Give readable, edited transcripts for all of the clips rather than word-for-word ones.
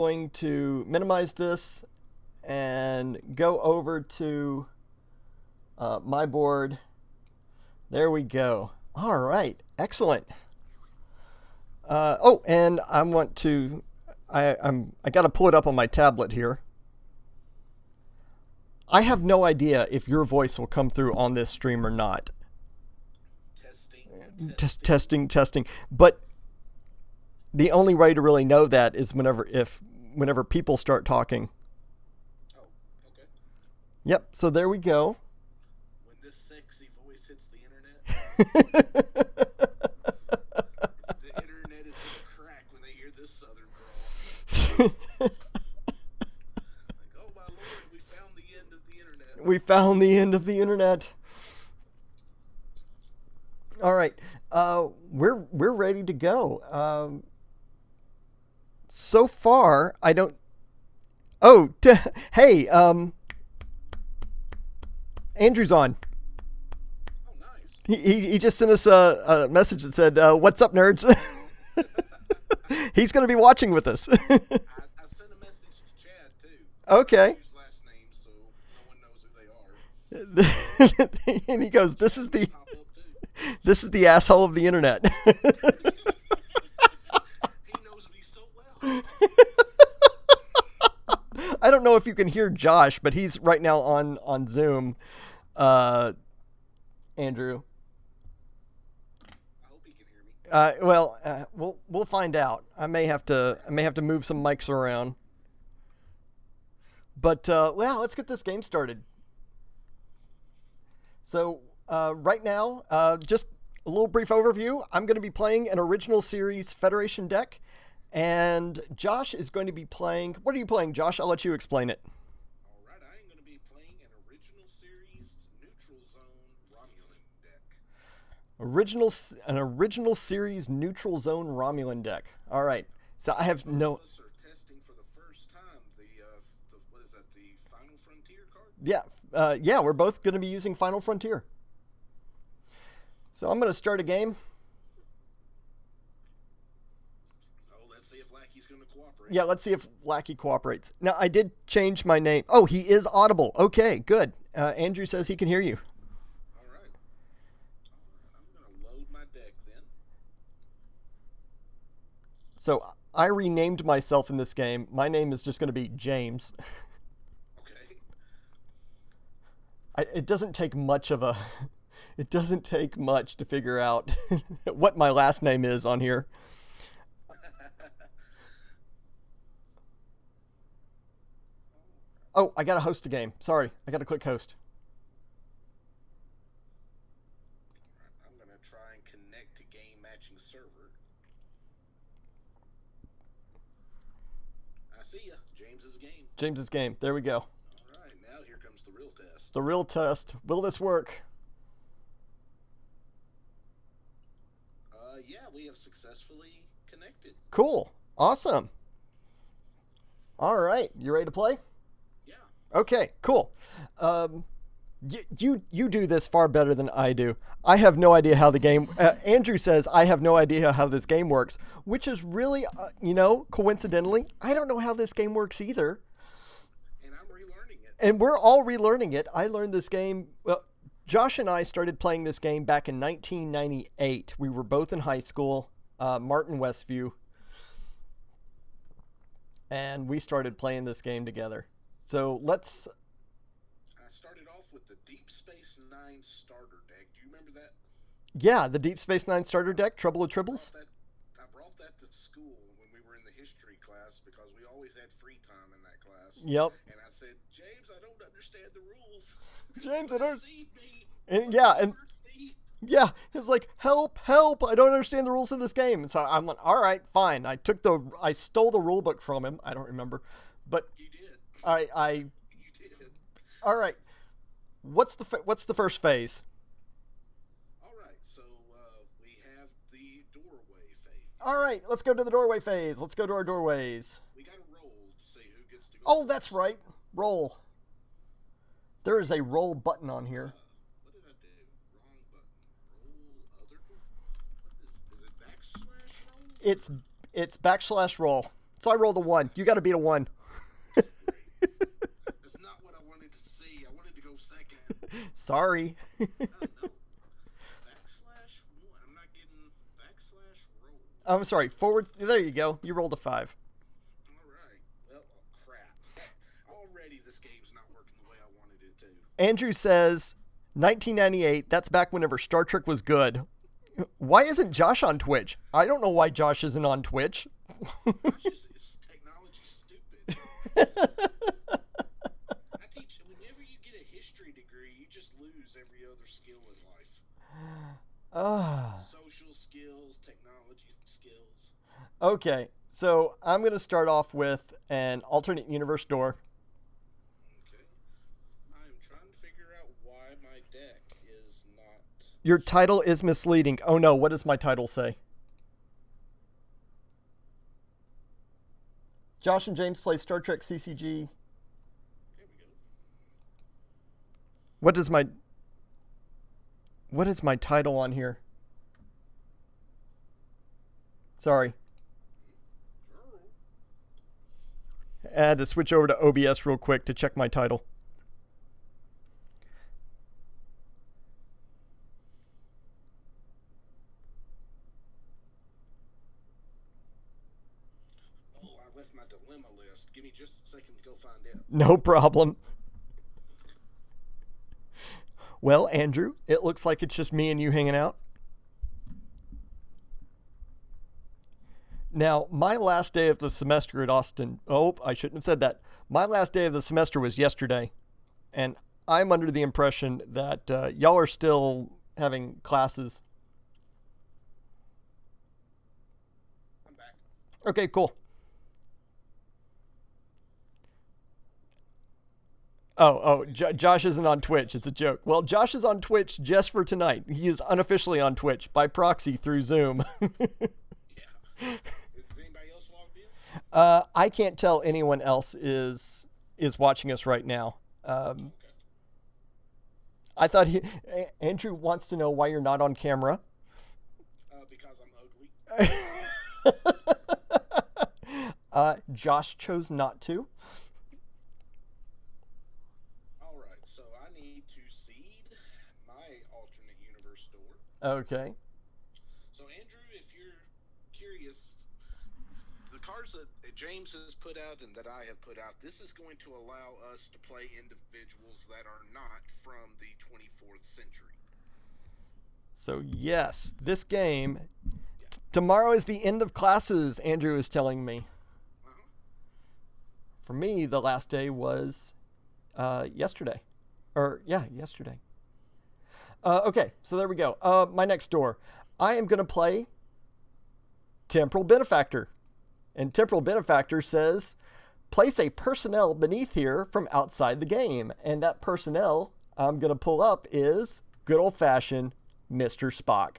Going to minimize this and go over to my board. There we go. All right, excellent. Oh, and I want to. I got to pull it up on my tablet here. I have no idea if your voice will come through on this stream or not. Testing. But the only way to really know that is whenever people start talking. Oh, okay. Yep. So there we go. When this sexy voice hits the internet, the internet is gonna crack when they hear this southern drawl. Like, oh my lord, we found the end of the internet. We found the end of the internet. All right, we're ready to go. So far, I don't. Oh, hey, Andrew's on. Oh, nice. He just sent us a message that said, "What's up, nerds?" He's going to be watching with us. I sent a message to Chad too. Okay. His last name, so no one knows who they are. And he goes, "This is the Pop up too. this is the asshole of the internet." He knows me so well. I don't know if you can hear Josh, but he's right now on Zoom. Andrew. I hope he can hear me. We'll find out. I may have to move some mics around. But well, let's get this game started. So right now, just a little brief overview. I'm going to be playing an original series Federation deck, and Josh is going to be playing. What are you playing, Josh? I'll let you explain it. All right, I am going to be playing an original series neutral zone Romulan deck. An original series neutral zone Romulan deck. All right. So I have no. Both of us are testing for the first time the what is that? The Final Frontier card. Yeah, we're both going to be using Final Frontier. So I'm going to start a game. Oh, let's see if Lackey's going to cooperate. Yeah, let's see if Lackey cooperates. Now, I did change my name. Oh, he is audible. Okay, good. Andrew says he can hear you. All right. I'm going to load my deck then. So I renamed myself in this game. My name is just going to be James. Okay. It doesn't take much of a... It doesn't take much to figure out what my last name is on here. Oh, I got to host a game. Sorry, I got to click host. I'm going to try and connect to game matching server. I see ya. James's game. James's game. There we go. All right, now here comes the real test. The real test. Will this work? Yeah, we have successfully connected. Cool. Awesome. All right. You ready to play? Yeah. Okay, cool. You do this far better than I do. I have no idea how the game... Andrew says, I have no idea how this game works, which is really, coincidentally, I don't know how this game works either. And I'm relearning it. And we're all relearning it. I learned this game... Well, Josh and I started playing this game back in 1998. We were both in high school, Martin Westview. And we started playing this game together. So let's... I started off with the Deep Space Nine starter deck. Do you remember that? Yeah, the Deep Space Nine starter deck, Trouble with Tribbles. I brought that to school when we were in the history class because we always had free time in that class. Yep. And I said, James, I don't understand the rules. James, I don't... See me. And yeah, it was like, help, I don't understand the rules of this game. And so I'm like, all right, fine. I stole the rule book from him. I don't remember, but You did. You did. all right. What's the first phase? All right, so we have the doorway phase. All right, let's go to the doorway phase. Let's go to our doorways. We got to roll to see who gets to go. Oh, that's right. Roll. There is a roll button on here. What did I do? Wrong button. Roll other. What is it? Backslash roll? It's backslash roll. So I rolled a 1. You got to beat a 1. That's not what I wanted to see. I wanted to go second. Sorry. No. /1. I'm not getting /roll. I'm sorry. Forward. There you go. You rolled a 5. All right. Well, crap. Already this game's not working the way I wanted it to. Andrew says 1998. That's back whenever Star Trek was good. Why isn't Josh on Twitch? I don't know why Josh isn't on Twitch. Josh is technology stupid. I teach, whenever you get a history degree, you just lose every other skill in life. Social skills, technology skills. Okay, so I'm going to start off with an alternate universe door. Okay. I'm trying to figure out why my deck is not... Your title is misleading. Oh no, what does my title say? Josh and James play Star Trek CCG. Here we go. What is my title on here? Sorry. I had to switch over to OBS real quick to check my title. Oh, I left my dilemma list. Give me just a second to go find it. No problem. Well, Andrew, it looks like it's just me and you hanging out. Now, my last day of the semester at Austin... Oh, I shouldn't have said that. My last day of the semester was yesterday. And I'm under the impression that y'all are still having classes. I'm back. Okay, cool. Josh isn't on Twitch. It's a joke. Well, Josh is on Twitch just for tonight. He is unofficially on Twitch by proxy through Zoom. Yeah. Is anybody else logged in? I can't tell anyone else is watching us right now. Okay. I thought Andrew wants to know why you're not on camera. Because I'm ugly. Josh chose not to. All right, so I need to seed my alternate universe door. Okay. So Andrew, if you're curious, the cards that James has put out and that I have put out, this is going to allow us to play individuals that are not from the 24th century. So yes, this game... Tomorrow is the end of classes, Andrew is telling me. Uh-huh. For me, the last day was yesterday. Yesterday. Okay, so there we go. My next door. I am going to play Temporal Benefactor. And Temporal Benefactor says, place a personnel beneath here from outside the game. And that personnel I'm going to pull up is good old-fashioned Mr. Spock.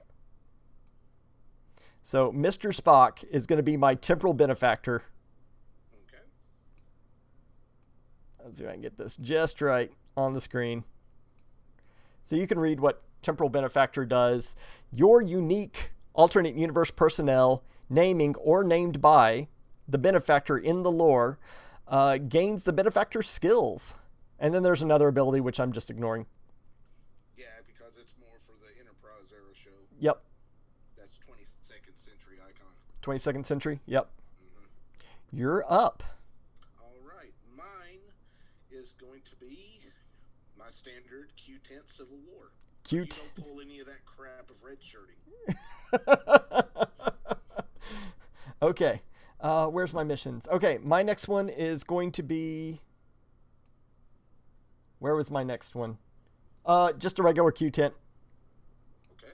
So Mr. Spock is going to be my Temporal Benefactor. Okay. Let's see if I can get this just right on the screen. So you can read what Temporal Benefactor does. Your unique alternate universe personnel, naming or named by the benefactor in the lore, gains the benefactor's skills. And then there's another ability which I'm just ignoring. Yeah, because it's more for the Enterprise era show. Yep. That's 22nd century icon. 22nd century? Yep. Mm-hmm. You're up. All right, mine is going to be my standard Q-Tent Civil War. You don't pull any of that crap of red shirting. Okay. Where's my missions? Okay, my next one is going to be... Where was my next one? Just a regular Q-Tent. Okay.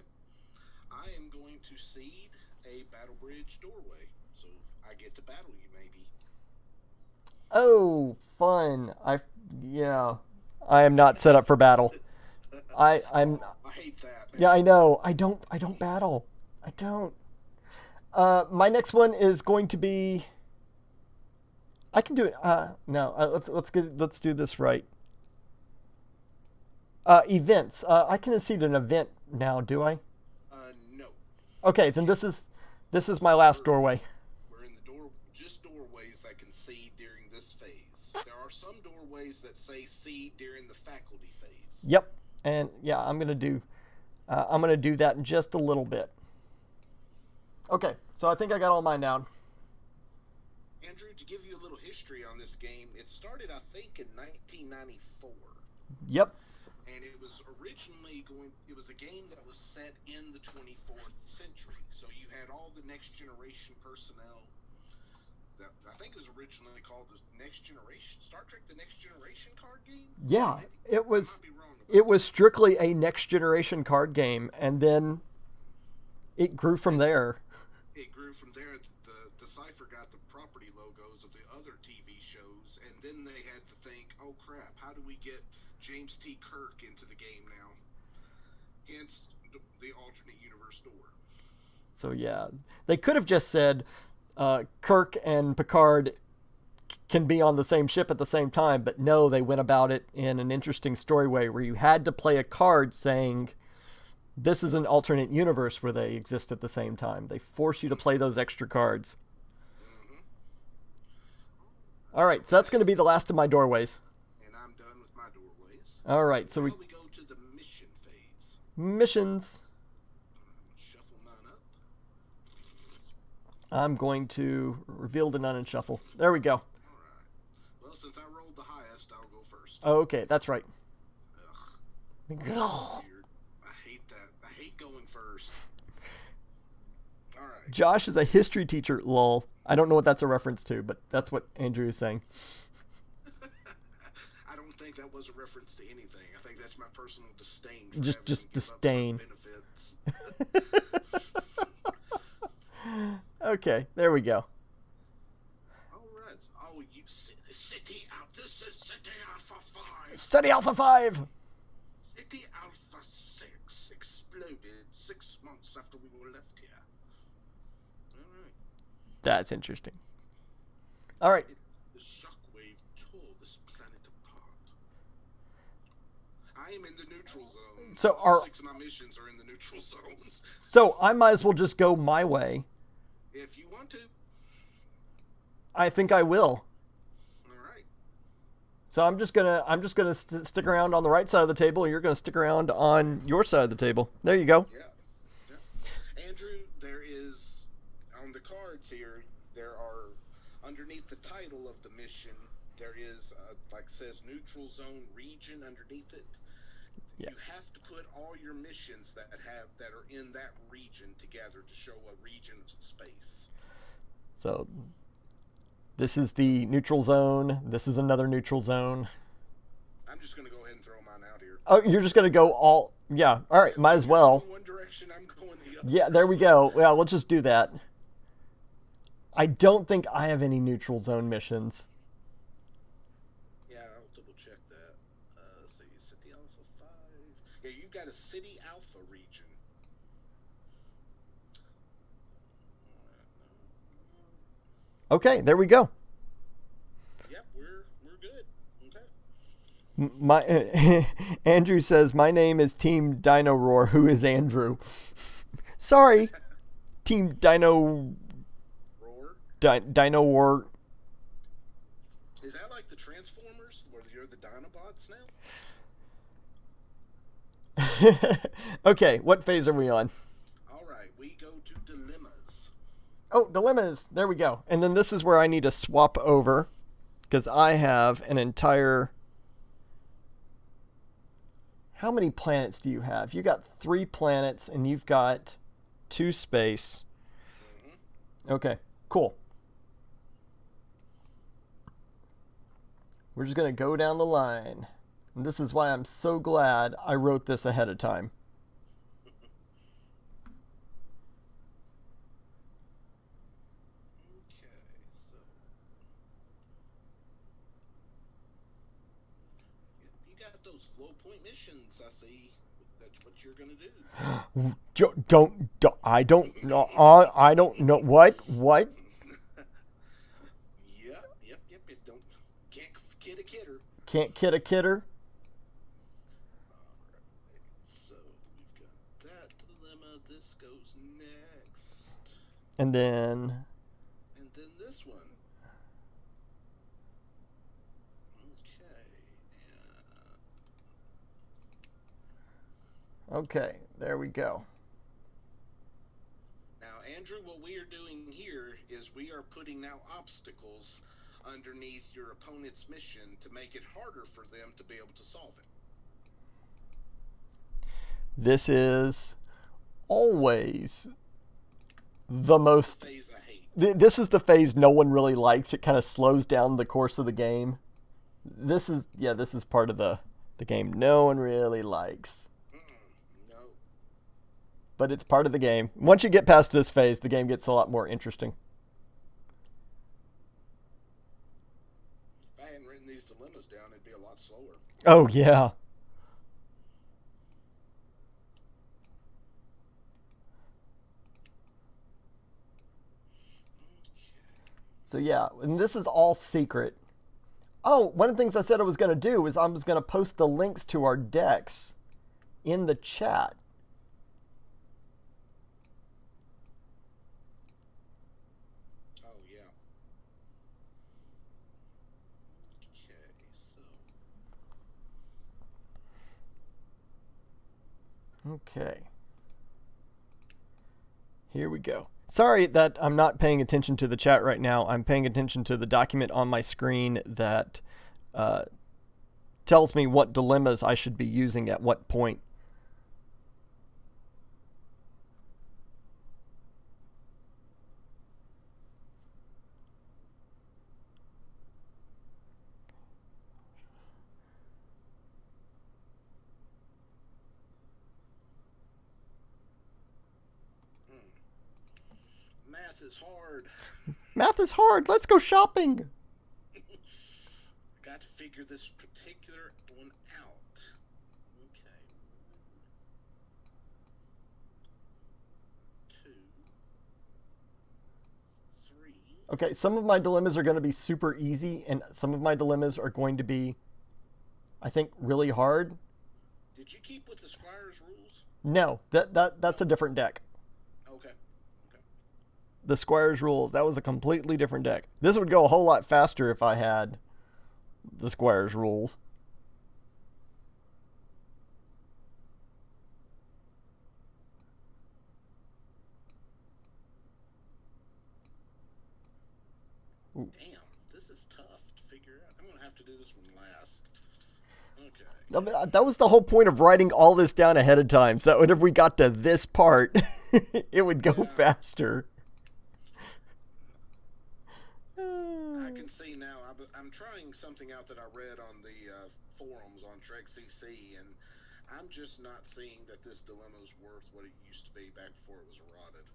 I am going to seed a battle bridge doorway, so I get to battle you maybe. Oh, fun. Yeah. I am not set up for battle. I'm I hate that, man. Yeah, I know. I don't battle. I don't. My next one is going to be... I can do it. No, let's do this right. Events. I can seed an event now, do I? No. Okay, then this is my last doorway. We're in the just doorway this phase. There are some doorways that say C during the faculty phase. Yep. And yeah, I'm gonna do that in just a little bit. Okay, so I think I got all mine down. Andrew, to give you a little history on this game, it started, I think, in 1994. Yep. And it was a game that was set in the 24th century. So you had all the next generation personnel. That I think it was originally called the Next Generation, Star Trek The Next Generation card game? Yeah, Maybe. it was. I might be wrong about It was strictly a Next Generation card game, and then it grew from there. It grew from there. The Decipher got the property logos of the other TV shows, and then they had to think, oh crap, how do we get James T. Kirk into the game now? Hence the alternate universe door. So yeah, they could have just said Kirk and Picard can be on the same ship at the same time, but no, they went about it in an interesting story way where you had to play a card saying this is an alternate universe where they exist at the same time. They force you to play those extra cards. Mm-hmm. All right, so that's going to be the last of my doorways. And I'm done with my doorways. All right, so now we go to the mission phase. missions. Shuffle mine up. I'm going to reveal the none and shuffle. There we go. All right. Well, since I rolled the highest, I'll go first. Okay, that's right. Ugh. Weird. I hate that. I hate going first. All right. Josh is a history teacher, lol. I don't know what that's a reference to, but that's what Andrew is saying. I don't think that was a reference to anything. I think that's my personal disdain. For Just having to give up disdain. benefits. Okay, there we go. All right. Oh, you City out. This is City Alpha 5. Study Alpha 5! City Alpha 6 exploded 6 months after we were left here. All right. That's interesting. All right. The shockwave tore this planet apart. I am in the neutral zone. So All 6 of my missions are in the neutral zone. So I might as well just go my way. If you want to. I think I will. All right. So I'm just gonna stick around on the right side of the table, and you're gonna stick around on your side of the table. There you go. Yeah. Andrew, there is on the cards here. There are underneath the title of the mission. There is like says neutral zone region underneath it. Yeah. You have to put all your missions that are in that region together to show a region of space. So this is the neutral zone. This is another neutral zone. I'm just gonna go ahead and throw mine out here. Oh, you're just gonna go all? Yeah. All right. Might as well. In one direction, I'm going the other. Yeah. There we go. Yeah. We'll just do that. I don't think I have any neutral zone missions. Yeah, I'll double check that. Let's see, City Alpha 5. Yeah, you've got a City Alpha region. Okay. There we go. Yep, we're good. Okay. My Andrew says my name is Team Dino Roar. Who is Andrew? Sorry, Team Dino Roar. Dino War. Is that like the Transformers, where you're the Dinobots now? Okay, what phase are we on? All right, we go to dilemmas. Oh, dilemmas. There we go. And then this is where I need to swap over because I have an entire. How many planets do you have? You got 3 planets and you've got 2 space. Mm-hmm. Okay, cool. We're just going to go down the line. And this is why I'm so glad I wrote this ahead of time. Okay, so you got those flow point missions. I see. That's what you're gonna do. I don't know. I don't know. What? Yep. It don't can't kid a kidder. Can't kid a kidder? Alright, so we've got that dilemma. This goes next. And then And then this one. Okay, there we go. Now, Andrew, what we are doing here is we are putting now obstacles underneath your opponent's mission to make it harder for them to be able to solve it. This is always the most. Phase I hate. This is the phase no one really likes. It kind of slows down the course of the game. This is part of the game no one really likes. No. But it's part of the game. Once you get past this phase, the game gets a lot more interesting. If I hadn't written these dilemmas down, it'd be a lot slower. Oh, yeah. So yeah, and this is all secret. Oh, one of the things I said I was going to do is I was going to post the links to our decks in the chat. Oh, yeah. Okay, so. Okay. Here we go. Sorry that I'm not paying attention to the chat right now. I'm paying attention to the document on my screen that tells me what dilemmas I should be using at what point. Math is hard. Math is hard. Let's go shopping. Got to figure this particular one out. Okay. 1, 2, 3. Okay, some of my dilemmas are going to be super easy, and some of my dilemmas are going to be, I think, really hard. Did you keep with the Squire's rules? No, that's a different deck. Okay. The Squire's rules, that was a completely different deck. This would go a whole lot faster if I had the Squire's rules. Damn, this is tough to figure out. I'm going to have to do this one last. Okay. That was the whole point of writing all this down ahead of time, so that whenever we got to this part, it would go faster. I can see now. I'm trying something out that I read on the forums on Trek CC, and I'm just not seeing that this dilemma is worth what it used to be back before it was eroded.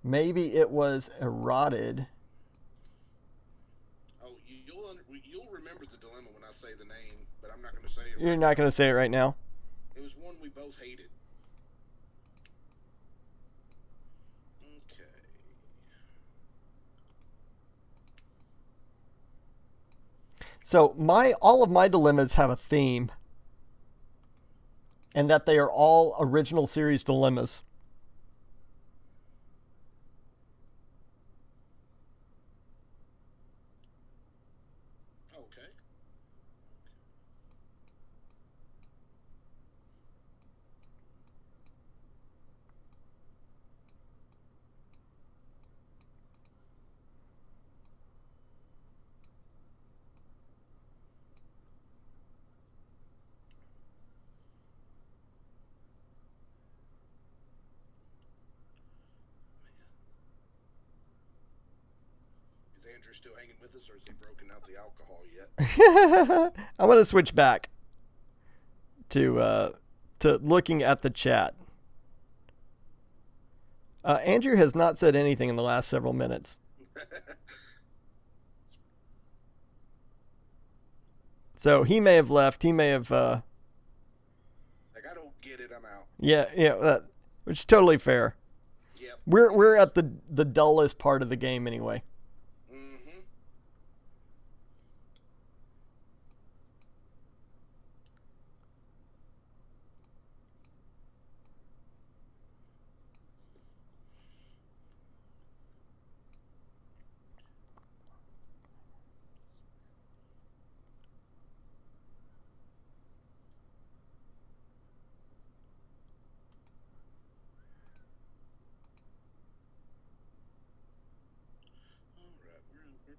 Maybe it was eroded. Oh, you'll remember the dilemma when I say the name, but I'm not going to say it. You're not going to say it right now? It was one we both hated. Okay. So all of my dilemmas have a theme, and that they are all original series dilemmas. Okay. Is Andrew still hanging with us, or has he broken out the alcohol yet? I'm going to switch back to looking at the chat. Andrew has not said anything in the last several minutes. So he may have left. He may have. Like, I don't get it. I'm out. Yeah, which is totally fair. Yep. We're at the dullest part of the game anyway. Mm-hmm.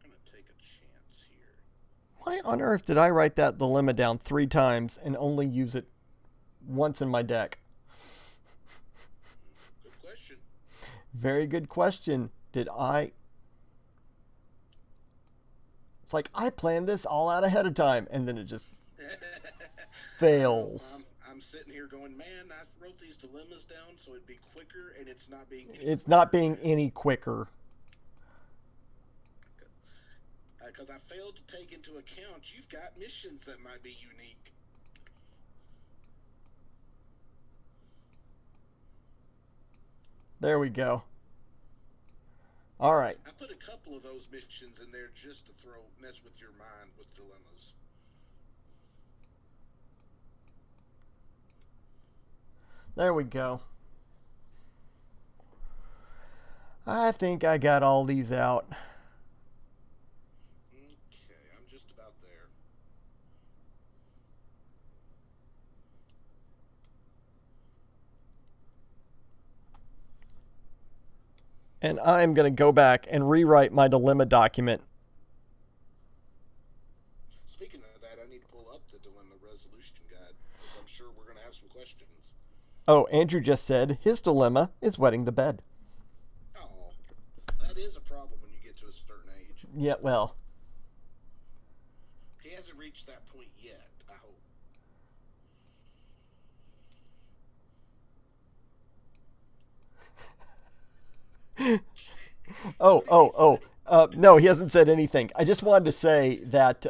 going to take a chance here. Why on earth did I write that dilemma down 3 times and only use it once in my deck? Good question. Very good question. Did I... It's like, I planned this all out ahead of time, and then it just fails. I'm sitting here going, man, I wrote these dilemmas down so it'd be quicker, and it's not being... It's not being any quicker. Because I failed to take into account you've got missions that might be unique. There we go. All right. I put a couple of those missions in there just to mess with your mind with dilemmas. There we go. I think I got all these out. Okay, I'm just about there. And I'm going to go back and rewrite my dilemma document. Speaking of that, I need to pull up the dilemma resolution guide, because I'm sure we're going to have some questions. Oh, Andrew just said his dilemma is wetting the bed. Oh, that is a problem when you get to a certain age. Yeah, well. He hasn't reached that point yet, I hope. No, he hasn't said anything. I just wanted to say that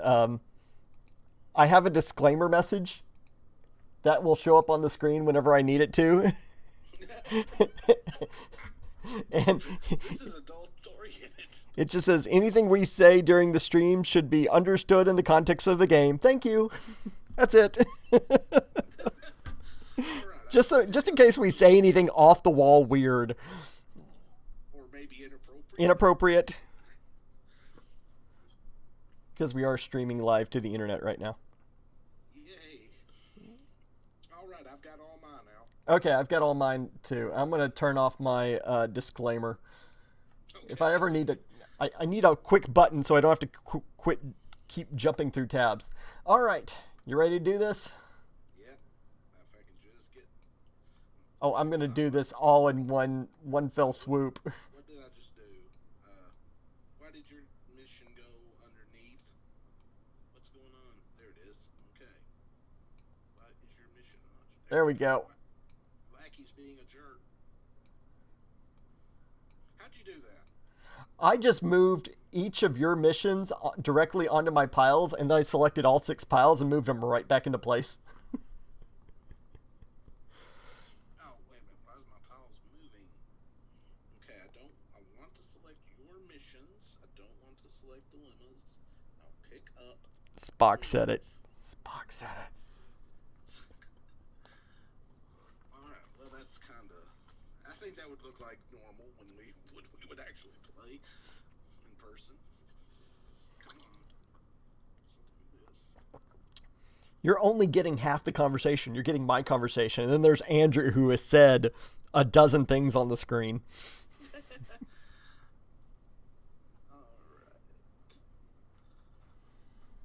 I have a disclaimer message that will show up on the screen whenever I need it to. And This is adult-oriented. it just says anything we say during the stream should be understood in the context of the game. Thank you. That's it. Just in case we say anything off the wall weird. Or maybe inappropriate. Inappropriate. Because we are streaming live to the internet right now. Yay. All right, I've got all mine now. Okay, I've got all mine too. I'm going to turn off my disclaimer. Okay. If I ever need to... I need a quick button so I don't have to keep jumping through tabs. All right, you ready to do this? Yeah, if I can just get... Oh, I'm going to do this all in one fell swoop. What did I just do? Why did your mission go underneath? What's going on? There it is. Okay. Why is your mission not... There we go. Lackey's being a jerk. How'd you do that? I just moved each of your missions directly onto my piles, and then I selected all 6 piles and moved them right back into place. Oh, wait a minute. Why is my piles moving? Okay, I want to select your missions. I don't want to select dilemmas. I'll pick up... Spock said it. Spock said it. Alright, well that's kinda... I think that would look like normal when we would actually play in person. Come on. Let's do this. You're only getting half the conversation. You're getting my conversation. And then there's Andrew, who has said a dozen things on the screen.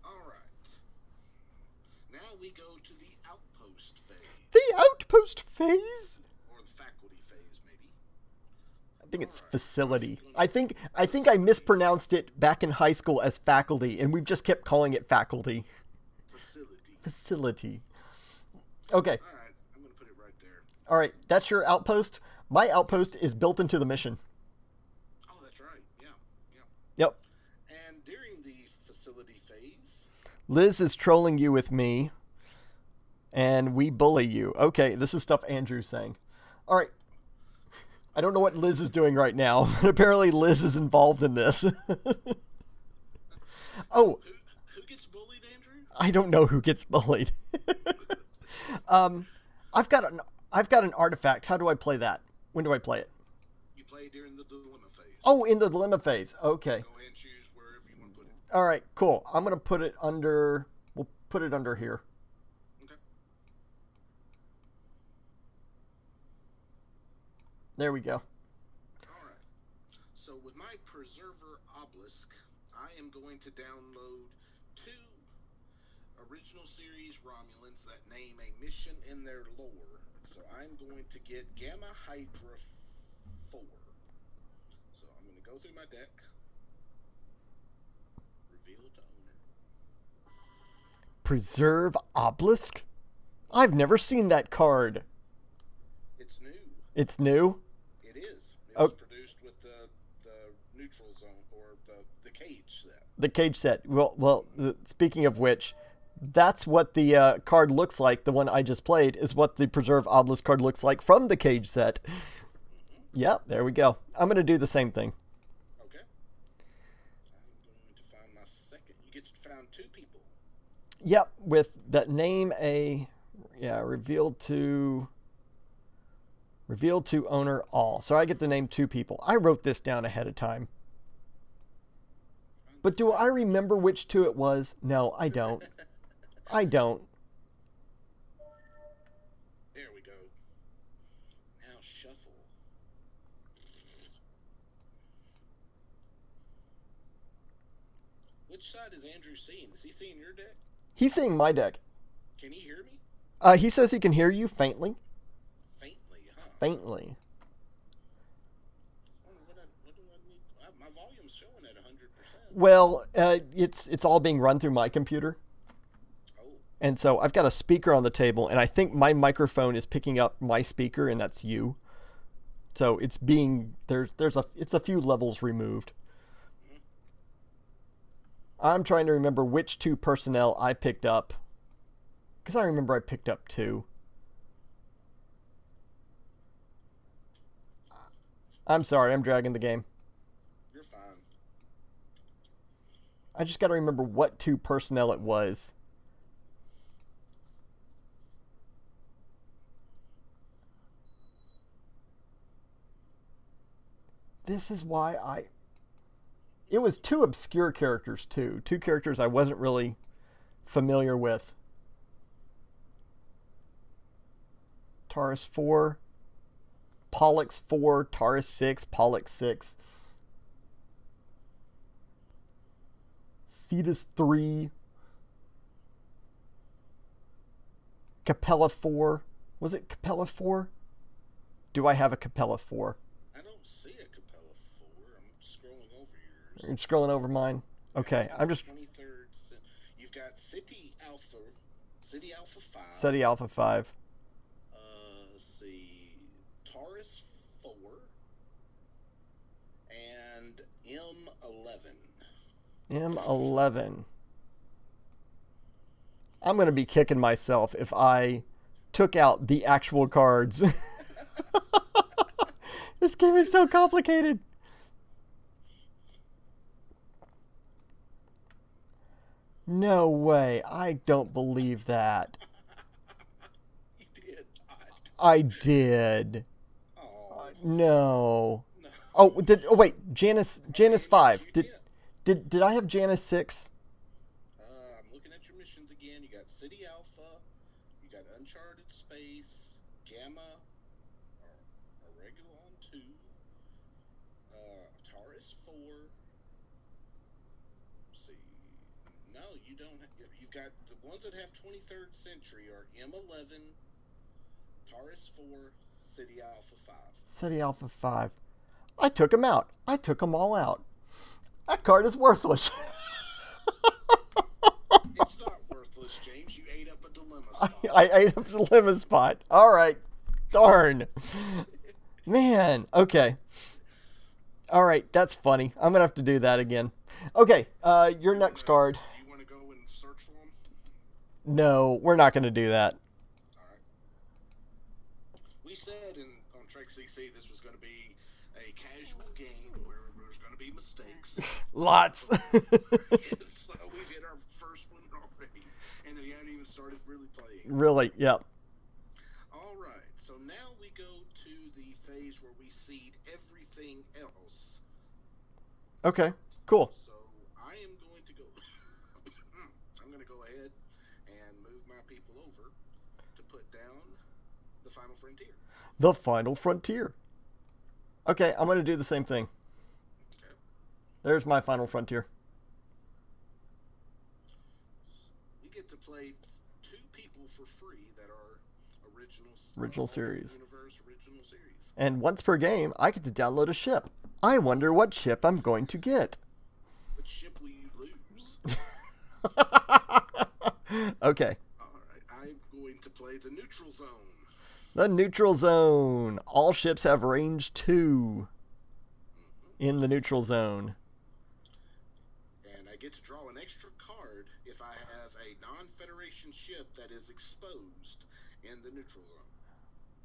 Alright. Now we go to the outpost phase. The outpost phase? Or the faculty phase, maybe. I think it's facility. I think I mispronounced it back in high school as faculty, and we've just kept calling it faculty. Facility. Okay. Alright, I'm going to put it right there. All right, that's your outpost. My outpost is built into the mission. Oh, that's right. Yeah. Yep. And during the facility phase... Liz is trolling you with me, and we bully you. Okay, this is stuff Andrew's saying. All right. I don't know what Liz is doing right now, but apparently Liz is involved in this. Oh. Who gets bullied, Andrew? I don't know who gets bullied. I've got an artifact. How do I play that? When do I play it? You play during the dilemma phase. Oh, in the dilemma phase. Okay. Go ahead and choose wherever you want to put it. All right, cool. I'm going to put it under... We'll put it under here. Okay. There we go. Alright. So with my Preserver Obelisk, I am going to download 2 original series Romulans that name a mission in their lore. So I'm going to get Gamma Hydra 4. So I'm going to go through my deck. Reveal to owner. Preserve Obelisk? I've never seen that card. It's new. It's new? It is. It Oh. was produced with the neutral zone, or the cage set. The cage set. Well, speaking of which, that's what the card looks like. The one I just played is what the Preserve Obelisk card looks like from the cage set. Yeah, there we go. I'm going to do the same thing. Okay. I'm going to find my second. You get to find 2 people. Yep, with that name revealed to owner all. So I get to name 2 people. I wrote this down ahead of time. But do I remember which 2 it was? No, I don't. I don't. There we go. Now shuffle. Which side is Andrew seeing? Is he seeing your deck? He's seeing my deck. Can he hear me? He says he can hear you faintly. Faintly, huh? Faintly. What do I need? My volume's showing at 100%. Well, it's all being run through my computer. Oh. And so I've got a speaker on the table, and I think my microphone is picking up my speaker, and that's you. So it's being it's a few levels removed. I'm trying to remember which 2 personnel I picked up, because I remember I picked up 2. I'm sorry, I'm dragging the game. You're fine. I just got to remember what 2 personnel it was. This is why it was 2 obscure characters too. 2 characters I wasn't really familiar with. Taurus 4, Pollux 4, Taurus 6, Pollux 6. Cetus 3. Capella 4. Was it Capella 4? Do I have a Capella 4? I don't see a Capella 4. I'm scrolling over yours. You're scrolling over mine? Okay, I'm just... 23rd. You've got City Alpha 5. SETI Alpha 5. Let's see. Taurus 4. And M11. M11. I'm going to be kicking myself if I took out the actual cards. This game is so complicated. No way. I don't believe that. You did not. I did. Oh, No. no. Oh, wait, Janus 5. You Did I have Janus 6? I'm looking at your missions again. You got City Alpha. You got Uncharted Space. Gamma. Regulon 2. Taurus 4. Let's see. No, you don't. You've got the ones that have 23rd Century are M11, Taurus 4, City Alpha 5. SETI Alpha 5. I took them out. I took them all out. That card is worthless. It's not worthless, James. You ate up a dilemma spot. I ate up the dilemma spot. All right. Darn. Man. Okay. All right. That's funny. I'm going to have to do that again. Okay. Your next card. Do you want to go and search for them? No, we're not going to do that. All right. We said on Trek CC this was going to be a casual game where there's going to be mistakes. Lots. So we've hit our first one already, and then you haven't even started really playing. Really? Yep. All right, so now we go to the phase where we seed everything else. Okay. Cool. So I am going to go. I'm going to go ahead and move my people over to put down the Final Frontier. The Final Frontier. Okay, I'm going to do the same thing. Okay. There's my Final Frontier. play two people for free that are Original series. universe original series. And once per game, I get to download a ship. I wonder what ship I'm going to get. What ship will you lose? Okay. All right, I'm going to play the neutral zone. The neutral zone. All ships have range 2 in the neutral zone. And I get to draw an extra card if I have a non-Federation ship that is exposed in the neutral zone.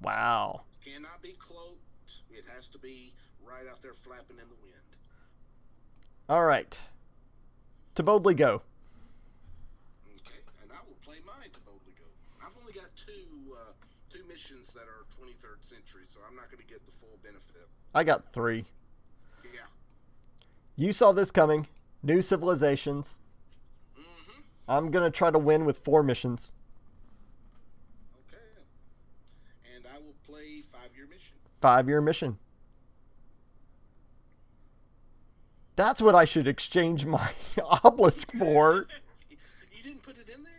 Wow. Cannot be cloaked. It has to be right out there flapping in the wind. All right. To boldly go. Okay, and I will play mine to boldly go. I've only got two missions that are 23rd century, so I'm not going to get the full benefit. I got 3. Yeah. You saw this coming. New civilizations. Mm-hmm. I'm going to try to win with 4 missions. Okay. And I will play 5-year mission. 5-year mission. That's what I should exchange my obelisk for. You didn't put it in there?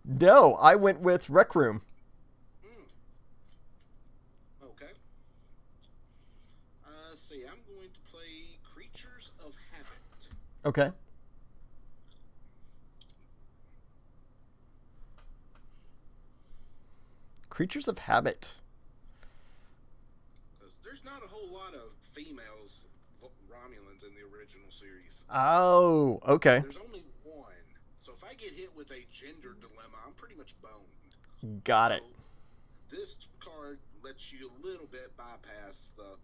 No, I went with Rec Room. Okay. See, I'm going to play Creatures of Habit. Okay. Creatures of Habit. Because there's not a whole lot of females Romulans in the original series. Oh, okay. There's only one. So if I get hit with a gender dilemma, I'm pretty much boned. Got it. So this card lets you a little bit bypass the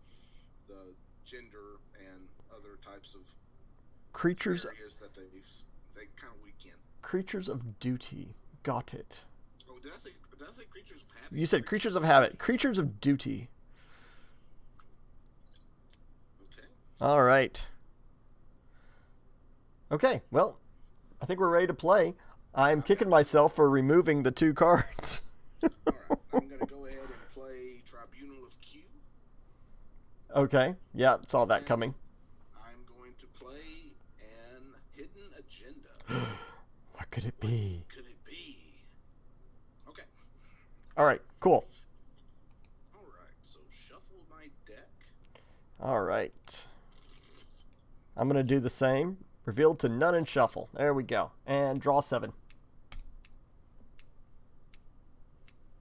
gender and other types of Creatures areas that they kind of weaken. Creatures of Duty. Got it. Oh, did I say Creatures of Habit? You said Creatures of Habit. Creatures of Duty. Okay. All right. Okay, well, I think we're ready to play. I'm kicking myself for removing the 2 cards. All right. I'm going to go ahead and play Tribunal of Q. Okay, yeah, saw that coming. I'm going to play an Hidden Agenda. What could it be? Could it be? Okay. All right, cool. All right. So shuffle my deck. All right. I'm going to do the same. Reveal to none and shuffle. There we go. And draw 7.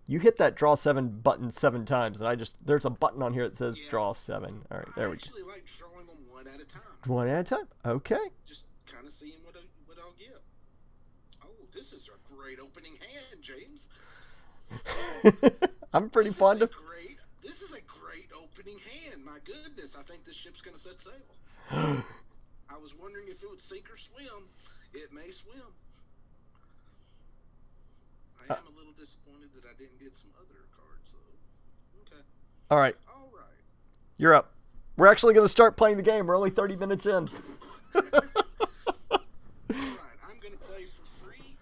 You hit that draw 7 button 7 times, and there's a button on here that says draw 7. All right, there we go. I actually like drawing them one at a time. One at a time. Okay. Just kind of seeing what I'll get. Oh, this is a great opening hand, James. I'm pretty fond of. This is a great opening hand. My goodness, I think this ship's gonna set sail. I was wondering if it would sink or swim. It may swim. I am a little disappointed that I didn't get some other cards, though. Okay. All right. All right. You're up. We're actually going to start playing the game. We're only 30 minutes in. All right. I'm going to play for free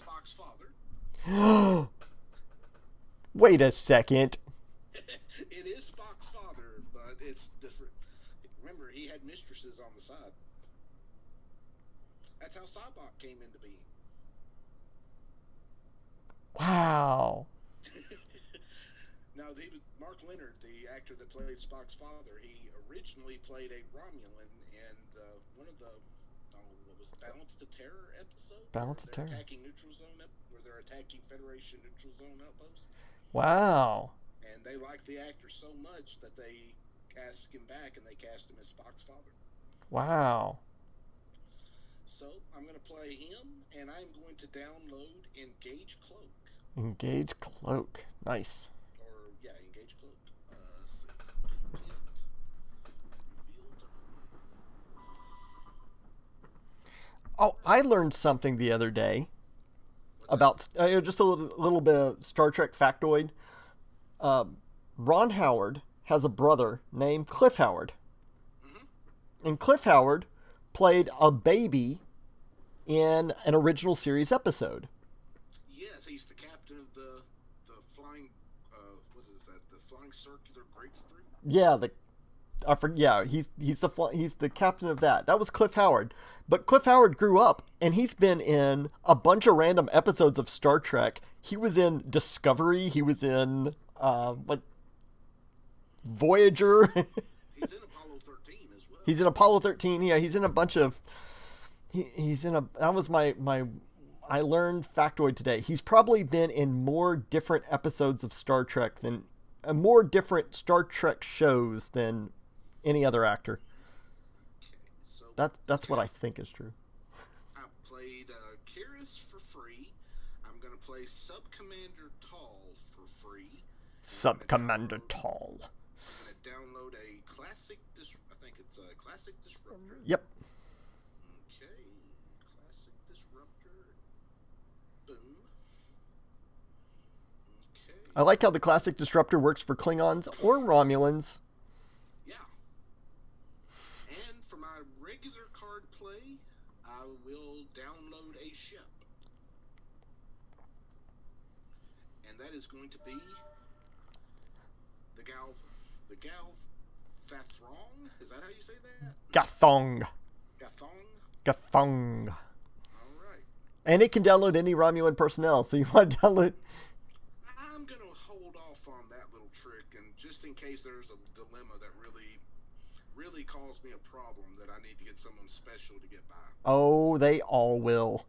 Spock's father. Wait a second. It is Spock's father, but it's different. Remember, he had mistresses on the side. That's how Cybok came into being. Wow. Now, Mark Leonard, the actor that played Spock's father, he originally played a Romulan in one of the what was it, Balance to Terror episode? Balance to Terror. Attacking neutral zone, where they're attacking Federation neutral zone outposts. Wow. And they liked the actor so much that they cast him back, and they cast him as Spock's father. Wow. So I'm going to play him, and I'm going to download Engage Cloak. Engage Cloak. Nice. Or, yeah, Engage Cloak. Oh, I learned something the other day about just a little bit of Star Trek factoid. Ron Howard has a brother named Cliff Howard. Mm-hmm. And Cliff Howard played a baby in an original series episode. Yes, he's the captain of the flying, what is that? The flying circular breakthrough? Yeah, Yeah, he's the captain of that. That was Cliff Howard. But Cliff Howard grew up, and he's been in a bunch of random episodes of Star Trek. He was in Discovery. He was in like Voyager. He's in Apollo 13 as well. He's in Apollo 13. Yeah, he's in a bunch of. He's in a. That was my. I learned factoid today. He's probably been in more different episodes of Star Trek than more different Star Trek shows than any other actor. Okay, so That's what I think is true. I played Kiris for free. I'm going to play Sub Commander Tall for free. Sub Commander Tall. I'm going to download a classic. I think it's a classic disruptor. Yep. Okay, classic disruptor. Boom. Okay. I like how the classic disruptor works for Klingons or Romulans. Yeah. And for my regular card play, I will download a ship. And that is going to be the Gal Fathrong. Is that how you say that? Gathong. Gathong? Gathong. All right. And it can download any Romulan personnel, so you want to download... I'm going to hold off on that little trick, and just in case there's a dilemma that really caused me a problem that I need to get someone special to get by. Oh, they all will.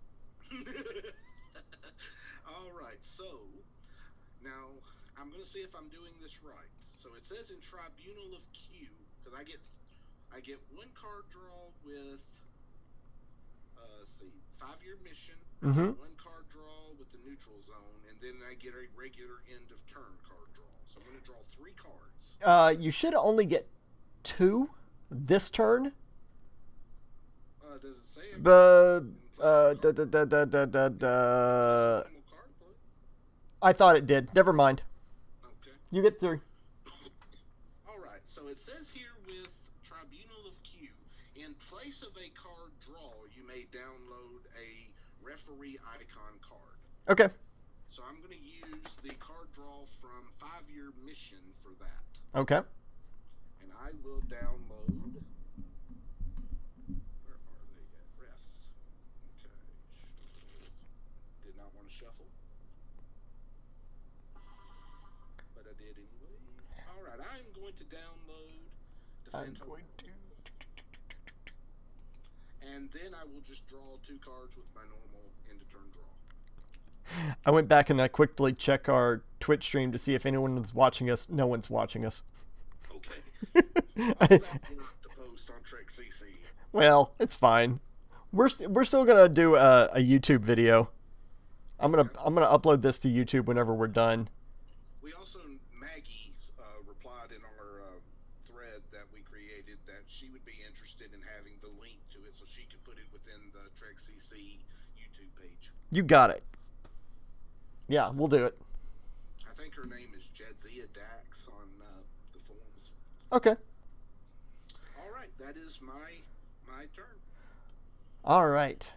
All right, so now I'm going to see if I'm doing this right. So it says in Tribunal of Q, because I get one card draw with, let's see, 5-year mission, one card draw with the neutral zone, and then I get a regular end of turn card draw. So I'm going to draw 3 cards. You should only get 2 this turn. Does it say? I thought it did. Never mind. Okay. You get 3. All right. So it says here with Tribunal of Q, in place of a card draw, you may download a referee icon card. Okay. So I'm going to use the card draw from 5-year mission for that. Okay. And I will download. Where are they at? Refs. Okay. Did not want to shuffle. But I did anyway. Alright, I'm going to download Defend Hope. And then I will just draw 2 cards with my normal end of turn draw. I went back and I quickly checked our Twitch stream to see if anyone was watching us. No one's watching us. Okay. All that work to post on Trek CC. Well, it's fine. We're still gonna do a YouTube video. I'm gonna upload this to YouTube whenever we're done. We also, Maggie replied in our thread that we created that she would be interested in having the link to it so she could put it within the Trek CC YouTube page. You got it. Yeah, we'll do it. I think her name is Jadzia Dax on the forums. Okay. All right, that is my turn. All right.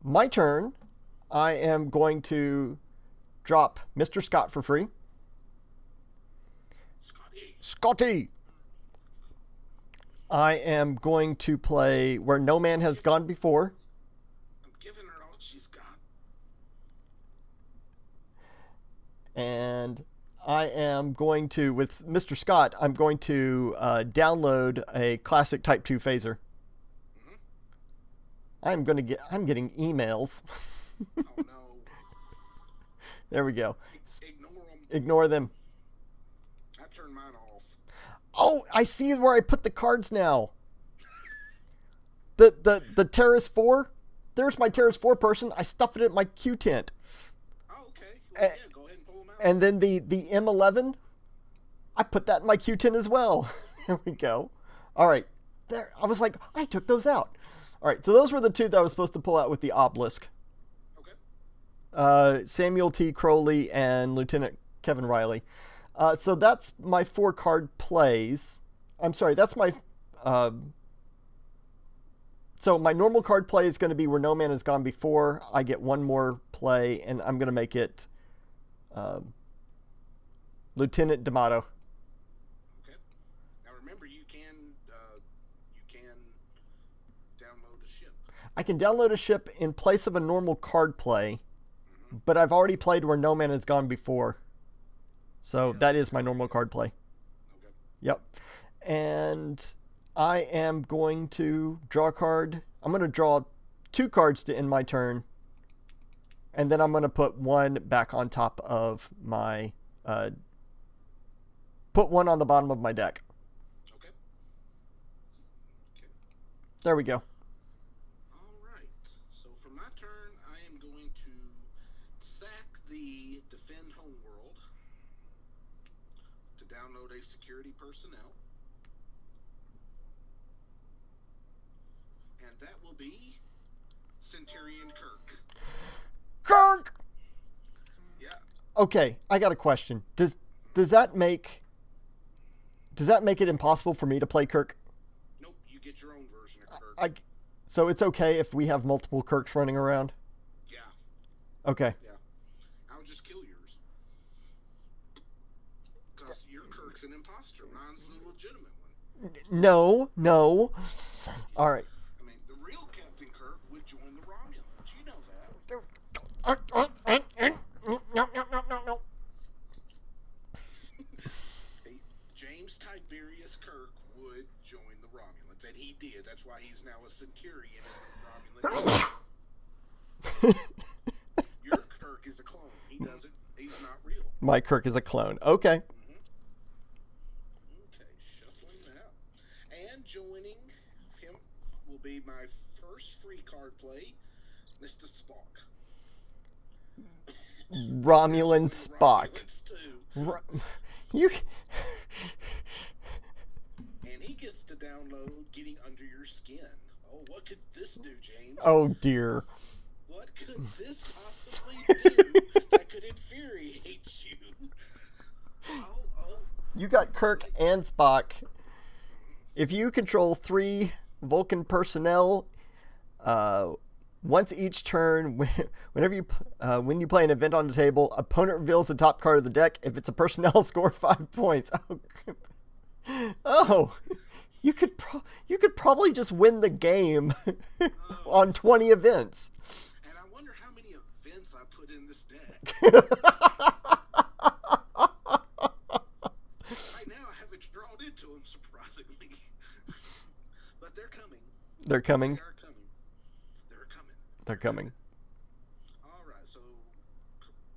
My turn. I am going to drop Mr. Scott for free. Scotty. I am going to play Where No Man Has Gone Before. I'm giving her all she's got. And I am going to, with Mr. Scott, I'm going to download a classic Type 2 phaser. I'm getting emails. Oh no. There we go. Ignore them. Ignore them. I turned mine off. Oh, I see where I put the cards now. The Terrace 4. There's my Terrace 4 person. I stuffed it in my Q tent. Oh, okay. Well, yeah, go ahead and pull them out. And then the M11, I put that in my Q tent as well. There we go. All right. There. I was like, I took those out. All right. So those were the 2 that I was supposed to pull out with the obelisk. Okay. Samuel T. Crowley and Lieutenant Kevin Riley. So that's my 4 card plays. I'm sorry, that's my... so my normal card play is going to be Where No Man Has Gone Before. I get 1 more play, and I'm going to make it Lieutenant D'Amato. Okay. Now ship. I can download a ship in place of a normal card play, Mm-hmm. but I've already played where no man has gone before. So Yeah. that is my normal card play. Okay. Yep. And I am going to draw a card. I'm going to draw 2 cards to end my turn. And then I'm going to put 1 back on top of my... put 1 on the bottom of my deck. Okay. Okay. There we go. All right. So for my turn, I am going to sack the Defend Homeworld to download a security personnel. And that will be Centurion Kirk. Kirk! Yeah. Okay, I got a question. Does that make it impossible for me to play Kirk? Nope, you get your own version of Kirk. So it's okay if we have multiple Kirks running around? Yeah. Okay. Yeah. I'll just kill yours. Because your Kirk's an imposter. Mine's the legitimate one. No. All right. I mean, the real Captain Kirk would join the Romulans. You know that. No. James Tiberius Kirk would join the Romulans, and he did. That's why he's now a Centurion in the Romulan. Your Kirk is a clone. He's not real. My Kirk is a clone. Okay. Okay, shuffling that. And joining him will be my first free card play, Mr. Spock. Romulan Spock. Romulans too. You. And he gets to download Getting Under Your Skin. Oh, what could this do, James? Oh dear. What could this possibly do that could infuriate you? Oh. You got Kirk and Spock. If you control 3 Vulcan personnel, once each turn, when you play an event on the table, opponent reveals the top card of the deck. If it's a personnel, score 5 points. Oh, you could probably just win the game on 20 events. And I wonder how many events I put in this deck. Right now, I haven't drawn into them, surprisingly. But they're coming. They're coming. They are coming. They're coming. They're coming. All right, so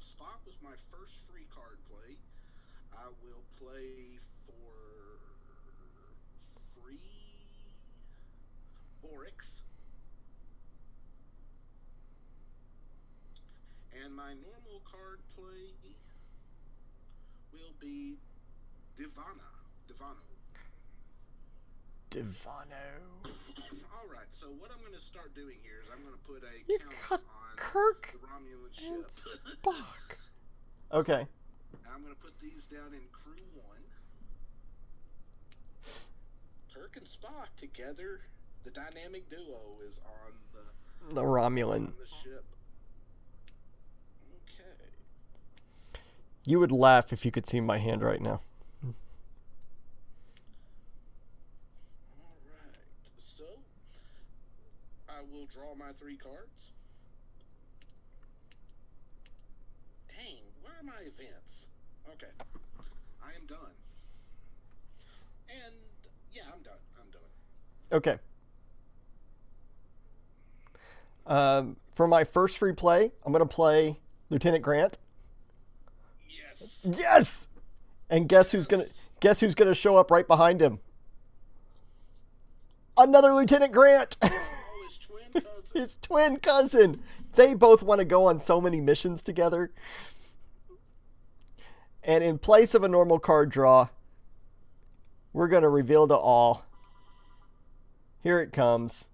Spock was my first free card play. I will play for free Oryx. And my normal card play will be Divano. All right, so what I'm going to start doing here is I'm going to put a You count got on Kirk the Romulan and ship. Spock. Okay. I'm going to put these down in crew 1. Kirk and Spock together, the dynamic duo is on The Romulan. on the ship. Okay. You would laugh if you could see my hand right now. All right. So I will draw my 3 cards. Dang, where are my events? Okay. I am done. And yeah, I'm done. Okay. For my first free play, I'm going to play Lieutenant Grant. Yes. Yes! And guess who's gonna show up right behind him? Another Lieutenant Grant. Oh, his twin cousin. His twin cousin. They both want to go on so many missions together. And in place of a normal card draw, we're going to reveal to all. Here it comes.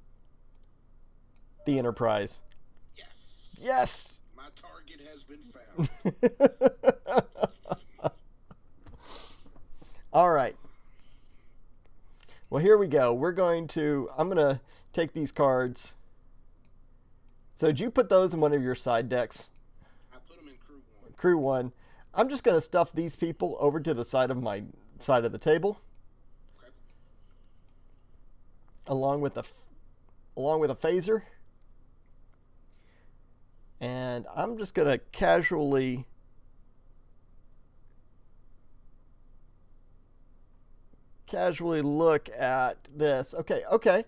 The Enterprise. Yes. Yes! My target has been found. All right. Well, here we go. I'm going to take these cards. So did you put those in one of your side decks? I put them in crew 1. Crew 1. I'm just going to stuff these people over to the side of the table. Okay. Along with along with a phaser. And I'm just going to casually look at this. Okay.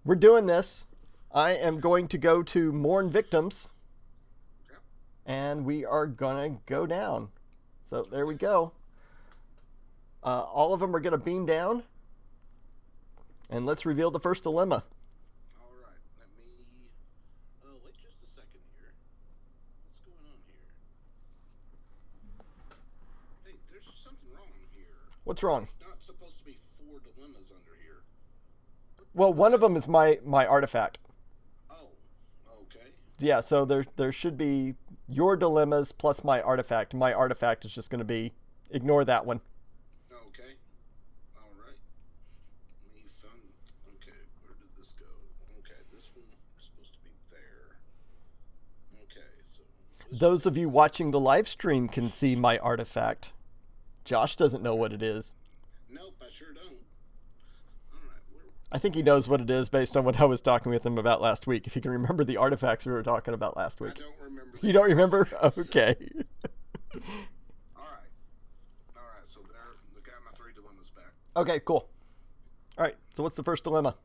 We're doing this. I am going to go to mourn victims. And we are going to go down. So there we go. All of them are going to beam down. And let's reveal the first dilemma. All right. Let me... wait just a second here. What's going on here? Hey, there's something wrong here. What's wrong? There's not supposed to be 4 dilemmas under here. Well, one of them is my artifact. Oh, okay. Yeah, so there should be your dilemmas plus my artifact. My artifact is just going to be, ignore that one. Okay. All right. Me fun. Okay, where did this go? Okay, this one is supposed to be there. Okay, so... Those of you watching the live stream can see my artifact. Josh doesn't know what it is. Nope, I sure don't. All right, where... I think he knows what it is based on what I was talking with him about last week. If you can remember the artifacts we were talking about last week. I don't remember. You don't remember? Okay. All right, so there, I got my 3 dilemmas back. Okay, cool. All right, so what's the first dilemma?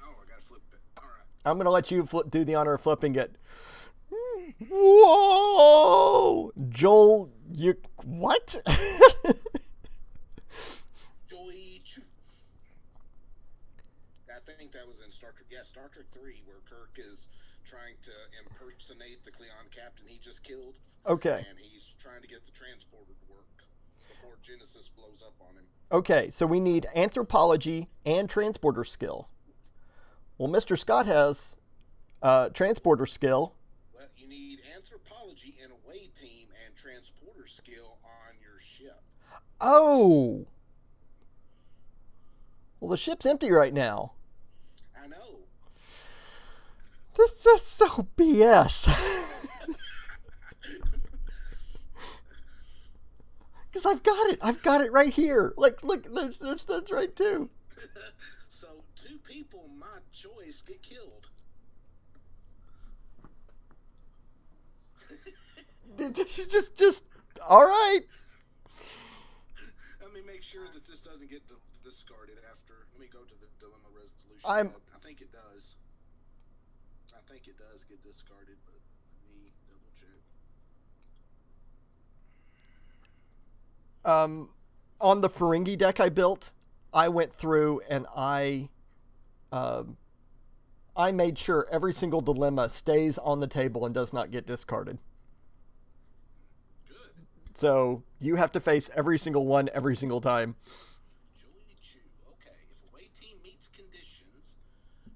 Oh, I gotta flip it. All right. I'm going to let you do the honor of flipping it. Whoa! Joel, you... What? I think that was in Star Trek. Yeah, Star Trek 3, where Kirk is trying to impersonate the Klingon captain he just killed. Okay. And he's trying to get the transporter to work before Genesis blows up on him. Okay, so we need anthropology and transporter skill. Well, Mr. Scott has transporter skill. Well, you need anthropology and away team and transporter skill on your ship. Oh! Well, the ship's empty right now. I know. This is so BS. Because I've got it right here. Like, look, there's right too. So 2 people, my choice, get killed. just all right. Let me make sure that this doesn't get discarded after. Let me go to the dilemma resolution. I think it does. I think it does get discarded, but let me double check. On the Ferengi deck I built, I went through and I made sure every single dilemma stays on the table and does not get discarded. Good. So you have to face every single one every single time. Julie Chu. Okay. If away team meets conditions,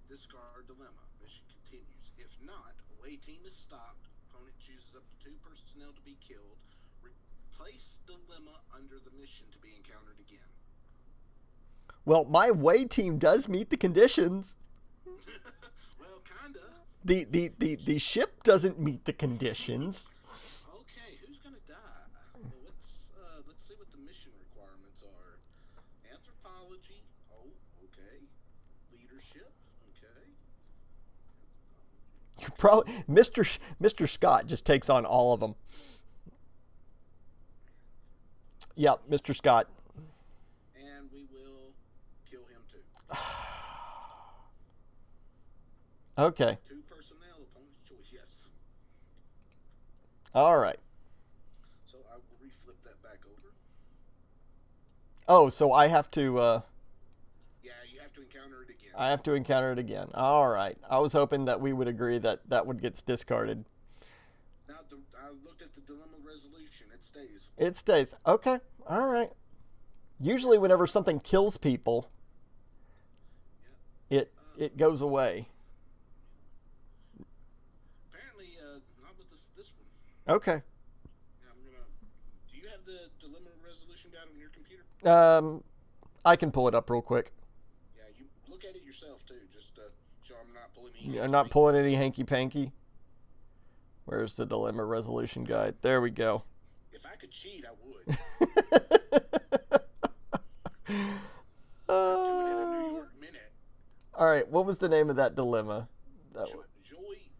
discard dilemma. Mission continues. If not, away team is stopped. Opponent chooses up to 2 personnel to be killed. Replace dilemma under the mission to be encountered again. Well, my away team does meet the conditions. Well, kinda. The ship doesn't meet the conditions. Okay, who's gonna die? Well, let's see what the mission requirements are. Anthropology. Oh, okay. Leadership. Okay. You probably Mr. Scott just takes on all of them. Yep, Mr. Scott. And we will kill him too. Okay. 2 personnel, opponent's choice. Yes. All right. So I will reflip that back over. Oh, so I have to. Yeah, you have to encounter it again. I have to encounter it again. All right. I was hoping that we would agree that that would get discarded. Now I looked at the dilemma resolution. It stays. It stays. Okay. All right. Usually, whenever something kills people, it goes away. Apparently, not with this one. Okay. Yeah, do you have the dilemma resolution guide on your computer? I can pull it up real quick. Yeah, you look at it yourself too, just so I'm not pulling any. I'm not pulling any hanky panky. Where's the dilemma resolution guide? There we go. If I could cheat, I would. Do it in a New York minute. All right, what was the name of that dilemma? That Joy,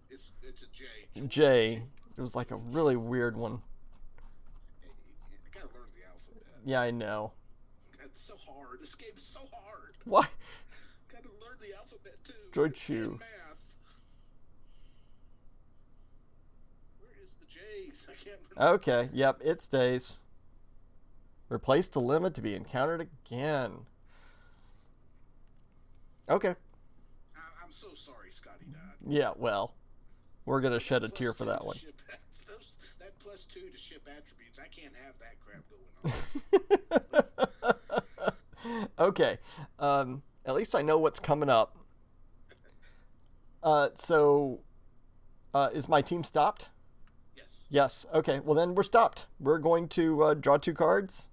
it's a J. J. It was like a really weird one. I gotta learn the alphabet. Yeah, I know. It's so hard. This game is so hard. Why? Gotta learn the alphabet too. Joy Chew. And math. Where is the J's? I can't remember. Okay, yep, it stays. Replace dilemma to be encountered again. Okay. I'm so sorry Scotty died. Yeah, well, we're going to shed a tear for that one. That +2 to ship attributes, I can't have that crap going on. Okay. At least I know what's coming up. So, is my team stopped? Yes. Yes. Okay. Well, then we're stopped. We're going to draw 2 cards.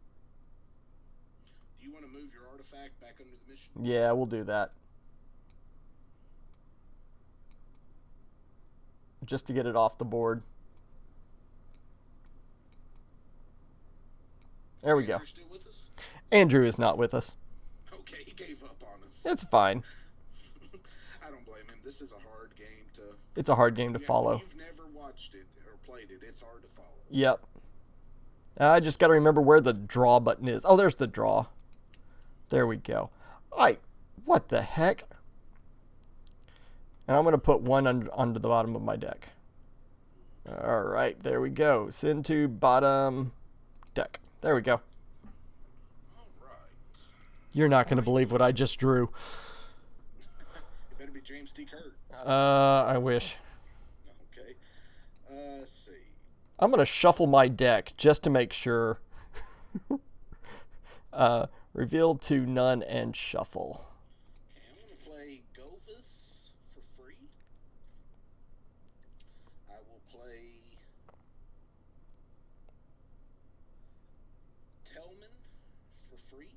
Do you want to move your artifact back under the mission? Yeah, we'll do that. Just to get it off the board. There we go. Andrew still with us? Andrew is not with us. Okay, he gave up on us. It's fine. I don't blame him. This is a hard game to... It's a hard game to follow. You've never watched it or played it. It's hard to follow. Yep. I just got to remember where the draw button is. Oh, there's the draw. There we go. What the heck? And I'm going to put one under the bottom of my deck. All right, there we go. Send to bottom deck. There we go. All right. You're not going to believe what I just drew. It better be James T. Kirk. I wish. Okay. Let's see. I'm going to shuffle my deck just to make sure. Reveal to none and shuffle. Okay, I'm going to play Gophus for free. I will play Tellman for free.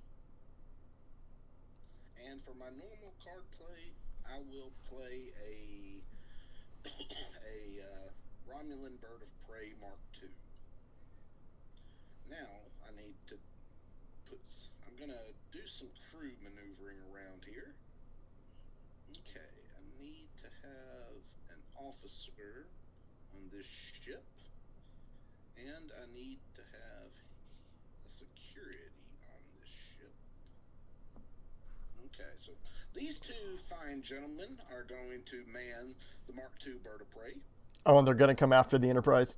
And for my normal card play, I will play a Romulan Bird of Prey Mark II. Now, I need to I'm going to do some crew maneuvering around here. Okay, I need to have an officer on this ship. And I need to have a security on this ship. Okay, so these 2 fine gentlemen are going to man the Mark II Bird of Prey. Oh, and they're going to come after the Enterprise?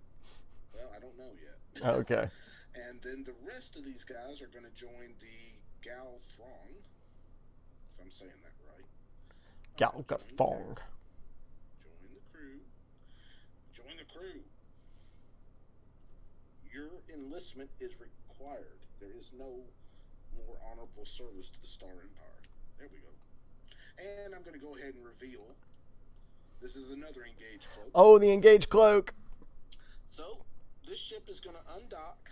Well, I don't know yet. Okay. And then the rest of these guys are going to join the Gal Throng, if I'm saying that right. Gal Thong. Join the crew. Join the crew. Your enlistment is required. There is no more honorable service to the Star Empire. There we go. And I'm going to go ahead and reveal. This is another engaged cloak. Oh, the engaged cloak. So, this ship is going to undock.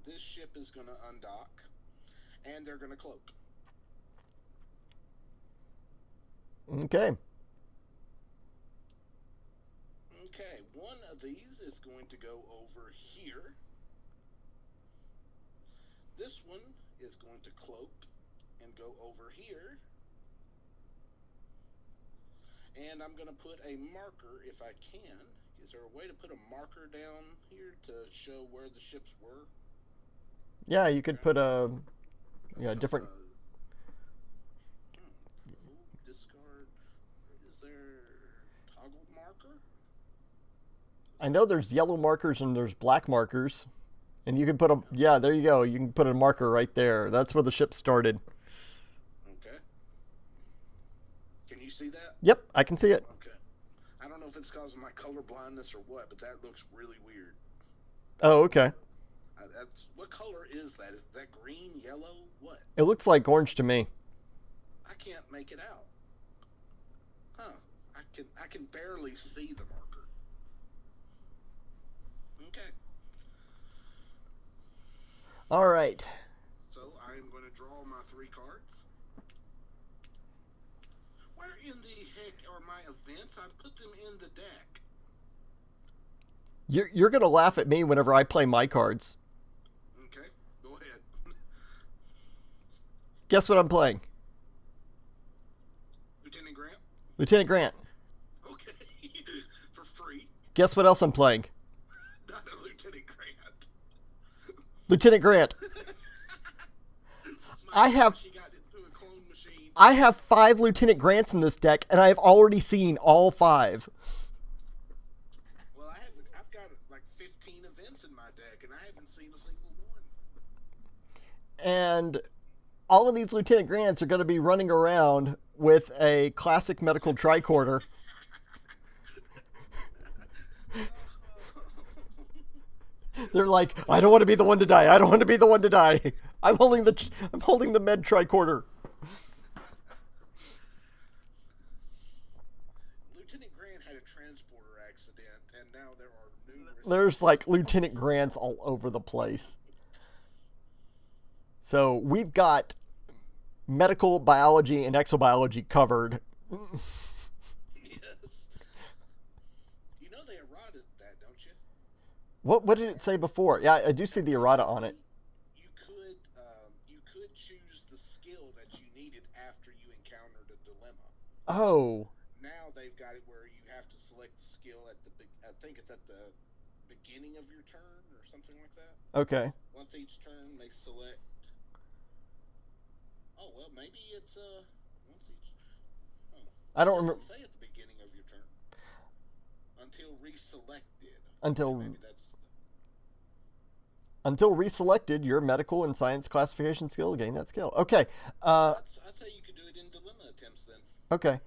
This ship is going to undock. And they're going to cloak. Okay. Okay, one of these is going to go over here. This one is going to cloak and go over here. And I'm going to put a marker, if I can. Is there a way to put a marker down here to show where the ships were? Yeah, you could put a different... Discard. Is there toggle marker? I know there's yellow markers and there's black markers. And you can put a... Yeah, there you go. You can put a marker right there. That's where the ship started. Okay. Can you see that? Yep, I can see it. Okay. I don't know if it's causing my color blindness or what, but that looks really weird. Oh, okay. What color is that? Is that green, yellow, what? It looks like orange to me. I can't make it out. Huh. I can barely see the marker. Okay. All right. So I am going to draw my 3 cards. Where in the heck are my events? I put them in the deck. You're going to laugh at me whenever I play my cards. Okay, go ahead. Guess what I'm playing? Lieutenant Lieutenant Grant. Okay. For free. Guess what else I'm playing? Not a Lieutenant Grant. Lieutenant Grant. My I have She got into a clone machine. I have 5 Lieutenant Grants in this deck, and I have already seen all 5. Well, I've got like 15 events in my deck, and I haven't seen a single one. And all of these Lieutenant Grants are going to be running around with a classic medical tricorder. They're like, I don't want to be the one to die. I don't want to be the one to die. I'm holding the med tricorder. Lieutenant Grant had a transporter accident, and now there are numerous. There's like Lieutenant Grants all over the place. So we've got medical biology and exobiology covered. Yes. You know they eroded that, don't you? What did it say before? Yeah, I do see the errata on it. You could choose the skill that you needed after you encountered a dilemma. Oh. Now they've got it where you have to select the skill at I think it's at the beginning of your turn or something like that. Okay. Once each turn they select. Oh well, maybe it's once each. Oh. I don't remember. Say at the beginning of your turn. Until reselected. Until Maybe that's. Until reselected, your medical and science classification skill gain that skill. Okay. I'd say you could do it in dilemma attempts then. Okay.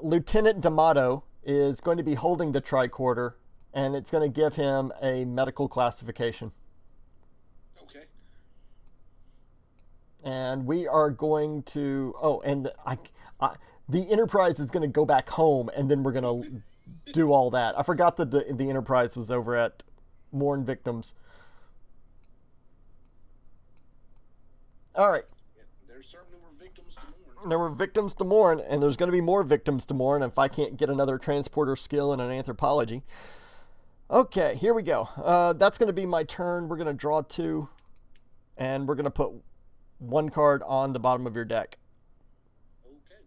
Lieutenant D'Amato is going to be holding the tricorder, and it's going to give him a medical classification. Okay. And we are going to. Oh, and the Enterprise is going to go back home, and then we're going to do all that. I forgot that the Enterprise was over at Mourn Victims. All right. Yeah, there certainly were victims to mourn. There were victims to mourn, and there's going to be more victims to mourn if I can't get another transporter skill and an anthropology. Okay, here we go. That's going to be my turn. We're going to draw 2, and we're going to put 1 card on the bottom of your deck. Okay.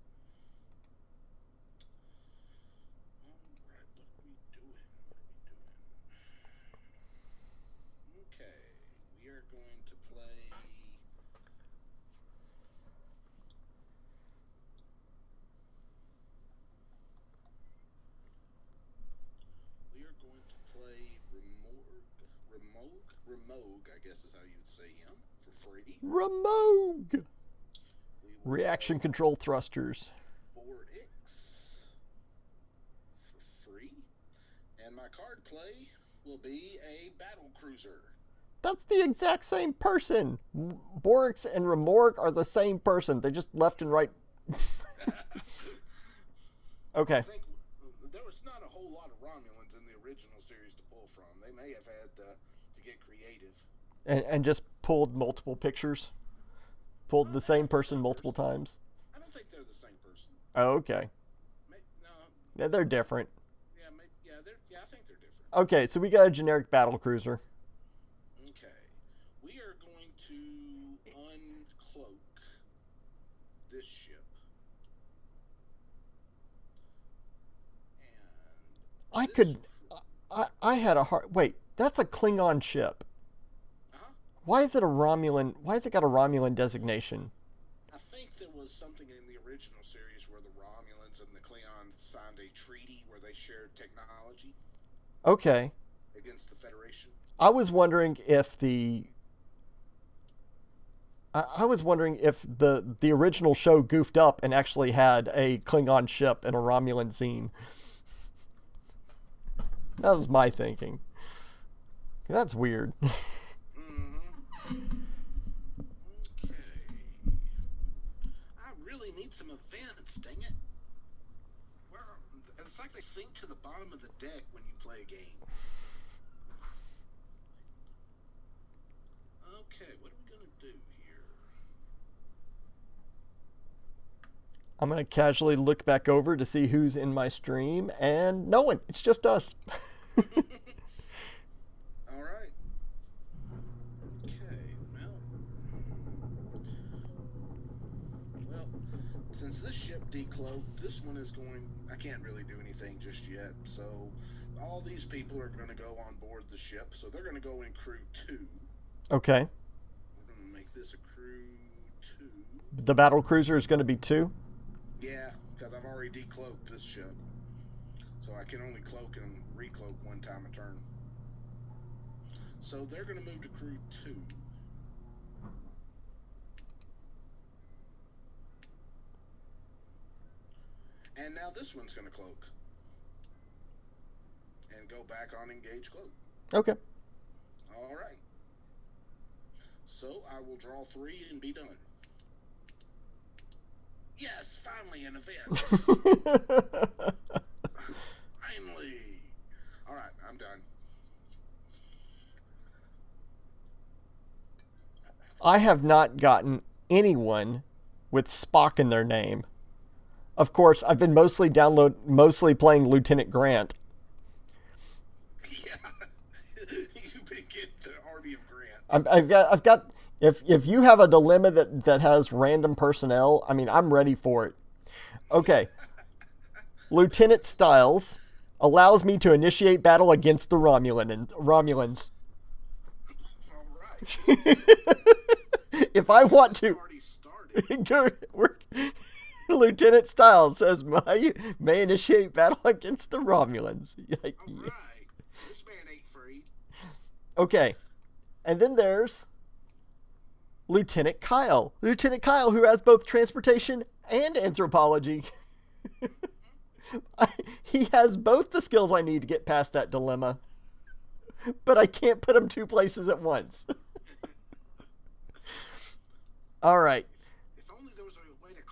Alright, what are we doing? Okay, we are going to play. We are going to play Remogue, I guess is how you would say him, for free. Remogue! Reaction control thrusters. 4X for free. And my card play will be a battle cruiser. That's the exact same person. Borix and Remorg are the same person. They just left and right. Okay. I think there was not a whole lot of Romulans in the original series to pull from. They may have had to get creative. And just pulled multiple pictures. Pulled the same person multiple times. I don't think they're the same person. Oh, okay. No. Yeah, they're different. Yeah, I think they're different. Okay, so we got a generic battle cruiser. Okay. We are going to uncloak this ship. And I had a hard. Wait, that's a Klingon ship. Why is it a Romulan? Why has it got a Romulan designation? I think there was something in the original series where the Romulans and the Klingons signed a treaty where they shared technology. Okay. Against the Federation. I was wondering if the original show goofed up and actually had a Klingon ship and a Romulan scene. That was my thinking. That's weird. Okay. I really need some events, dang it. It's like they sink to the bottom of the deck when you play a game. Okay, what are we going to do here? I'm going to casually look back over to see who's in my stream, and no one. It's just us. All right. Okay, well, since this ship decloaked. This one is going. I can't really do anything just yet. So all these people are going to go on board the ship. So they're going to go in crew 2. Okay. We're going to make this a crew 2. The battle cruiser is going to be 2? Yeah, because I've already decloaked this ship. So I can only cloak and recloak one time a turn. So they're going to move to crew 2. And now this one's going to cloak. And go back on engage cloak. Okay. All right. So I will draw 3 and be done. Yes, finally an event. Finally. All right, I'm done. I have not gotten anyone with Spock in their name. Of course, I've been mostly playing Lieutenant Grant. Yeah, you've been getting the army of Grant. I've got. If you have a dilemma that has random personnel, I mean, I'm ready for it. Okay. Lieutenant Styles allows me to initiate battle against the Romulans. All right. If I want to, Already started. Lieutenant Styles says may initiate battle against the Romulans. All right. This man ain't free. Okay. And then there's Lieutenant Kyle. Lieutenant Kyle, who has both transportation and anthropology. He has both the skills I need to get past that dilemma. But I can't put him 2 places at once. All right. If only there was a way to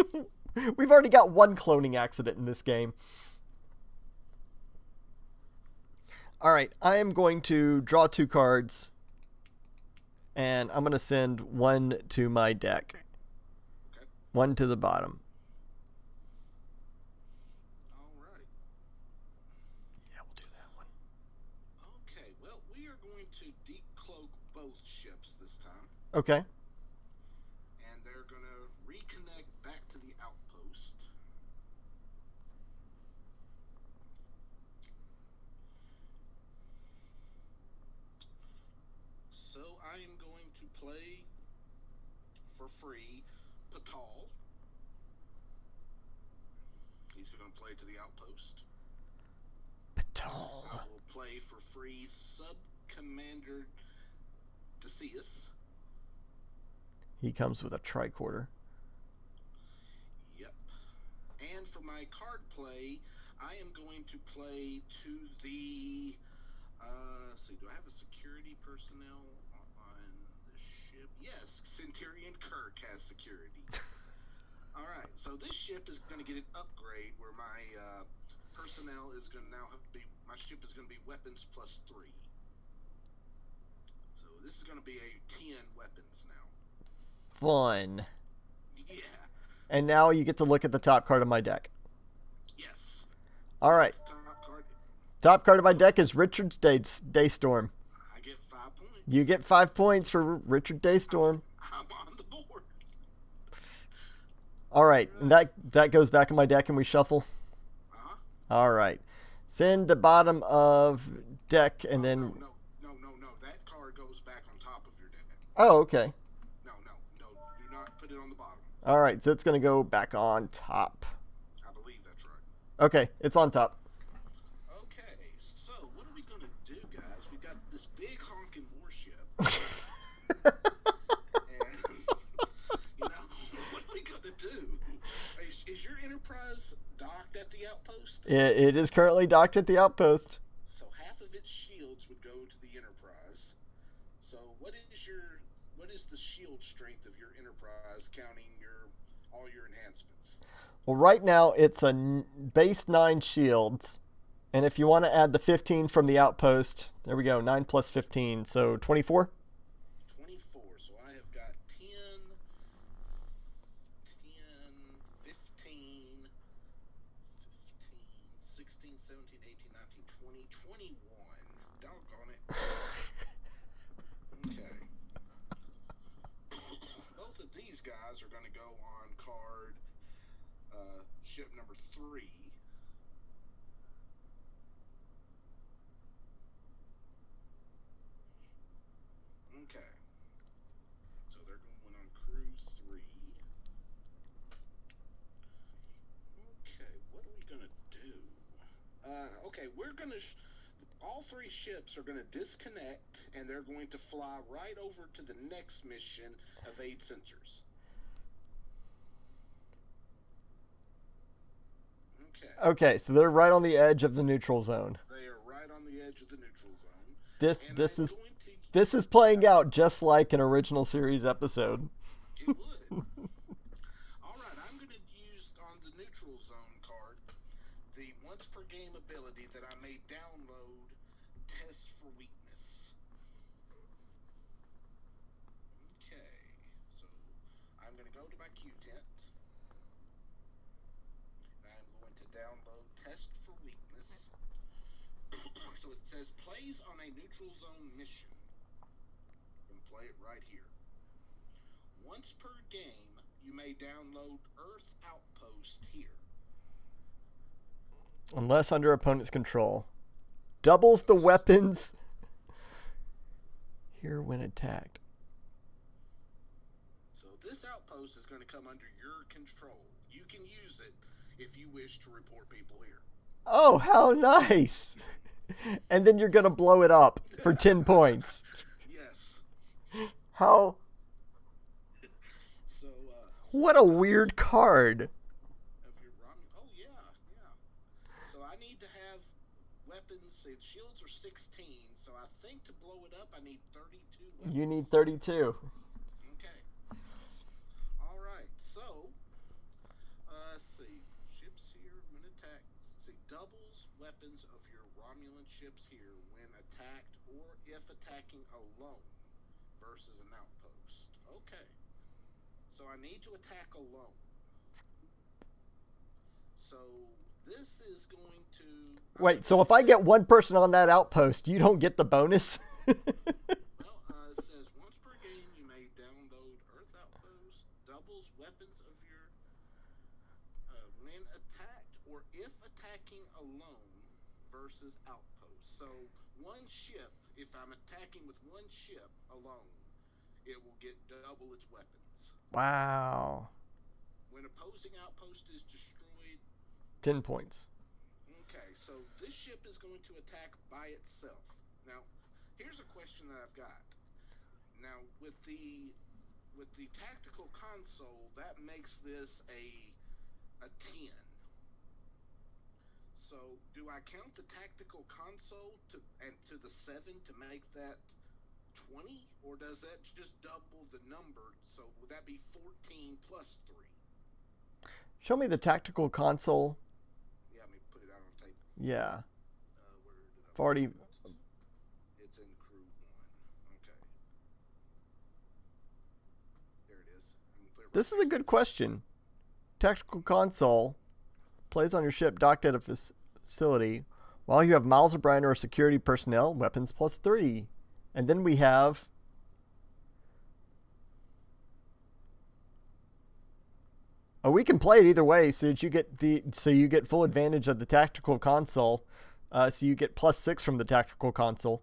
clone him. We've already got 1 cloning accident in this game. All right, I am going to draw 2 cards, and I'm going to send 1 to my deck. Okay. 1 to the bottom. All right. Yeah, we'll do that one. Okay, well, we are going to decloak both ships this time. Okay. And they're going to reconnect back to the outpost. So I am going to play for free Patal. He's going to play to the outpost. Patal. I will play for free Sub-Commander Decius. He comes with a tricorder. Yep. And for my card play, I am going to play to the... let's see, do I have a security personnel on the ship? Yes, Centurion Kirk has security. Alright, so this ship is going to get an upgrade where my personnel is going to now my ship is going to be weapons plus 3. So this is going to be a 10 weapons now. Fun. Yeah. And now you get to look at the top card of my deck. Yes. All right. Top card. Top card of my deck is Richard's Daystorm. I get 5 points. You get 5 points for Richard Daystorm. I'm on the board. All right. And that goes back in my deck and we shuffle. Uh-huh. All right. Send the bottom of deck and then... No. That card goes back on top of your deck. Oh, okay. No. Do not put it on the bottom. All right. So it's going to go back on top. I believe that's right. Okay. It's on top. Okay. So what are we going to do, guys? We got this big honking warship. And, what are we going to do? Is your Enterprise docked at the outpost? It is currently docked at the outpost. So half of its shields would go to the Enterprise. So what is the shield strength of your Enterprise, counting all your enhancements? Well, right now it's a base 9 shields. And if you want to add the 15 from the outpost, there we go, 9 plus 15, so 24? 24. So I have got 10, 15, 16, 17, 18, 19, 20, 21. Doggone it. Okay. Both of these these guys are going to go on card ship number 3. Okay. So they're going on crew 3. Okay, what are we going to do? Okay, we're going to... all 3 ships are going to disconnect, and they're going to fly right over to the next mission, evade sensors. Okay. Okay, so they're right on the edge of the neutral zone. They are right on the edge of the neutral zone. This is playing out just like an original series episode. It would. All right, I'm going to use on the neutral zone card the once per game ability that I may download, test for weakness. Okay, so I'm going to go to my Q-Tent. I'm going to download test for weakness. So it says plays on a neutral zone mission. I'm going to play it right here. Once per game, you may download Earth Outpost here. Unless under opponent's control. Doubles the weapons here when attacked. So this outpost is going to come under your control. You can use it if you wish to report people here. Oh, how nice! And then you're going to blow it up for 10 points. Yes. How? So, What a weird card. of your oh yeah. So I need to have weapons. Shields are 16. So I think to blow it up, I need 32 weapons. You need 32. Okay. All right. So, let's see. Ships here when attacked. See, doubles weapons of your Romulan ships here when attacked or if attacking alone versus an outpost. Okay. So I need to attack alone. So this is going to... Wait, so if I get one person on that outpost, you don't get the bonus? Well, it says once per game you may download Earth Outpost, doubles weapons of your when attacked or if attacking alone versus outpost. So one ship, if I'm attacking with one ship alone, it will get double its weapons. Wow. When opposing outpost is destroyed, 10 points. okay, so this ship is going to attack by itself. Now, here's a question that I've got. Now, with the tactical console, that makes this a 10. So, do I count the tactical console to the 7 to make that 20, or does that just double the number? So, would that be 14 plus 3? Show me the tactical console. Yeah, let me put it out on tape. Yeah. Where did I I've already... It's in crew 1. Okay. There it is. I'm gonna put it This right is a good question. Tactical console plays on your ship docked at a facility while you have Miles O'Brien or security personnel, weapons plus 3. And then we have... Oh, we can play it either way, so that you get full advantage of the tactical console. So you get plus 6 from the tactical console.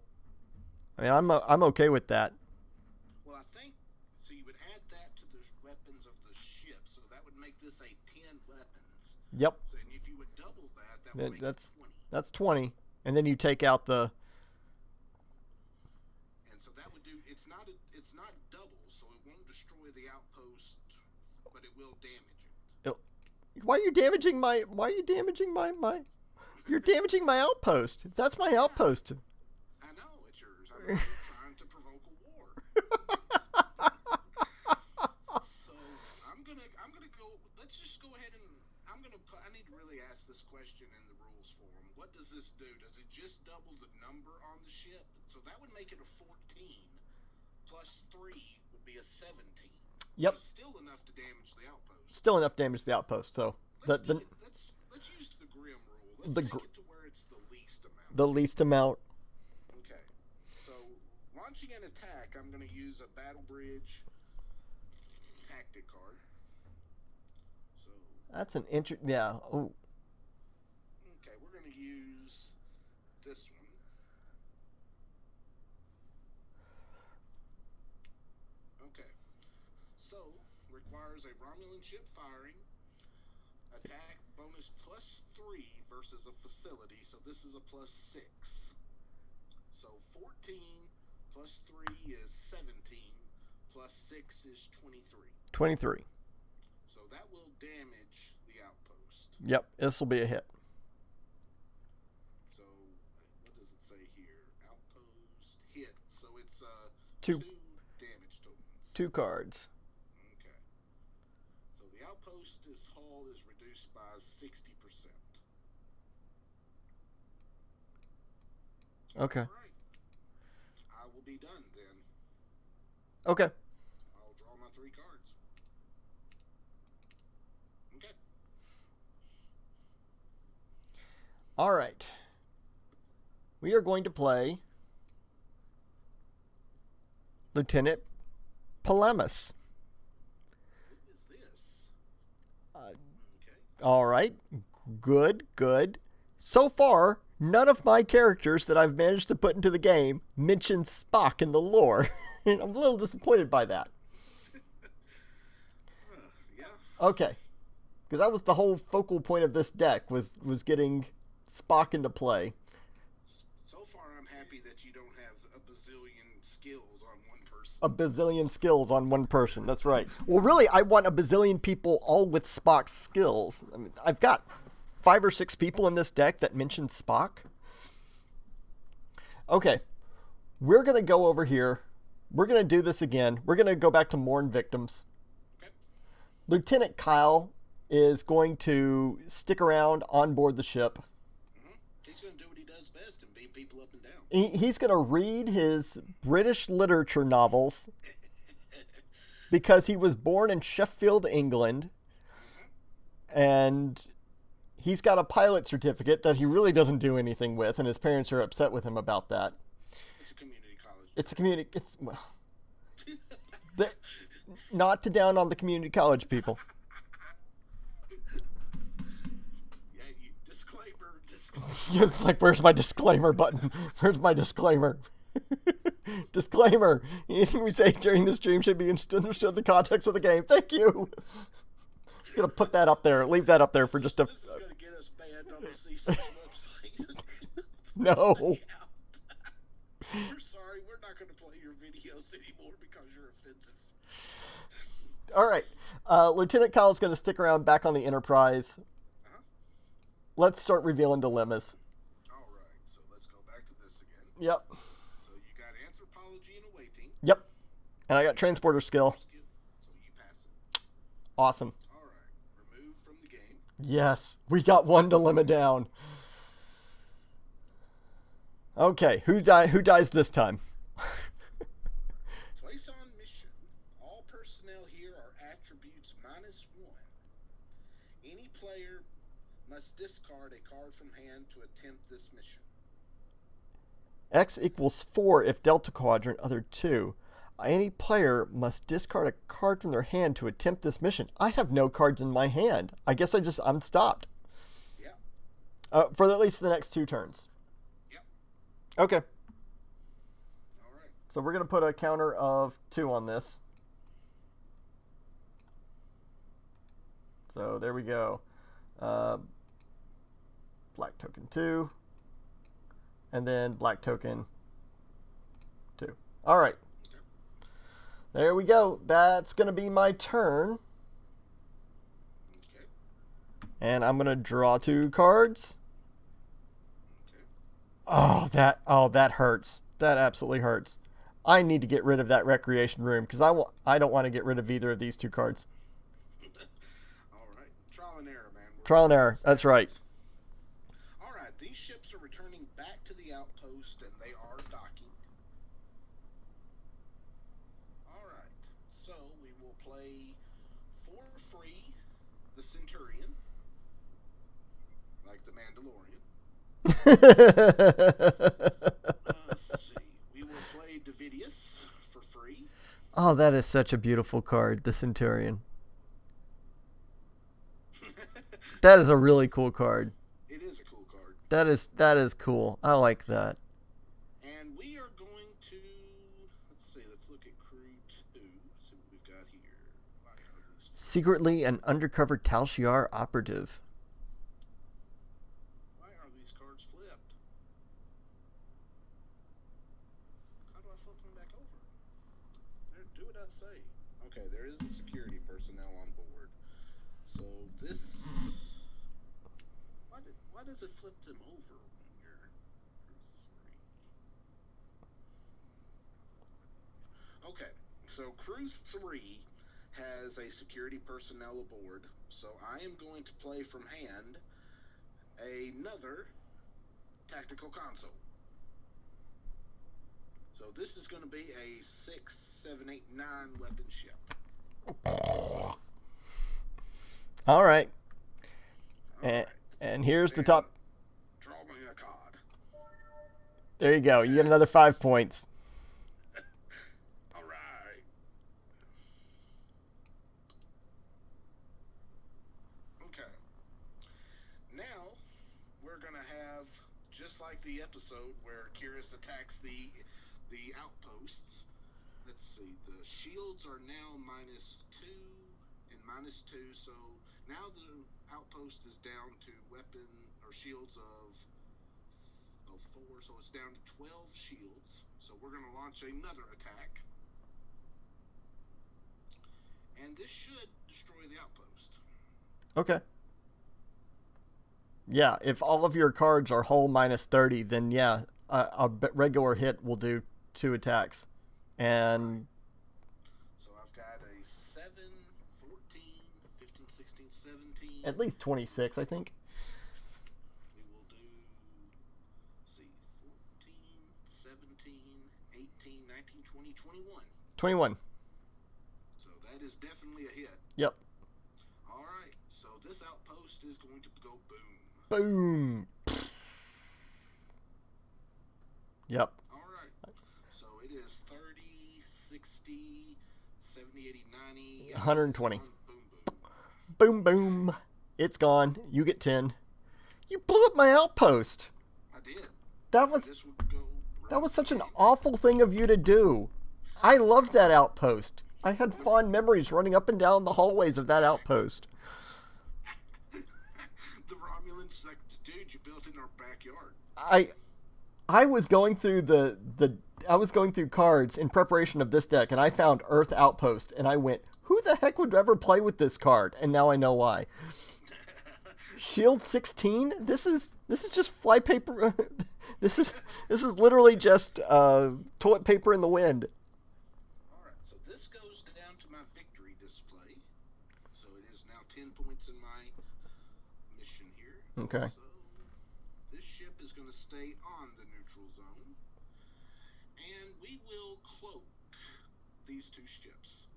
I mean, I'm okay with that. Well, I think so. You would add that to the weapons of the ship, so that would make this a 10 weapons. Yep. So, and if you would double that, that would make That's it 20. that's 20, and then you take out the... And so that would do. It's not double, so it won't destroy the outpost, but it will damage it. Why are you damaging my? You're damaging my outpost. That's my outpost. I know it's yours. I'm trying to provoke a war. So I'm gonna go. Let's just go ahead and I need to really ask this question in the rules form. What does this do? Does it just double the number on the ship? So that would make it a 14. Plus 3 would be a 17. Yep. It's still enough to damage the outpost. Still enough damage to the outpost. So Let's use the Grim rule. Let's take it to where it's the least amount. the least amount. Okay. So launching an attack, I'm going to use a battle bridge galactic card. So That's an interesting. Yeah. Oh. okay, we're going to use this one. Okay. So requires a Romulan ship firing, attack bonus +3 versus a facility. So this is a +6. So 14 +3 is 17. +6 is 23. 23. So that will damage the outpost. Yep, this will be a hit. So what does it say here? Outpost hit. So it's Two. 2 damage tokens. 2 cards. Okay. So the outpost's hull is reduced by 60%. Okay. All right. I will be done then. Okay. I'll draw my 3 cards. Okay. All right. We are going to play Lieutenant Palamas. Who is this? Okay. All right. Good, good. So far, none of my characters that I've managed to put into the game mention Spock in the lore. I'm a little disappointed by that. Yeah. Okay. Because that was the whole focal point of this deck, was getting Spock into play. So far, I'm happy that you don't have a bazillion skills on one person. A bazillion skills on one person. That's right. Well, really, I want a bazillion people all with Spock's skills. I mean, I've got 5 or 6 people in this deck that mention Spock. Okay. We're going to go over here. We're going to do this again. We're going to go back to Mourn Victims. Okay. Lieutenant Kyle is going to stick around on board the ship. Mm-hmm. He's going to do what he does best and beat people up and down. He's going to read his British literature novels because he was born in Sheffield, England. And he's got a pilot certificate that he really doesn't do anything with, and his parents are upset with him about that. It's a community college. Well, not to down on the community college people. Yeah, disclaimer. It's like, where's my disclaimer button? Where's my disclaimer? Disclaimer. Anything we say during this stream should be understood in the context of the game. Thank you. I'm going to put that up there. Leave that up there for just a... This is going to get us banned on the CC website. No. We're sorry. We're not going to play your videos anymore because you're offensive. All right. Lieutenant Kyle is going to stick around back on the Enterprise. Uh-huh. Let's start revealing dilemmas. All right. So let's go back to this again. Yep. So you got anthropology and awaiting. Yep. And I got transporter skill. So you pass it. Awesome. All right. Remove from the game. Yes. We got one dilemma down. Okay. Who dies this time? Place on mission. All personnel here are attributes -1. Any player must discard a card from hand to attempt this mission. X equals 4 if Delta Quadrant, other 2. Any player must discard a card from their hand to attempt this mission. I have no cards in my hand. I guess I'm stopped. Yeah. For at least the next 2 turns. Yep. Okay. All right. So we're going to put a counter of 2 on this. So there we go. Black token 2. And then black token 2. All right. Okay. There we go. That's going to be my turn. Okay. And I'm going to draw 2 cards. Okay. Oh, that hurts. That absolutely hurts. I need to get rid of that recreation room because I don't want to get rid of either of these 2 cards. All right. Trial and error, man. Trial and error. That's right. All right. These ships are returning back to the outpost and they are docking. All right. So we will play for free the Centurion, like the Mandalorian. Let's see. We will play Phidias for free. Oh, that is such a beautiful card, the Centurion. That is a really cool card. It is a cool card. That is cool. I like that. And we are going to, let's look at Crew 2, see what we've got here. Secretly an undercover Tal Shiar operative. Why are these cards flipped? How do I flip them back over? Do what I say. Okay, there is a security personnel on board. So this... Why does it flip them over when you're Crew 3? Okay, so Crew 3 has a security personnel aboard, so I am going to play from hand another tactical console. So this is going to be a 6, 7, 8, 9 weapon ship. All right. And here's the top. Draw me a card. There you go. You get another 5 points. All right. Okay. Now we're gonna have, just like the episode where Kyrus attacks the outposts. Let's see. The shields are now -2 and -2, so now the outpost is down to weapon or shields of 4, so it's down to 12 shields. So we're going to launch another attack, and this should destroy the outpost. Okay. Yeah, if all of your cards are hull -30, then yeah, a regular hit will do 2 attacks. And so I've got a 7, 14, 15, 16, 17. At least 26, I think. We will do, see, 14, 17, 18, 19, 20, 21. 21. So that is definitely a hit. Yep. All right, so this outpost is going to go boom. Boom. Yep. All right, so it is 30, 60, 70, 80, 90. 120. Boom, boom. Boom, boom. It's gone. You get 10. You blew up my outpost. I did. That was This would go that was such an awful thing of you to do. I loved that outpost. I had fond memories running up and down the hallways of that outpost. The Romulans, like, dude, you built in our backyard. I was going through I was going through cards in preparation of this deck, and I found Earth Outpost, and I went, who the heck would ever play with this card? And now I know why. Shield 16? This is just fly paper. This is literally just toilet paper in the wind. All right, so this goes down to my victory display. So it is now 10 points in my mission here. Okay. So this ship is going to stay on the neutral zone, and we will cloak these 2 ships.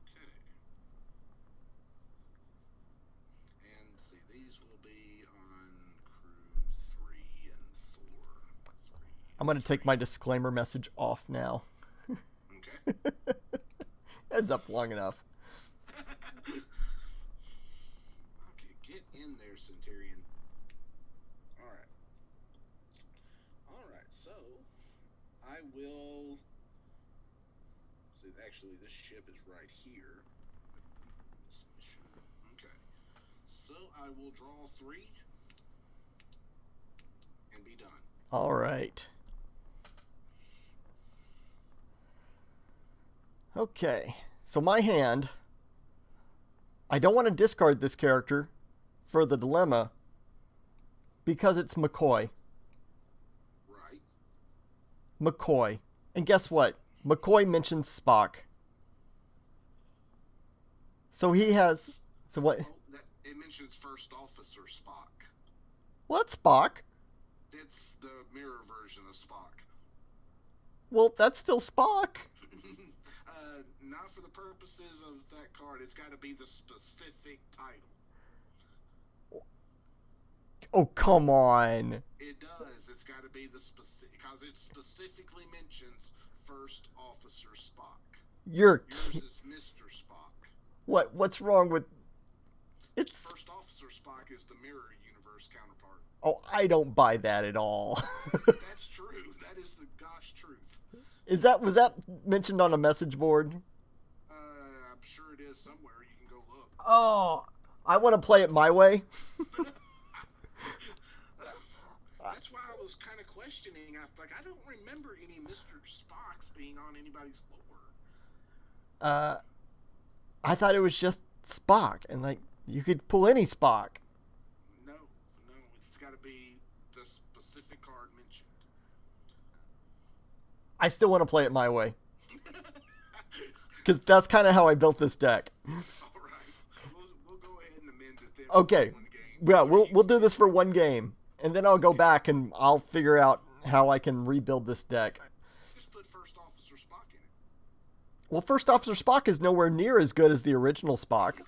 Okay. And see, these will be on Crew 3 and 4. I'm going to take my disclaimer message off now. Okay. Heads up long enough. Okay, get in there, Centurion. Alright. Alright, so I will see, actually this ship is right here. Okay. So I will draw 3 and be done. All right. Okay, so my hand, I don't want to discard this character for the dilemma because it's McCoy. Right. McCoy. And guess what? McCoy mentions Spock. So he has... So what? It mentions First Officer Spock. What Spock? It's the mirror version of Spock. Well, that's still Spock. Not for the purposes of that card. It's got to be the specific title. Oh, come on. It does. It's got to be the specific, because it specifically mentions First Officer Spock. You're Yours is Mr. Spock. what's wrong with it's First Officer Spock is the mirror universe counterpart. Oh, I don't buy that at all. That's true. That is the gosh truth. Was that mentioned on a message board? I'm sure it is somewhere. You can go look. Oh, I want to play it my way. That's why I was kind of questioning. I don't remember any Mr. Spocks being on anybody's lore. I thought it was just Spock, and like you could pull any Spock. No, it's got to be the specific card mentioned. I still want to play it my way. Because that's kind of how I built this deck. All right. We'll go ahead and amend it then. Okay. One game. Yeah, we'll do this for one game. And then I'll go back and I'll figure out how I can rebuild this deck. Just put First Officer Spock in it. Well, First Officer Spock is nowhere near as good as the original Spock.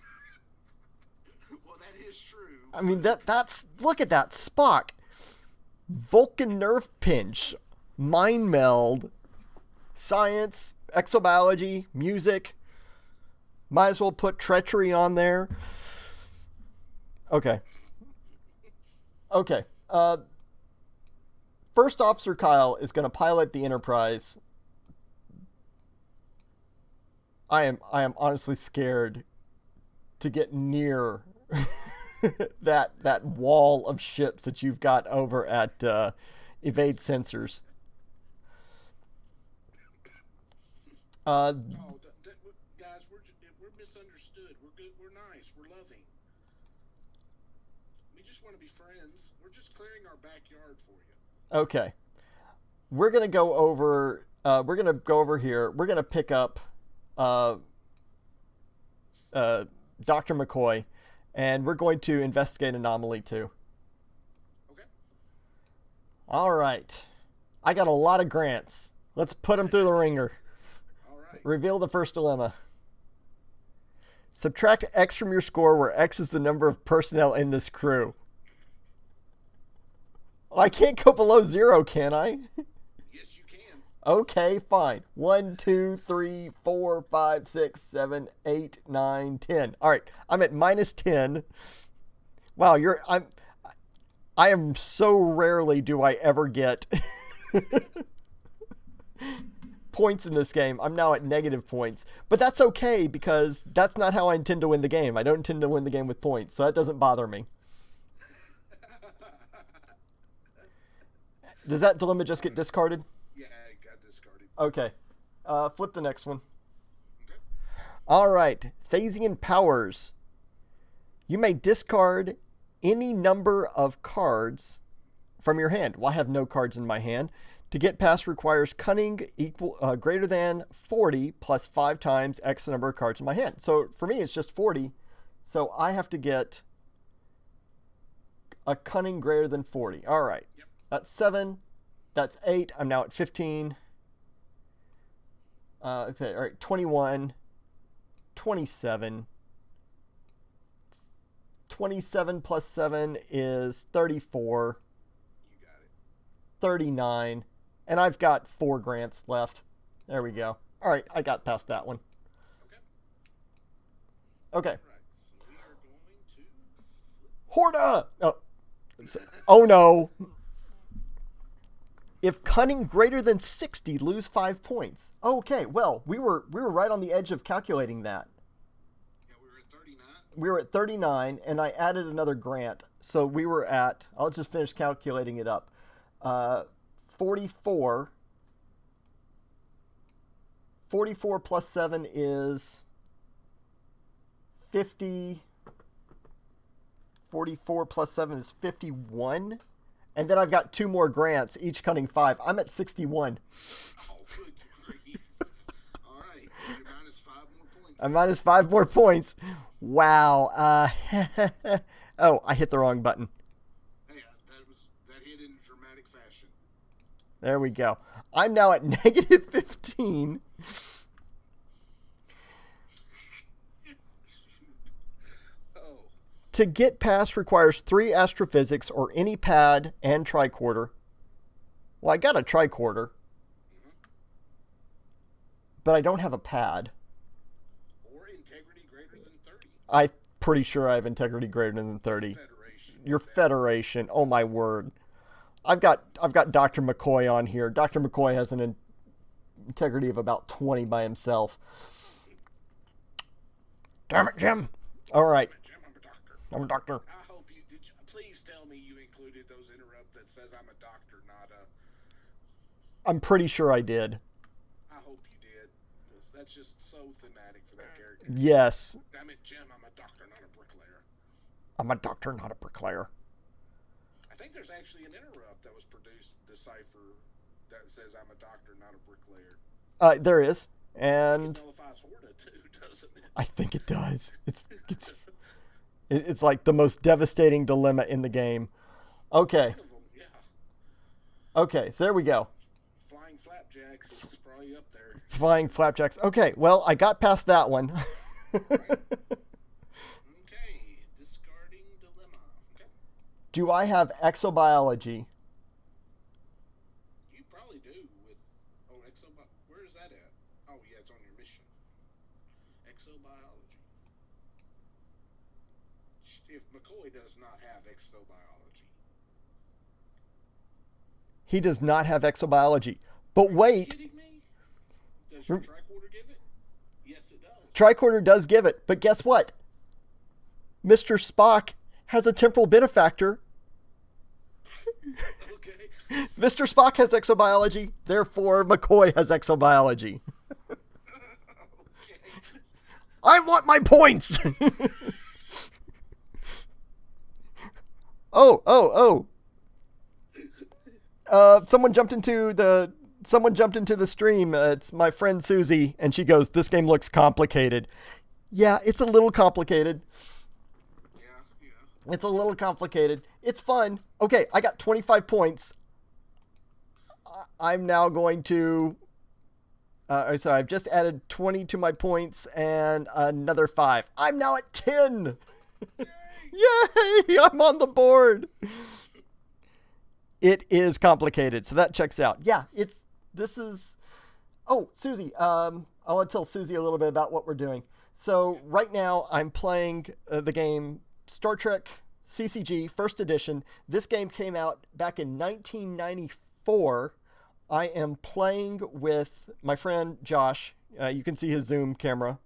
Well, that is true. I mean, that's... Look at that. Spock. Vulcan nerve pinch. Mind meld. Science. Exobiology. Music. Might as well put treachery on there. Okay. First Officer Kyle is going to pilot the Enterprise. I am honestly scared to get near that wall of ships that you've got over at Evade Sensors. Guys, we're misunderstood. We're good. We're nice. We're loving. We just want to be friends. We're just clearing our backyard for you. Okay. We're going to go over here. We're going to pick up Dr. McCoy, and we're going to investigate Anomaly 2. Okay. All right. I got a lot of grants. Let's put them through the ringer. All right. Reveal the first dilemma. Subtract X from your score, where X is the number of personnel in this crew. I can't go below 0, can I? Yes, you can. Okay, fine. 1, 2, 3, 4, 5, 6, 7, 8, 9, 10. All right, I'm at minus 10. Wow, I am so rarely do I ever get points in this game. I'm now at negative points, but that's okay because that's not how I intend to win the game. I don't intend to win the game with points, so that doesn't bother me. Does that dilemma just get discarded? Yeah, it got discarded. Okay. Flip the next one. Okay. All right. Phasian powers. You may discard any number of cards from your hand. Well, I have no cards in my hand. To get past requires cunning greater than 40 plus 5 times X number of cards in my hand. So for me, it's just 40. So I have to get a cunning greater than 40. All right. Yep. That's 7. That's 8. I'm now at 15. Okay, all right, 21. 27. 27 plus 7 is 34. You got it. 39. And I've got 4 grants left. There we go. All right, I got past that one. Okay. All right. So we are going to Horda! Oh no. If cunning greater than 60, lose 5 points. Okay, well, we were right on the edge of calculating that. Yeah, we were at 39. We were at 39, and I added another grant. So we were at, I'll just finish calculating it up. 44. 44 plus 7 is 50. 44 plus 7 is 51. And then I've got 2 more grants, each cunning 5. I'm at 61. Oh, good grief. All right. You're minus 5 more points. I'm minus 5 more points. Wow. Oh, I hit the wrong button. Hey, that hit in dramatic fashion. There we go. I'm now at negative 15. Oh. To get past requires 3 astrophysics or any pad and tricorder. Well, I got a tricorder. But I don't have a pad. Or integrity greater than 30. I'm pretty sure I have integrity greater than 30. Your Federation. Oh my word. I've got Dr. McCoy on here. Dr. McCoy has an integrity of about 20 by himself. Damn it, Jim. All right. Jim, I'm a doctor. I'm a doctor. I hope you did. Please tell me you included those interrupt that says I'm a doctor, not a. I'm pretty sure I did. I hope you did, because that's just so thematic for that character. Yes. Damn it, Jim, I'm a doctor, not a bricklayer. I'm a doctor, not a bricklayer. I think there's actually an interrupt that was produced, the cipher, that says I'm a doctor, not a bricklayer. There is. And it nullifies Horta too, doesn't it? I think it does. It's like the most devastating dilemma in the game. Okay. One of them, yeah. Okay, so there we go. Flying flapjacks is probably up there. Flying flapjacks. Okay, well, I got past that one. Right. Okay, discarding dilemma. Okay. Do I have exobiology? You probably do with where is that at? Oh yeah, it's on your mission. Exobiology. If McCoy does not have exobiology. He does not have exobiology. But wait. Are you kidding me? Does your tricorder give it? Yes, it does. Tricorder does give it, but guess what? Mr. Spock has a temporal benefactor. Okay. Mr. Spock has exobiology, therefore McCoy has exobiology. Okay. I want my points! Oh. Someone jumped into the stream. It's my friend Susie, and she goes, "This game looks complicated." Yeah, it's a little complicated. Yeah. It's a little complicated. It's fun. Okay, I got 25 points. I'm now going to... so I've just added 20 to my points and another 5. I'm now at 10! Yay! I'm on the board! It is complicated, so that checks out. Yeah, this is... Oh, Susie, I want to tell Susie a little bit about what we're doing. So right now I'm playing the game Star Trek CCG First Edition. This game came out back in 1994. I am playing with my friend Josh. You can see his Zoom camera.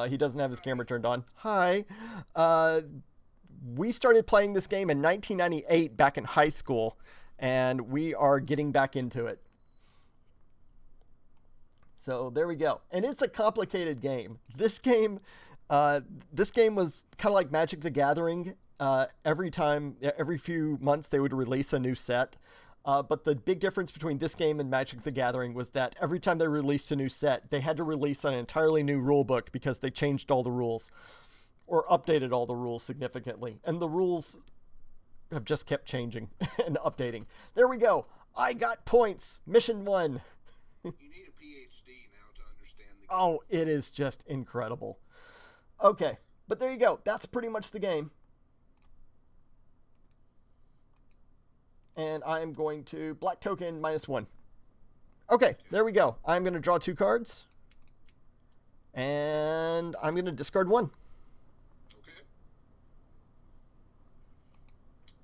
He doesn't have his camera turned on. Hi. We started playing this game in 1998 back in high school, and we are getting back into it. So there we go. And it's a complicated game. This game was kind of like Magic the Gathering. Every few months they would release a new set. But the big difference between this game and Magic the Gathering was that every time they released a new set, they had to release an entirely new rule book because they changed all the rules or updated all the rules significantly. And the rules have just kept changing and updating. There we go. I got points. Mission 1. You need a PhD now to understand the game. Oh, it is just incredible. Okay, but there you go. That's pretty much the game. And I'm going to black token -1. Okay, there we go. I'm going to draw 2 cards. And I'm going to discard 1. Okay.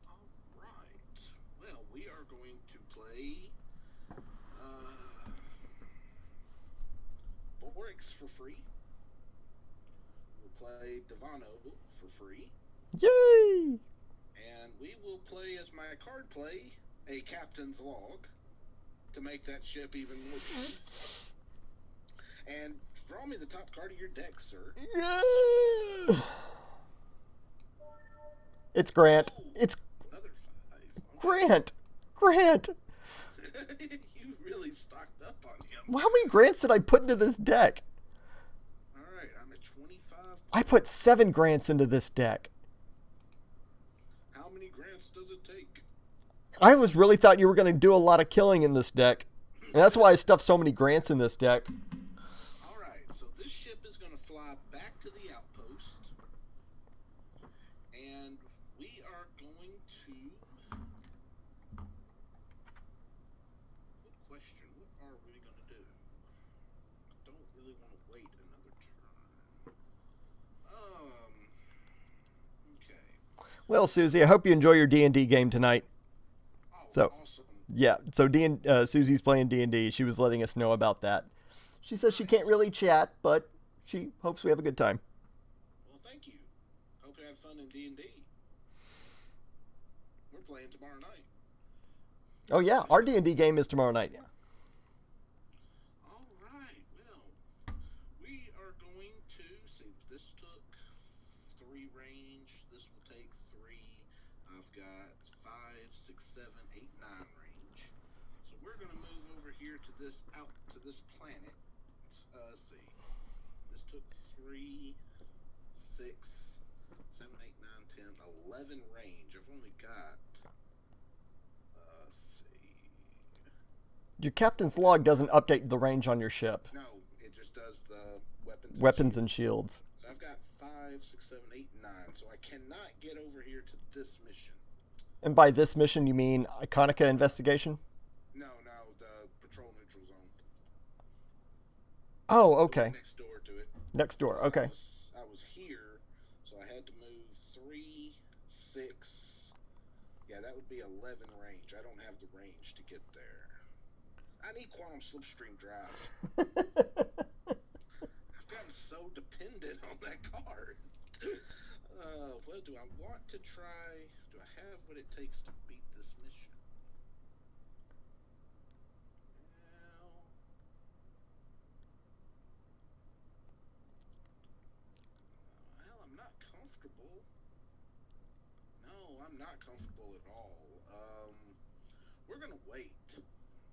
All right. Well, we are going to play Borix for free. We'll play Devano for free. Yay! And we will play as my card play a captain's log to make that ship even more fun. And draw me the top card of your deck, sir. Yeah! It's Grant. It's Another 5. Grant. Grant. You really stocked up on him. How many Grants did I put into this deck? Alright, I'm at 25. I put 7 Grants into this deck. How many grants does it take? I really thought you were going to do a lot of killing in this deck. And that's why I stuffed so many Grants in this deck. Alright, so this ship is going to fly back to the outpost. don't really want to wait another turn. Okay. Well, Susie, I hope you enjoy your D&D game tonight. Oh, So, awesome. yeah. So Susie's playing D&D. She was letting us know about that. She says she can't really chat, but she hopes we have a good time. Well, thank you. Hope you have fun in D&D. We're playing tomorrow night. Oh, yeah. Our D&D game is tomorrow night. Yeah. All right. Well, we are going to see. This took 3 range. This will take 3. I've got 5, 6, 7, 8, 9 range. So we're going to move over here to this planet. Let's see. This took 3, 6, 7, 8, 9, 10, 11 range. I've only got. Let's see. Your captain's log doesn't update the range on your ship. No, it just does the Weapons and shields. So I've got 5, 6, 7, 8, 9. So I cannot get over here to this mission. And by this mission, you mean Iconica investigation? No, the patrol neutral zone. Oh, okay. Next door to it. Next door. Okay. I was here, so I had to move 3, 6. Yeah, that would be 11 range. I don't have the range to get there. I need quantum slipstream drives. I've gotten so dependent on that card. Well, do I want to try? Do I have what it takes to beat this mission? Well, I'm not comfortable. No, I'm not comfortable at all. We're gonna wait.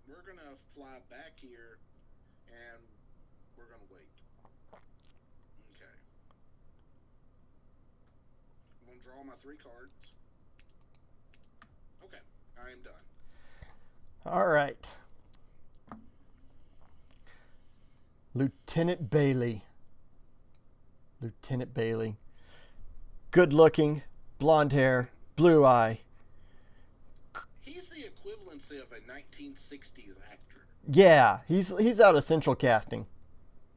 We're gonna fly back here, and we're gonna wait. Okay. I'm gonna draw my 3 cards. Okay, I am done. All right. Lieutenant Bailey. Lieutenant Bailey. Good looking, blonde hair, blue eye. He's the equivalency of a 1960s actor. Yeah, he's out of central casting.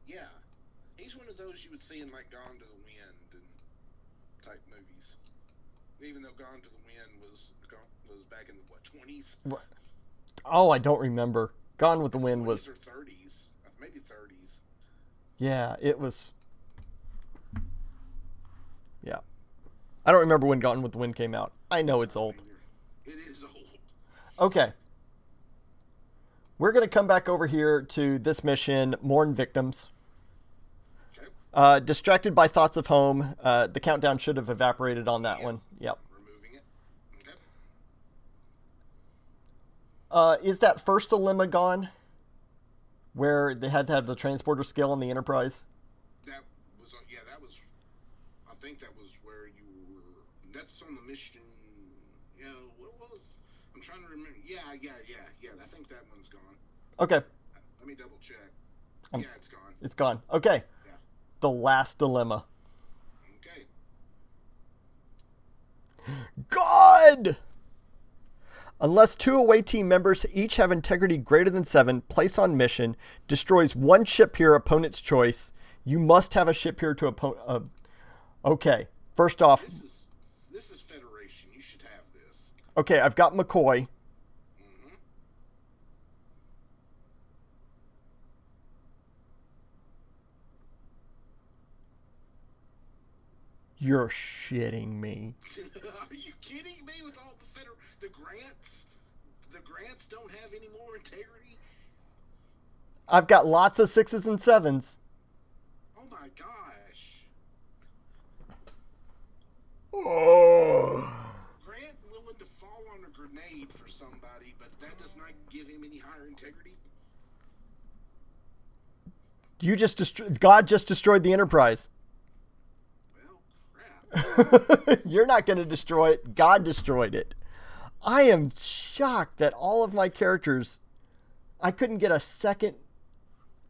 Yeah, he's one of those you would see in like Gone to the Wind and type movies. Even though Gone to the Wind was back in the 20s. What? Oh, I don't remember. Gone with the Wind was. Or 30s, maybe 30s. Yeah, it was. Yeah, I don't remember when Gone with the Wind came out. I know it's old. It is old. Okay. We're going to come back over here to this mission, Mourn Victims. Okay. Distracted by thoughts of home. The countdown should have evaporated on that one. Yep. Removing it. Okay. Is that first dilemma gone? Where they had to have the transporter skill on the Enterprise? That was, I think that was where you were, that's on the mission, what was, I'm trying to remember, yeah, I think that one's gone. Okay. Let me double check. Yeah, it's gone. It's gone. Okay. Yeah. The last dilemma. Okay. God! Unless 2 away team members each have integrity greater than 7, place on mission, destroys 1 ship here, opponent's choice. You must have a ship here to opponent. Okay. First off. This is Federation. You should have this. Okay, I've got McCoy. Mm-hmm. You're shitting me. Are you kidding me with all the grants? The grants don't have any more integrity? I've got lots of 6s and 7s. Oh my gosh. Oh. Grant willing to fall on a grenade for somebody, but that does not give him any higher integrity? God just destroyed the Enterprise. Well, crap. You're not going to destroy it. God destroyed it. I am shocked that all of my characters, I couldn't get a second.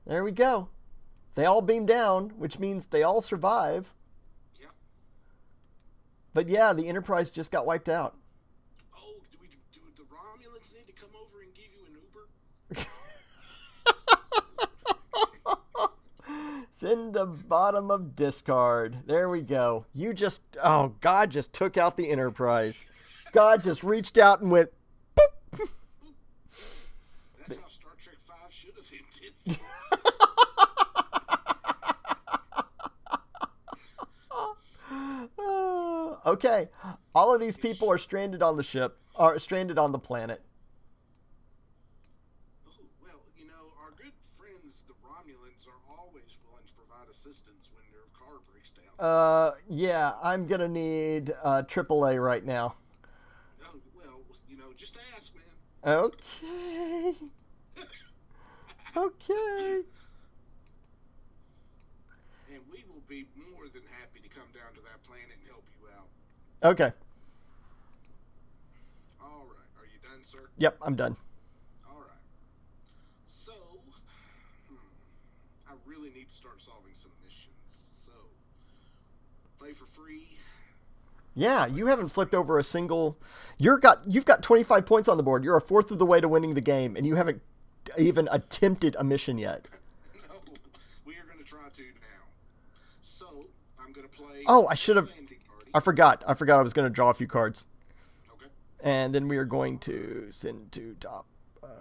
There we go. They all beam down, which means they all survive. Yeah. But yeah, the Enterprise just got wiped out. Oh, do the Romulans need to come over and give you an Uber? Send to bottom of discard. There we go. You just, oh, God just took out the Enterprise. God just reached out and went, boop. That's how Star Trek 5 should have ended. Okay. All of these people are stranded on the ship, are stranded on the planet. Oh, well, you know, our good friends, the Romulans, are always willing to provide assistance when their car breaks down. Yeah, I'm gonna need AAA right now. Oh, well, you know, just ask, man. Okay. Okay. And we will be more than happy to come down to that planet and help you out. Okay. All right. Are you done, sir? Yep, I'm done. All right. So, I really need to start solving some missions. So, play for free. Yeah, you haven't flipped over a single. You've got 25 points on the board. You're a fourth of the way to winning the game, and you haven't even attempted a mission yet. No, we are going to try to now. So, I'm going to play. Oh, I should have. I forgot. I was going to draw a few cards. Okay. And then we are going to send to top,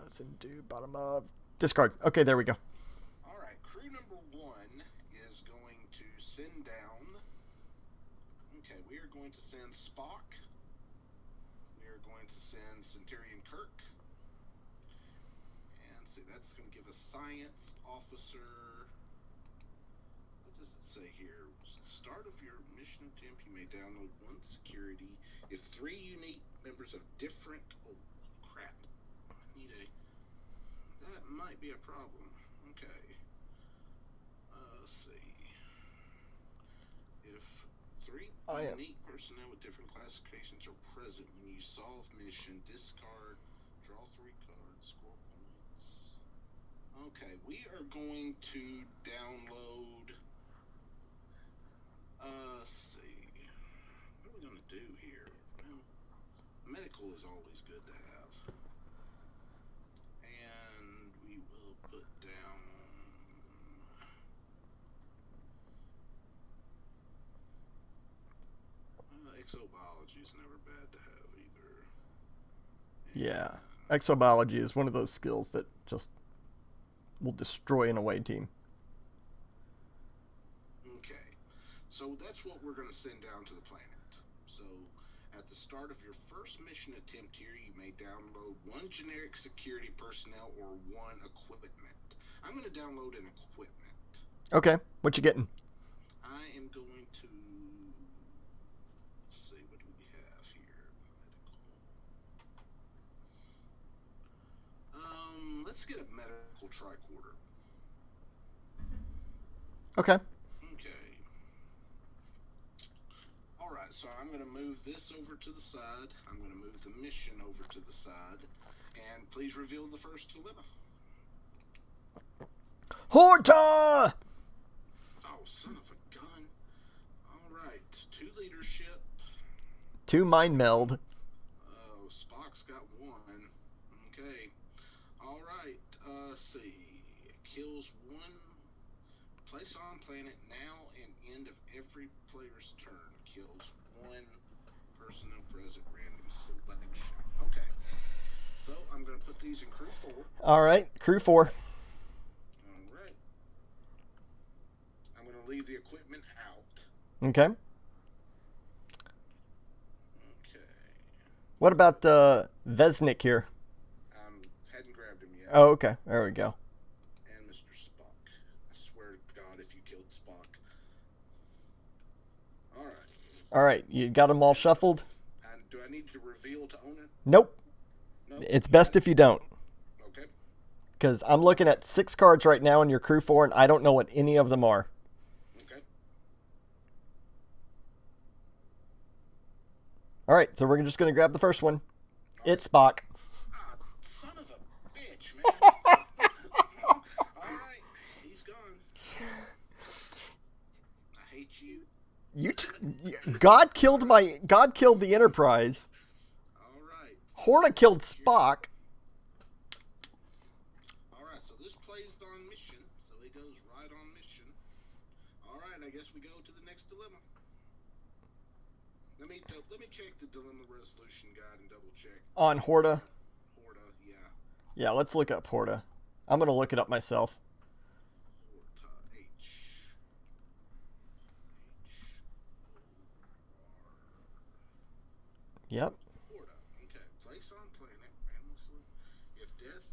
send to bottom of discard. Okay, there we go. All right. Crew number 1 is going to send down. Okay, we are going to send Spock. We are going to send Centurion Kirk. And see, that's going to give us Science Officer. What does it say here? Start of your mission attempt, you may download one security. If 3 unique members of different. Oh, crap. I need a. That might be a problem. Okay. Let's see. If 3 unique personnel with different classifications are present when you solve mission, discard, draw 3 cards, score points. Okay, we are going to download. Let's see. What are we going to do here? Well, medical is always good to have. And we will put down. Exobiology is never bad to have either. And Yeah, exobiology is one of those skills that just will destroy an away team. Okay, so that's what we're going to send down to the planet. So at the start of your first mission attempt here, you may download 1 generic security personnel or 1 equipment. I'm going to download an equipment. Okay, what you getting? I am going to. Let's see, what do we have here? Medical. Let's get a medical tricorder. Okay. Okay. All right, so I'm going to move this over to the side. I'm going to move the mission over to the side. And please reveal the first dilemma. Horta! Oh, son of a gun. All right, 2 leadership. 2 mind meld. Oh, Spock's got 1. Okay. All right, see. Kills 1. Place on planet now and end of every player's turn. Kills 1 personnel present random selection. Okay. So I'm going to put these in crew 4. All right, crew 4. All right. I'm going to leave the equipment out. Okay. Okay. What about Vesnik here? Hadn't grabbed him yet. Oh, okay. There we go. And Mr. Spock. I swear to God, if you killed Spock. All right. All right, you got them all shuffled? And do I need to reveal to owner? Nope. No. It's best if you don't. Okay. Because I'm looking at 6 cards right now in your crew 4, and I don't know what any of them are. Okay. All right, so we're just going to grab the first one. It's Spock. Ah, son of a bitch, man. All right. He's gone. I hate you. God killed the Enterprise. All right. Horta killed Spock. All right, so this plays on mission, so it goes right on mission. All right, I guess we go to the next dilemma. Let me check the dilemma resolution guide and double check. On Horta? Horta, yeah. Yeah, let's look up Horta. I'm going to look it up myself. Horta, H. Yep. Horta, okay. Place on planet, randomly. If death,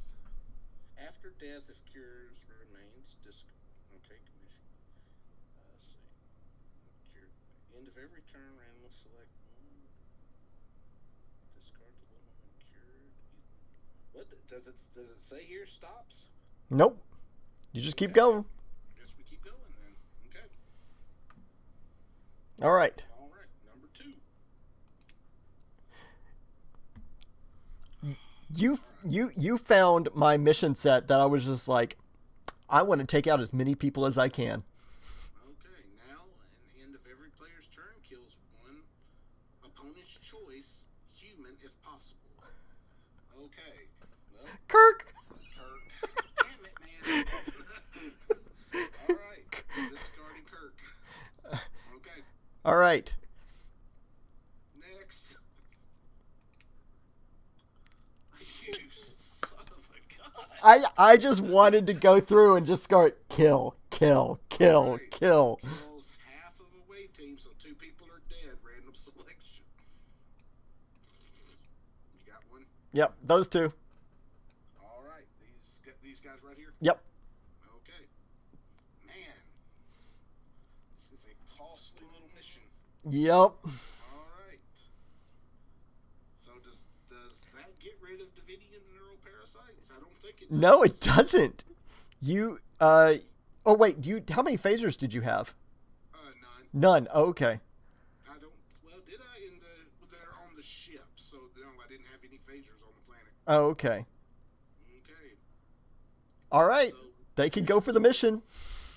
after death, if cures remains, okay, commission. Let's see. Cure. End of every turn, randomly select one. Discard the limit when cured. What does it say here? Stops. Nope. You just keep going. I guess we keep going then. Okay. All right. All right. Number 2. You found my mission set that I was just like, I want to take out as many people as I can. Okay, now at the end of every player's turn, kills one opponent's choice human if possible. Okay, well, Kirk. Damn it, man. All right, discarding Kirk. Okay, All right. next. You son of a gun. I just wanted to go through and just start kill. Right. Kills half of away team, so 2 people are dead. Random selection. You got one? Yep, those 2. All right, these guys right here. Yep. Okay, man, this is a costly little mission. Yep. All right. So does that get rid of Davidian neuroparasites? I don't think it does. No, it doesn't. You oh wait, how many phasers did you have? None. None. Oh, okay. I don't. Well, did I? They're on the ship, so no, I didn't have any phasers on the planet. Oh, okay. Okay. All right. So They can go for the mission.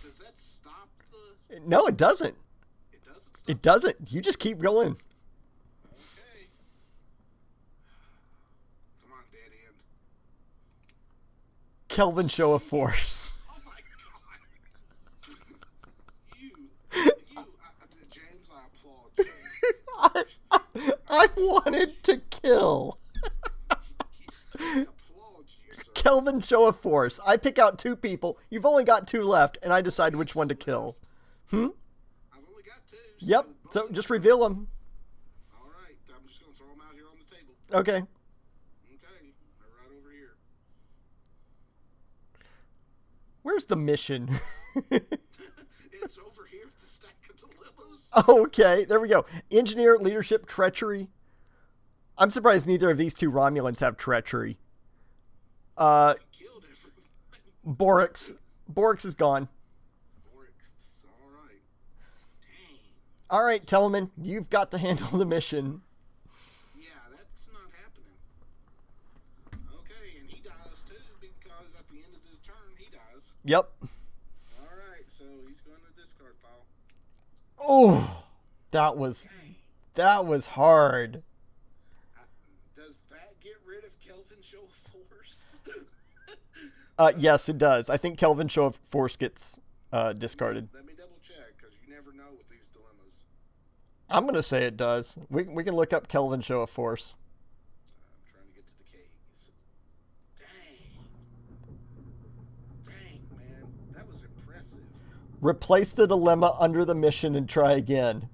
does that stop the? No, it doesn't. It doesn't stop. It doesn't. You just keep going. Okay. Come on, dead end. Kelvin show of force. Oh my God. James, I applaud you. I wanted to kill. I applaud you, sir. Kelvin show of force. I pick out 2 people. You've only got 2 left, and I decide which one to kill. I've only got 2. Yep. So just reveal them. All right. I'm just going to throw them out here on the table. Okay. Okay. They're right over here. Where's the mission? It's over here at the stack of dilemmas. Okay, there we go. Engineer, leadership, treachery. I'm surprised neither of these 2 Romulans have treachery. I killed everyone. Borix. Borix is gone. Borix. All right. Dang. All right, Telemann, you've got to handle the mission. Yeah, that's not happening. Okay, and he dies too because at the end of the turn he dies. Yep. All right, so he's going to the discard pile. Oh, that was hard. Does that get rid of Kelvin show of force? Yes, it does. I think Kelvin show of force gets discarded. Let me double check because you never know with these dilemmas. I'm gonna say it does. We can look up Kelvin show of force. I'm trying to get to the K's. Dang, man, that was impressive. Replace the dilemma under the mission and try again.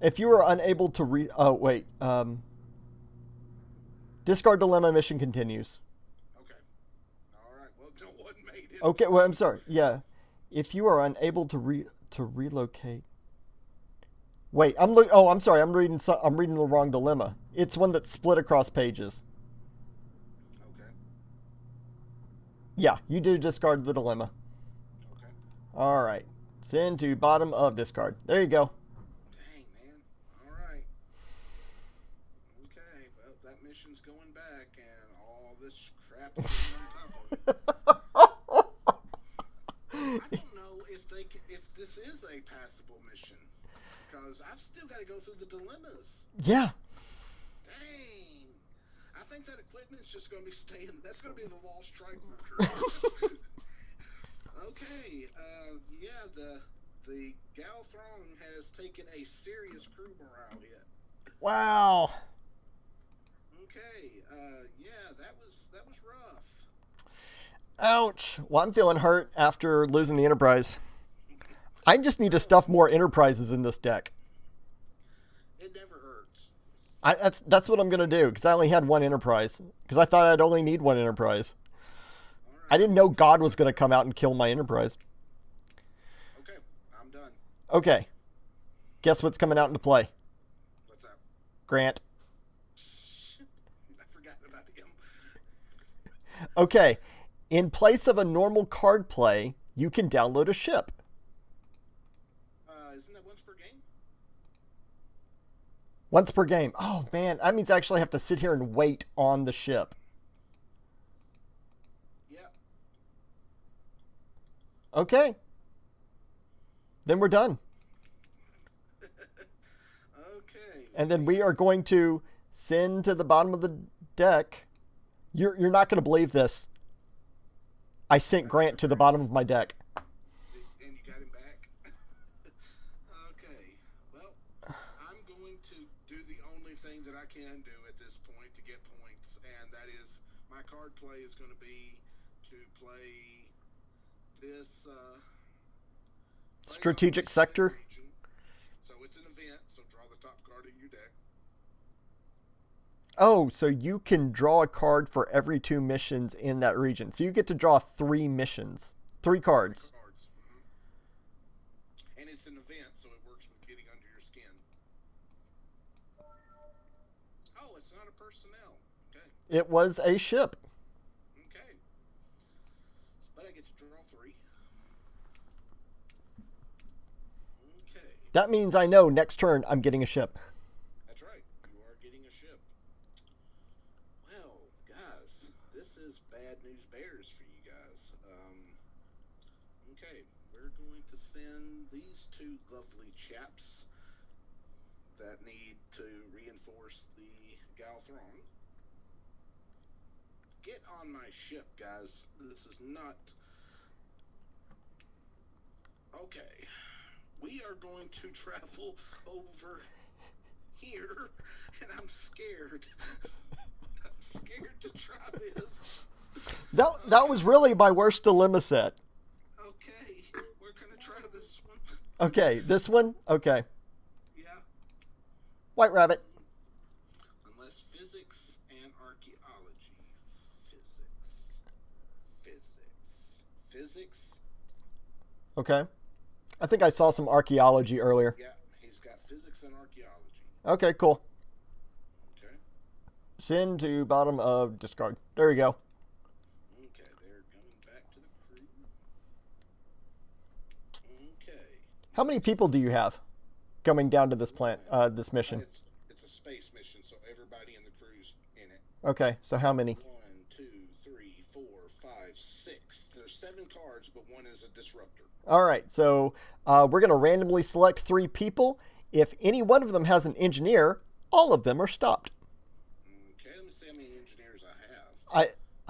If you are unable to discard dilemma, mission continues. Okay. All right. Well, no one made it. Okay, well, I'm sorry. Yeah. If you are unable to relocate. Wait, I'm sorry. I'm reading the wrong dilemma. It's one that's split across pages. Okay. Yeah, you do discard the dilemma. Okay. All right. Send to bottom of discard. There you go. Dang, man. All right. Okay. Well, that mission's going back, and all this crap is on top of it. I don't know if this is a passable mission, because I've still got to go through the dilemmas. Yeah. Dang. I think that equipment's just going to be staying. That's going to be the lost strike worker. Okay. Yeah. The Galthrong has taken a serious crew morale hit. Wow. Okay, yeah, that was rough. Ouch. Well, I'm feeling hurt after losing the Enterprise. I just need to stuff more Enterprises in this deck. It never hurts. That's what I'm going to do, because I only had one Enterprise. Because I thought I'd only need one Enterprise. All right. I didn't know God was going to come out and kill my Enterprise. Okay, I'm done. Okay. Guess what's coming out into play? What's up? Grant. I forgot about him. Okay. In place of a normal card play, you can download a ship. Isn't that once per game? Once per game. Oh, man. That means I actually have to sit here and wait on the ship. Yeah. Okay. Then we're done. Okay. And then we are going to send to the bottom of the deck. You're not going to believe this. I sent Grant to the bottom of my deck. And you got him back? Okay. Well, I'm going to do the only thing that I can do at this point to get points, and that is my card play is going to be to play this Strategic sector. region. So it's an event, so draw the top card of your deck. Oh, so you can draw a card for every 2 missions in that region. So you get to draw 3 missions. 3 cards. And it's an event, so it works with getting under your skin. Oh, it's not a personnel. Okay. It was a ship. Okay. But I get to draw 3. Okay. That means I know next turn I'm getting a ship. That's right. You are getting a ship. Well, guys, this is bad news bears for you guys. Okay, we're going to send these 2 lovely chaps that need to reinforce the Galthrong. Get on my ship, guys. This is not... Okay. We are going to travel over here, and I'm scared. I'm scared to try this. That was really my worst dilemma set. Okay, we're going to try this one. Okay, this one? Okay. Yeah. White Rabbit. Unless physics and archaeology. Physics. Okay. I think I saw some archaeology earlier. Yeah, he's got physics and archaeology. Okay, cool. Okay. Send to bottom of discard. There you go. Okay, they're coming back to the crew. Okay. How many people do you have coming down to this this mission? It's a space mission, so everybody in the crew's in it. Okay, so how many? 1, 2, 3, 4, 5, 6. There's 7 cards, but 1 is a disruptor. All right, so we're going to randomly select 3 people. If any one of them has an engineer, all of them are stopped. Okay, let me see how many engineers I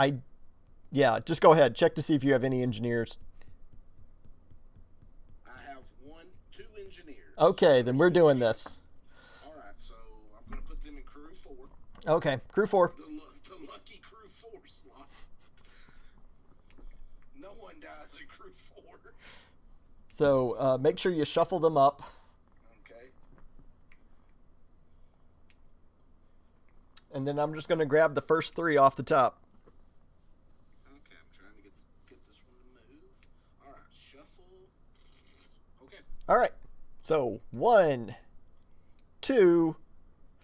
have. Yeah, just go ahead. Check to see if you have any engineers. I have 2 engineers. Okay, then we're doing this. All right, so I'm going to put them in crew 4. Okay, crew 4. The lucky crew 4 slot. No one dies in crew 4. So make sure you shuffle them up. Okay. And then I'm just going to grab the first 3 off the top. Okay, I'm trying to get this one to move. All right, shuffle. Okay. All right. So 1, 2,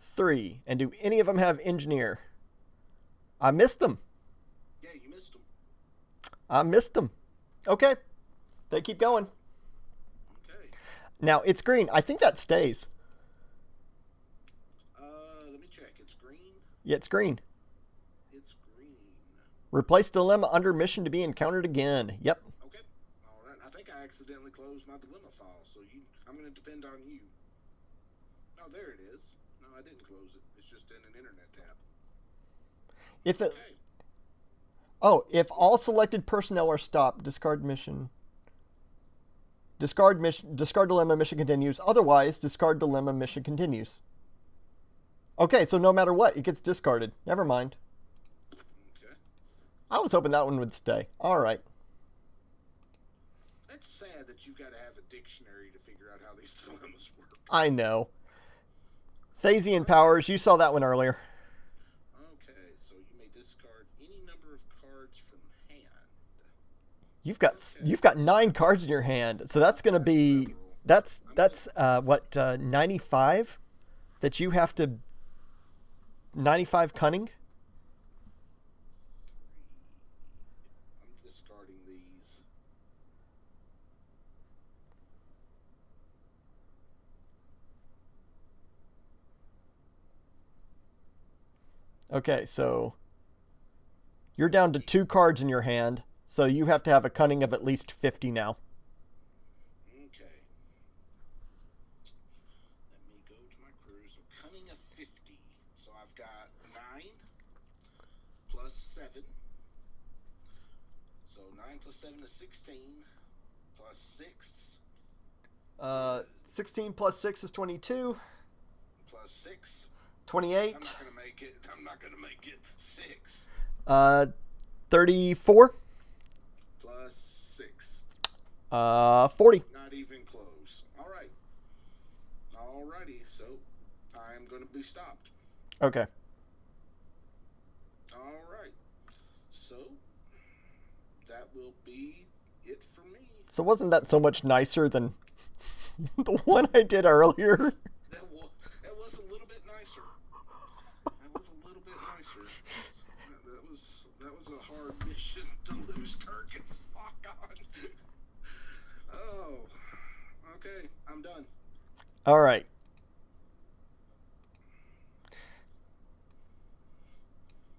3. And do any of them have engineer? I missed them. Yeah, you missed them. I missed them. Okay. They keep going. Okay. Now it's green. I think that stays. Let me check. It's green. Yeah, it's green. It's green. Replace dilemma under mission to be encountered again. Yep. Okay. All right. I think I accidentally closed my dilemma file, so I'm going to depend on you. Oh, there it is. No, I didn't close it. It's just in an internet tab. If it, Okay. oh, if all selected personnel are stopped, discard mission. Discard dilemma, mission continues. Otherwise, discard dilemma, mission continues. Okay, so no matter what, it gets discarded. Never mind. Okay. I was hoping that one would stay. All right. That's sad that you've got to have a dictionary to figure out how these dilemmas work. I know. Thasian powers, you saw that one earlier. Okay, so you may discard any number of cards from hand. You've got 9 cards in your hand, so that's going to be that's 95 that you have to 95 cunning. I'm discarding these. Okay, so you're down to 2 cards in your hand, so you have to have a cunning of at least 50 now. Okay. Let me go to my crew. So cunning of 50. So I've got 9 plus 7. So 9 plus 7 is 16. Plus 6. 16 plus 6 is 22. Plus 6. 28. I'm not gonna make it 6. 34. Plus 6. 40. Not even close. All right. Alrighty. So I am gonna be stopped. Okay. All right. So that will be it for me. So wasn't that so much nicer than the one I did earlier? That was a little bit nicer. That was a little bit nicer. That was a hard mission to lose Kirk and Spock on. Oh. Okay, I'm done. All right.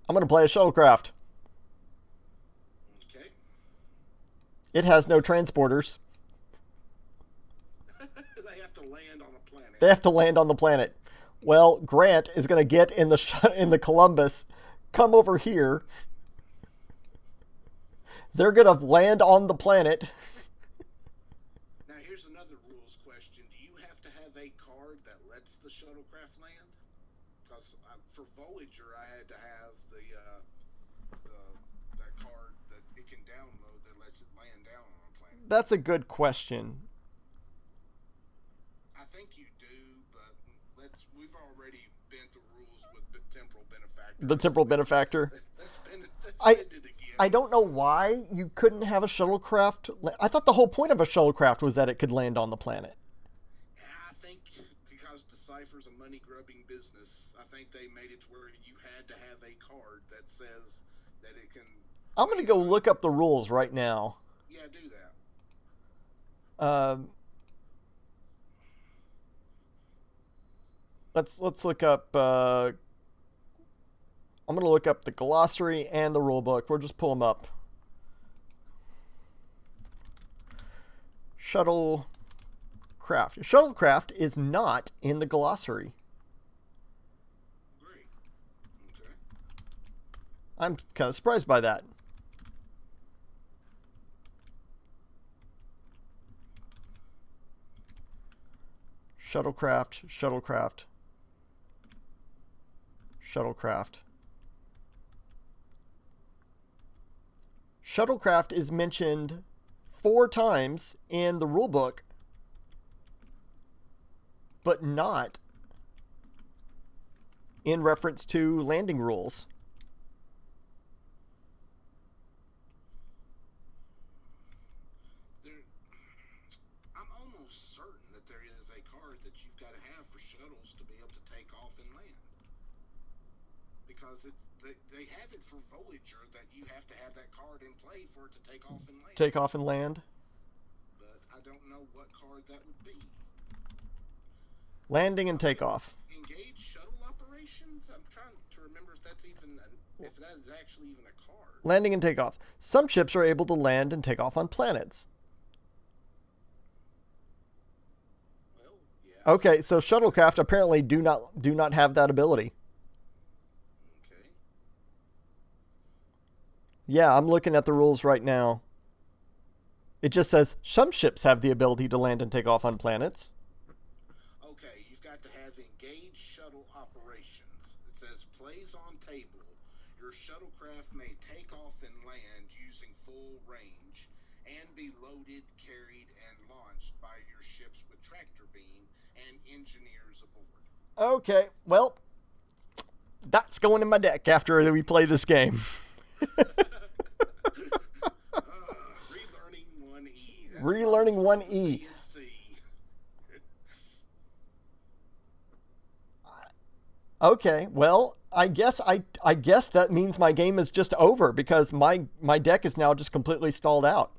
I'm going to play a shuttlecraft. Okay. It has no transporters. They have to land on a planet. They have to land on the planet. Well, Grant is going to get in the Columbus, come over here. They're going to land on the planet. Now, here's another rules question. Do you have to have a card that lets the shuttlecraft land? Because for Voyager, I had to have that card that it can download that lets it land down on a planet. That's a good question. I think you do, but we've already bent the rules with the temporal benefactor. The temporal benefactor. Let's bend it again. I don't know why you couldn't have a shuttlecraft. I thought the whole point of a shuttlecraft was that it could land on the planet. Yeah, I think because Decipher's a money-grubbing business, I think they made it to where you had to have a card that says that it can... I'm going to go look up the rules right now. Yeah, do that. Let's look up... I'm going to look up the glossary and the rule book. We'll just pull them up. Shuttlecraft. Shuttlecraft is not in the glossary. Great. Okay. I'm kind of surprised by that. Shuttlecraft. Shuttlecraft is mentioned 4 times in the rulebook, but not in reference to landing rules. I'm almost certain that there is a card that you've got to have for shuttles to be able to take off and land. Because they have it for Voyager that you have to have that card in play for it to take off and land. Take off and land. But I don't know what card that would be. Landing and takeoff. Engage shuttle operations? I'm trying to remember if that's if that is actually even a card. Landing and takeoff. Some ships are able to land and take off on planets. Well, yeah. Okay, so shuttlecraft apparently do not have that ability. Okay. Yeah, I'm looking at the rules right now. It just says some ships have the ability to land and take off on planets. Okay, you've got to have engaged shuttle operations. It says plays on table. Your shuttlecraft may take off and land using full range and be loaded, carried, and launched by your ships with tractor beam and engineers aboard. Okay, well, that's going in my deck after we play this game. Relearning 1E. Relearning 1E. Okay, well, I guess that means my game is just over because my deck is now just completely stalled out.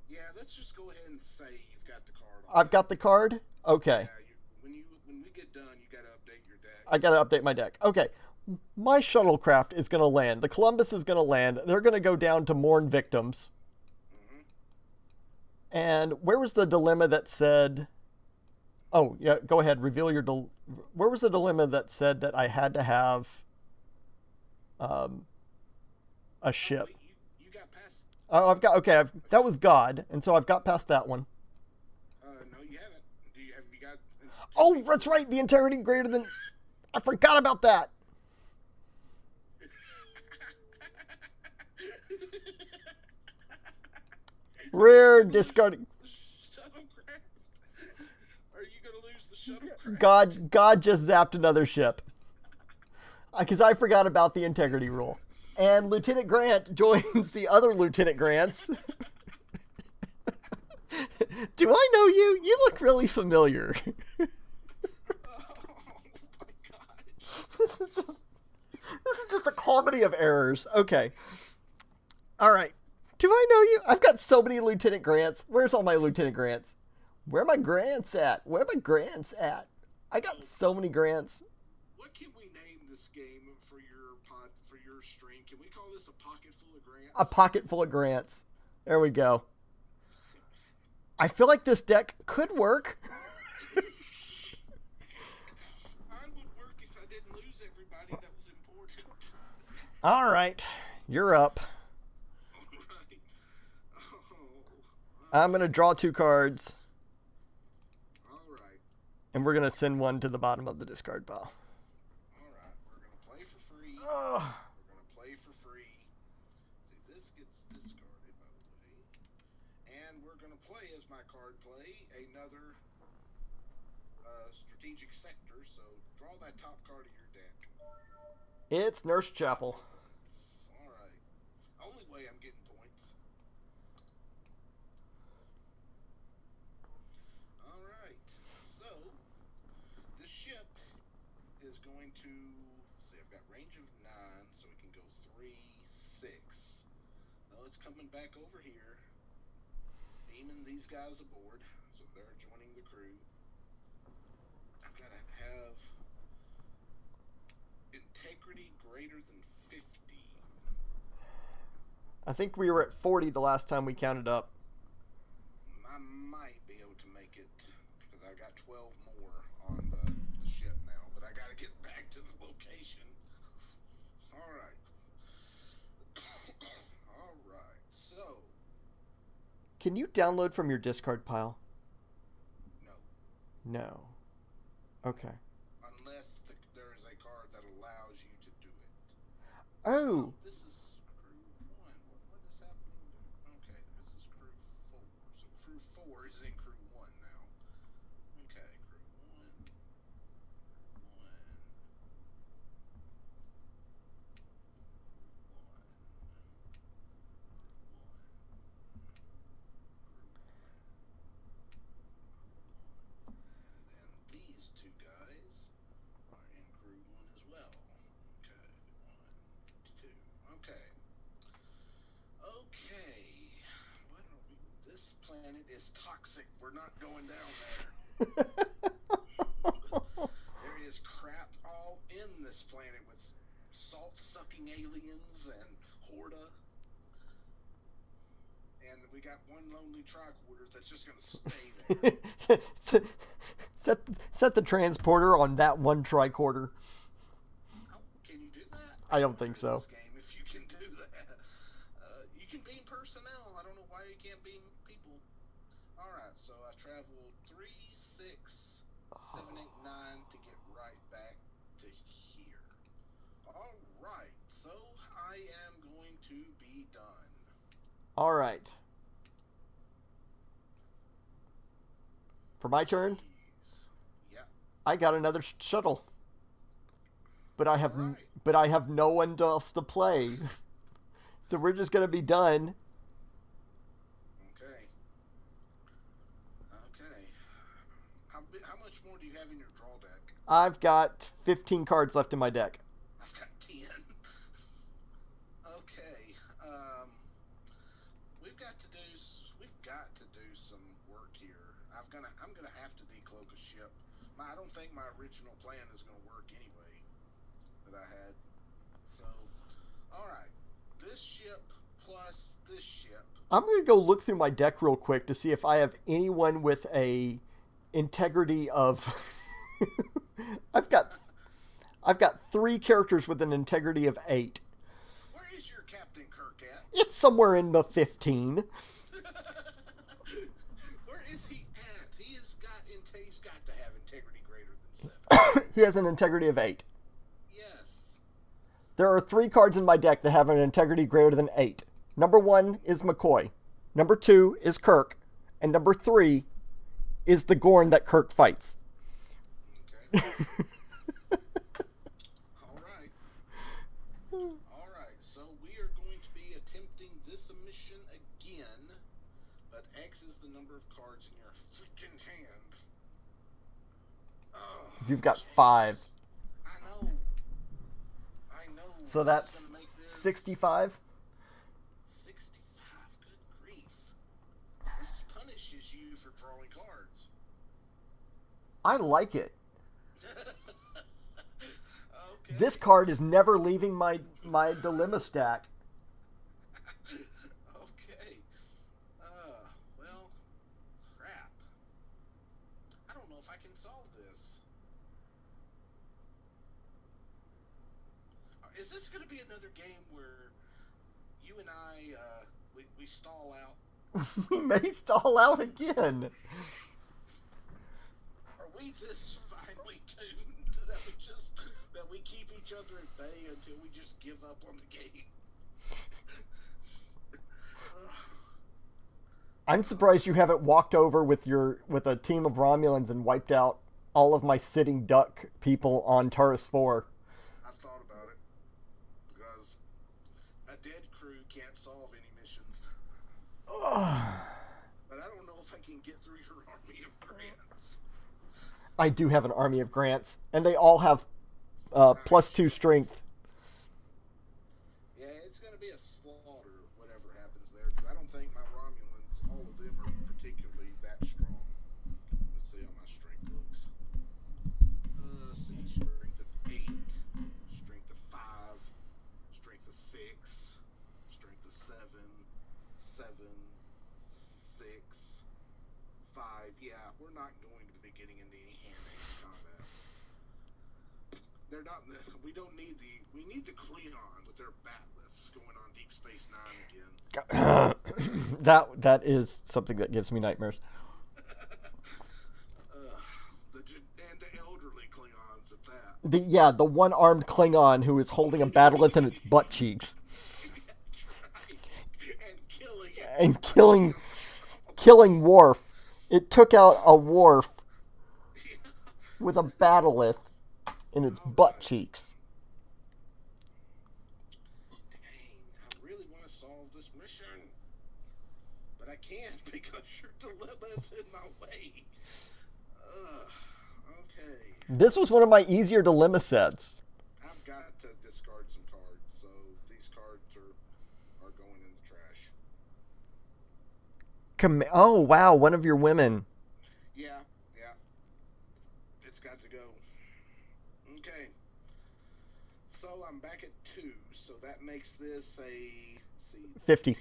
Yeah, let's just go ahead and say you've got the card. I've got the card? Okay. Yeah, when we get done, you got to update your deck. I got to update my deck. Okay. My shuttlecraft is going to land. The Columbus is going to land. They're going to go down to mourn victims. Mm-hmm. And where was the dilemma that said... Oh, yeah, go ahead. Reveal your... Where was the dilemma that said that I had to have a ship? You got past... Oh, I've got... Okay, that was God, and so I've got past that one. No, you haven't. Have you got... Oh, that's right. The integrity greater than... I forgot about that. Rare discarding. Are you going to lose the shuttlecraft? God just zapped another ship. Because I forgot about the integrity rule. And Lieutenant Grant joins the other Lieutenant Grants. Do I know you? You look really familiar. Oh my gosh. This is just a comedy of errors. Okay. All right. Do I know you? I've got so many Lieutenant Grants. Where's all my Lieutenant Grants? Where are my Grants at? Where are my Grants at? I got so many Grants. What can we name this game for your stream? Can we call this a pocket full of Grants? A pocket full of Grants. There we go. I feel like this deck could work. Mine would work if I didn't lose everybody that was important. All right. You're up. I'm going to draw 2 cards. All right. And we're going to send one to the bottom of the discard pile. All right. We're going to play for free. Oh. We're going to play for free. See, this gets discarded, by the way. And we're going to play, as my card play, another strategic sector. So draw that top card of your deck. It's Nurse Chapel. All right. Only way I'm getting points. All right. So this ship is going to see. I've got range of 9, so it can go 3, 6. Well, it's coming back over here, beaming these guys aboard, so they're joining the crew. I've got to have integrity greater than 50. I think we were at 40 the last time we counted up. I might be able to make it because I got 12 more on the ship now, but I got to get back to the location. All right. All right. So. Can you download from your discard pile? No. No. Okay. Unless there is a card that allows you to do it. Oh. This is crew 1. What is happening? Okay, this is crew 4. So crew 4 is in crew 1 now. Okay, crew 1. 1. And then these 2 guys are in crew 1 as well. Okay, 1, 2. Okay. Okay. What are we? This planet is toxic. We're not going down there. There is crap all in this planet with salt-sucking aliens and Horda. And we got one lonely tricorder that's just going to stay there. Set the transporter on that one tricorder. Oh, can you do that? I don't think so. This game, if you can do that. You can beam personnel. I don't know why you can't beam All right, so I traveled 3, 6, 7, 8, 9 to get right back to here. All right, so I am going to be done. All right. For my turn, Yeah. I got another shuttle, but I have Right. no one else to play, so we're just gonna be done. Okay. Okay. How much more do you have in your draw deck? I've got 15 cards left in my deck. I've got 10. Okay. We've got to do some work here. I'm gonna have to decloak a ship. I don't think my original plan is gonna work anyway that I had. So, all right. This ship plus this ship. I'm gonna go look through my deck real quick to see if I have anyone with a integrity of. I've got 3 characters with an integrity of 8. Where is your Captain Kirk at? It's somewhere in the 15. Where is he at? He's got to have integrity greater than 7. He has an integrity of 8. Yes. There are 3 cards in my deck that have an integrity greater than 8. Number 1 is McCoy. Number 2 is Kirk. And number 3 is the Gorn that Kirk fights. Okay. All right. So we are going to be attempting this mission again, but X is the number of cards in your freaking hand. You've got 5. I know. So that's Gonna make this 65. 65. Good grief. This punishes you for drawing cards. I like it. Okay. This card is never leaving my dilemma stack. Okay. Well, crap. I don't know if I can solve this. Is this going to be another game where you and I, we stall out? We may stall out again. Are we this finely tuned that we keep each other at bay until we just give up on the game? I'm surprised you haven't walked over with a team of Romulans and wiped out all of my sitting duck people on Taurus 4. I've thought about it. Because a dead crew can't solve any missions. But I don't know if I can get through your army of grants. I do have an army of Grants, and they all have +2 strength. Yeah, it's going to be a slaughter, whatever happens there. Because I don't think my Romulans, all of them, are particularly that strong. Let's see how my strength looks. Let's see, strength of 8, strength of 5, strength of 6, strength of 7, 7, 6, 5. Yeah, we're not going to be getting into any hand-to-hand combat. They're not. We don't need we need the Klingon with their batliths going on Deep Space Nine again. That is something that gives me nightmares. And the elderly Klingons at that. The one-armed Klingon who is holding a bat'leth in its butt cheeks. And killing Worf. It took out a Worf with a bat'leth in its butt cheeks. Dang, I really want to solve this mission, but I can't because your dilemma is in my way. Okay. This was one of my easier dilemma sets. I've got to discard some cards, so these cards are going in the trash. Oh, wow, one of your women. Yeah. It's got to go. Okay. So I'm back at 2, so that makes this a 50. 50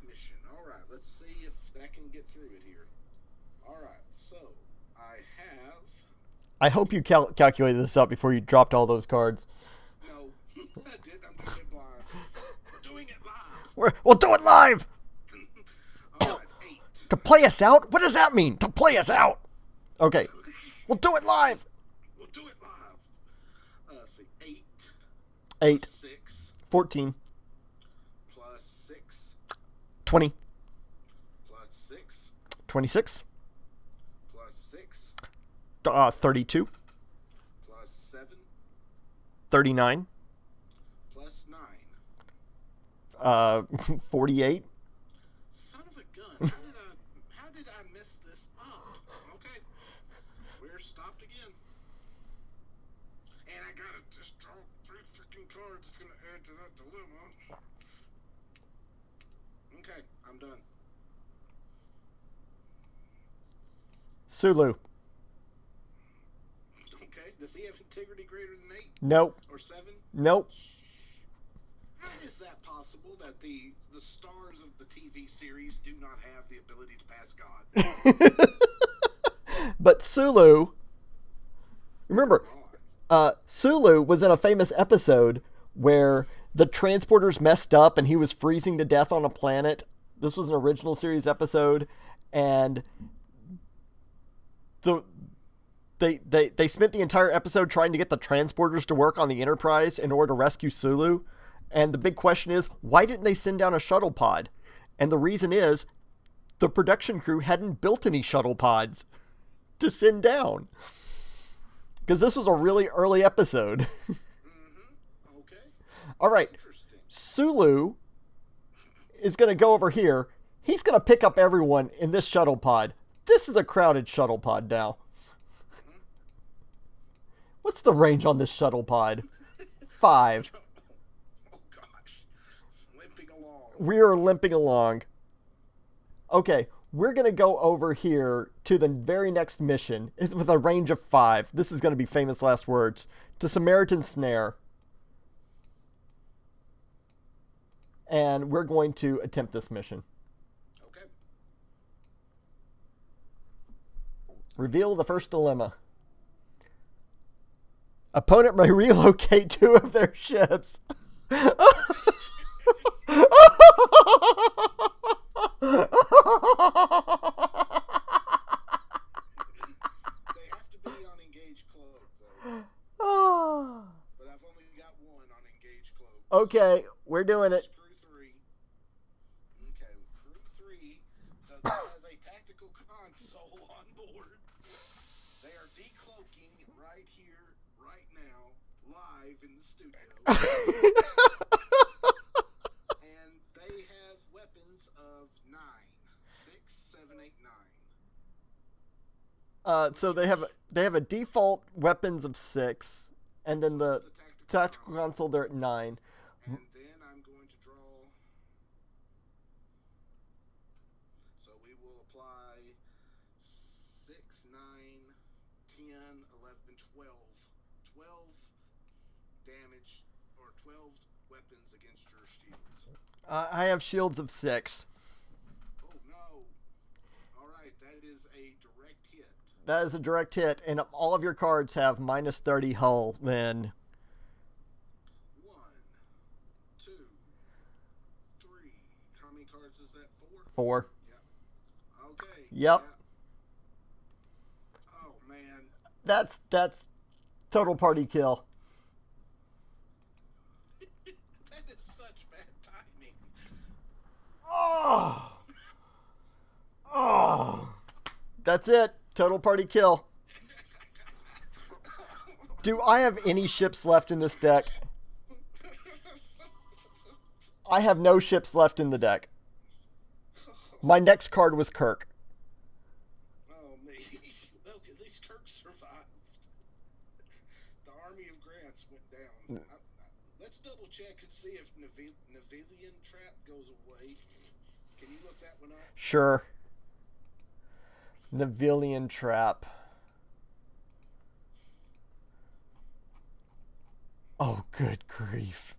mission. All right, let's see if that can get through it here. All right, so I have. I hope you calculated this out before you dropped all those cards. No, I didn't. I'm doing it live. We're doing it live. We'll do it live! All right, 8. To play us out? What does that mean? To play us out? Okay. We'll do it live. We'll do it live. Let's see. 8. 6. 14. Plus 6. 20. Plus 6. 26. Plus 6. 32. Plus 7. 39. Plus 9. 48. Son of a gun. How did I mess this up? Okay. We're stopped again. And I gotta just draw 3 freaking cards. It's gonna add to that dilemma. Okay, I'm done. Sulu. Okay, does he have integrity greater than 8? Nope. Or 7? Nope. How is that possible that the stars of the TV series do not have the ability to pass God? But Sulu, remember, Sulu was in a famous episode where the transporters messed up and he was freezing to death on a planet. This was an original series episode, and they spent the entire episode trying to get the transporters to work on the Enterprise in order to rescue Sulu. And the big question is, why didn't they send down a shuttle pod? And the reason is, the production crew hadn't built any shuttle pods to send down. Because this was a really early episode. Mm-hmm. Okay. All right. Interesting. Sulu is going to go over here. He's going to pick up everyone in this shuttle pod. This is a crowded shuttle pod now. Mm-hmm. What's the range on this shuttle pod? 5. Oh gosh. Limping along. We are limping along. Okay, we're going to go over here to the very next mission. It's with a range of 5. This is going to be famous last words. To Samaritan Snare. And we're going to attempt this mission. Okay. Reveal the first dilemma. Opponent may relocate 2 of their ships. They have to be on engaged cloak, though. But I've only got 1 on engaged cloak. Okay, we're doing it. Crew 3. Okay, crew 3. So this has a tactical console on board. They are decloaking right here, right now, live in the studio. And they have weapons of 9. 6, 7, 8, 9. So they have a default weapons of 6, and then the tactical console they're at 9. And then I'm going to draw. So we will apply 6, 9, 10, 11, 12. 12 damage, or 12 weapons against your shields. I have shields of 6. Oh no. Alright, that is a direct hit. That is a direct hit, and if all of your cards have minus 30 hull, then 1, 2, 3. How many cards is that? 4? 4. Yeah. Okay. Yep. Yeah. Oh man. That's total party kill. That is such bad timing. Oh. Oh. That's it. Total party kill. Do I have any ships left in this deck? I have no ships left in the deck. My next card was Kirk. Oh me. Well, at least Kirk survived. The army of Grants went down. Let's double check and see if Navilian Trap goes away. Can you look that one up? Sure. Navilian Trap. Oh, good grief.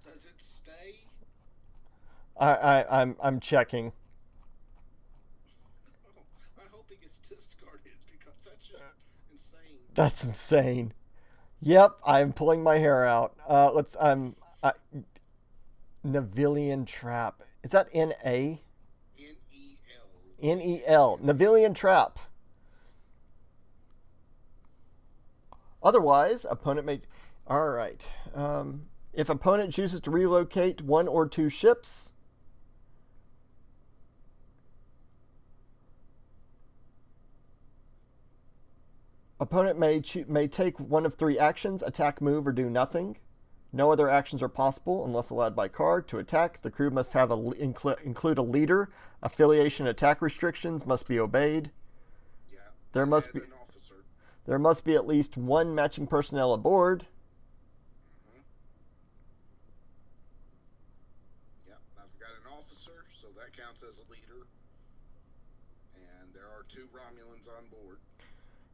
Does it stay? I'm checking. Oh, I hope it gets discarded because that's just insane. That's insane. Yep, I'm pulling my hair out. Navilian Trap. Is that N-A? N-E-L. NEL, Navilian Trap. Otherwise, opponent may... All right. If opponent chooses to relocate 1 or 2 ships, opponent may take one of 3 actions: attack, move, or do nothing. No other actions are possible unless allowed by card. To attack, the crew must have include a leader. Affiliation attack restrictions must be obeyed. Yeah. There must be at least 1 matching personnel aboard. Yeah, I've got an officer, so that counts as a leader. And there are 2 Romulans on board.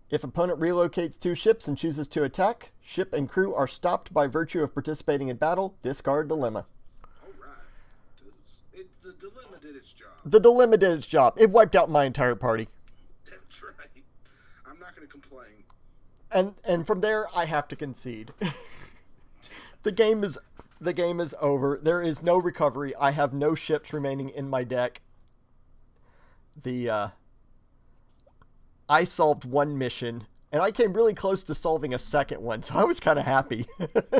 If opponent relocates 2 ships and chooses to attack, ship and crew are stopped by virtue of participating in battle. Discard dilemma. All right. The dilemma did its job. The dilemma did its job. It wiped out my entire party. That's right. I'm not going to complain. And from there, I have to concede. The game is over. There is no recovery. I have no ships remaining in my deck. I solved 1 mission, and I came really close to solving a second one, so I was kind of happy. You mind if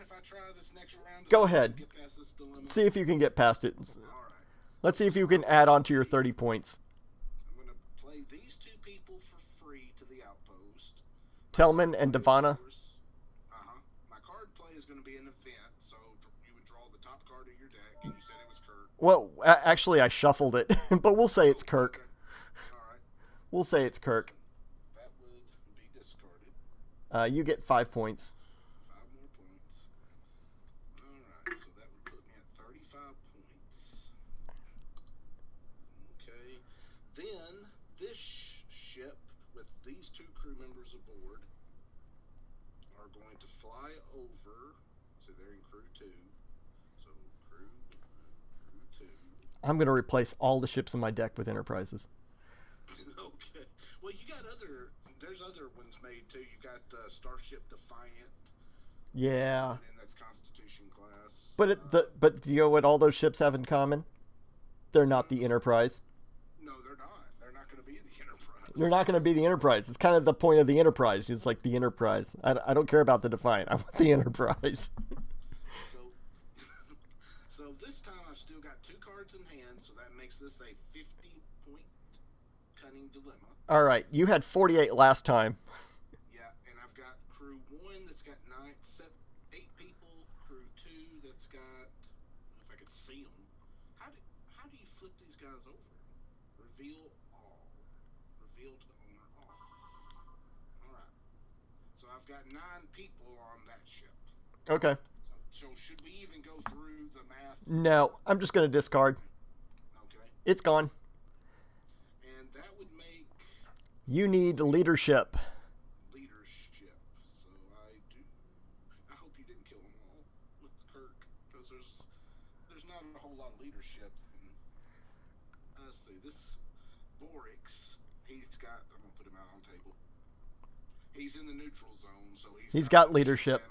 I try this next round? Go ahead. Get past this dilemma? See if you can get past it. All right. Let's see if you can add on to your 30 points. I'm going to play these 2 people for free to the outpost. Tellman and Devana. My card play is going to be an event, so you would draw the top card of your deck, and you said it was Kirk. Well, actually, I shuffled it, but we'll say it's Kirk. Okay. All right. We'll say it's Kirk. That would be discarded. You get 5 points. 5 more points. All right, so that would put me at 35 points. Okay. Then this ship with these 2 crew members aboard are going to fly over. So they're in crew 2. So crew 2. I'm going to replace all the ships in my deck with Enterprises. Okay. Well, you got there's other ones made too. You got Starship Defiant. Yeah. And that's Constitution class. But you know what all those ships have in common? They're not the Enterprise. No, they're not. They're not going to be the Enterprise. They're not going to be the Enterprise. It's kind of the point of the Enterprise. It's like the Enterprise. I don't care about the Defiant. I want the Enterprise. So this time I've still got 2 cards in hand, so that makes this a 50-point cunning dilemma. All right. You had 48 last time. Yeah, and I've got crew 1 that's got 8 people. Crew 2 that's got, if I could see them. How do you flip these guys over? Reveal all. Reveal to owner all. All right. So I've got 9 people on that ship. Okay. So should we even go through the math? No, I'm just going to discard. Okay. It's gone. And that would make You need leadership. leadership. So I hope you didn't kill them all with Kirk, because there's not a whole lot of leadership. Let's see, this Borix, I'm gonna put him out on table. He's in the neutral zone, so He's got leadership.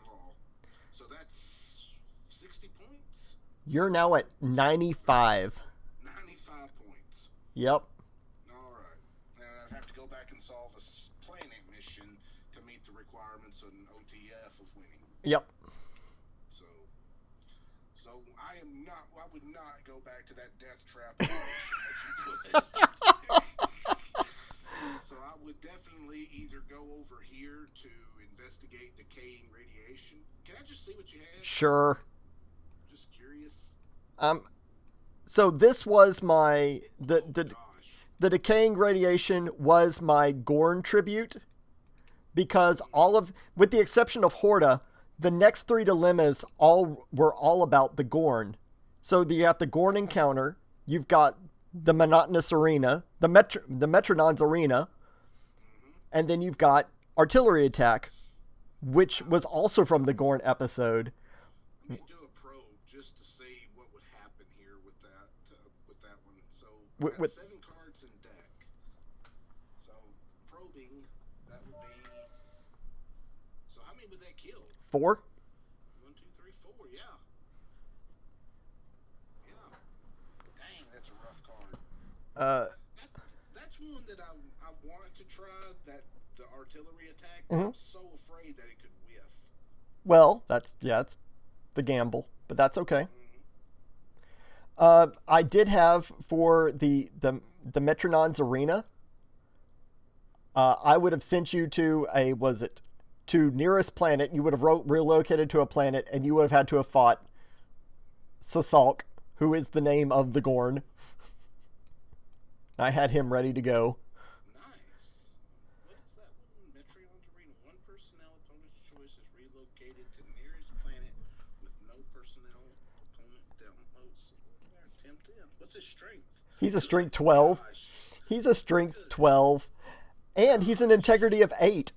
So that's 60 points. You're now at 95. 95 points. Yep. All right. Now I'd have to go back and solve a planning mission to meet the requirements of an OTF of winning. Yep. So I would not go back to that death trap that you put. So I would definitely either go over here to investigate decaying radiation. Can I just see what you had? Sure. Just curious. So this was my the decaying radiation was my Gorn tribute, because with the exception of Horda, the next 3 dilemmas were all about the Gorn. So you got the Gorn encounter, you've got the monotonous arena, the Metronon's arena, and then you've got artillery attack, which was also from the Gorn episode. Let me do a probe just to see what would happen here with that one. So With 7 cards in deck. So probing, that would be. So how many would that kill? 4. 1, 2, 3, 4. Yeah. Yeah. Dang, that's a rough card. That, that's one that I want to try. That the artillery attack. Mhm. I'm so afraid that it could whiff. Well, it's the gamble, but that's okay. Mm-hmm. I did have for the Metronons Arena. I would have sent you to to nearest planet. You would have relocated to a planet, and you would have had to have fought Sasalk, who is the name of the Gorn. I had him ready to go. Nice. What is that one? Metron's Arena. One personnel opponent's choice is relocated to nearest planet with no personnel opponent downloads. Attempt in. What's his strength? He's a strength 12. Gosh. He's a strength 12. And he's an integrity of 8.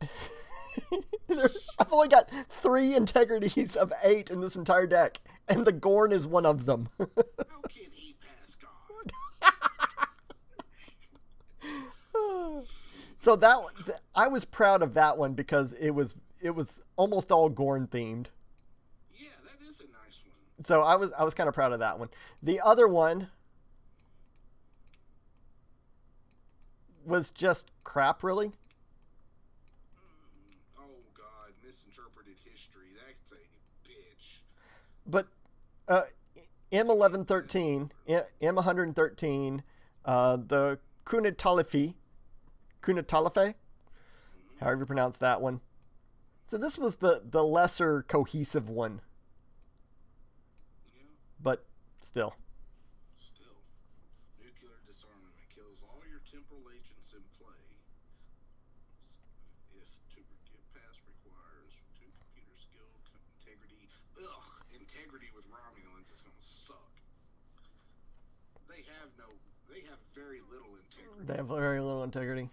I've only got 3 integrities of 8 in this entire deck. And the Gorn is one of them. How can he pass God? So I was proud of that one because it was almost all Gorn themed. Yeah, that is a nice one. So I was kind of proud of that one. The other one was just crap, really. Oh God, misinterpreted history. That's a bitch. But M1113, M113, the Kunitalife, however you pronounce that one. So this was the lesser cohesive one, Yeah, but still. still. Nuclear disarmament kills all your temporal agents in play. If to get past requires 2 computer skill, integrity. Ugh, integrity with Romulans is gonna suck. They have very little integrity. They have very little integrity.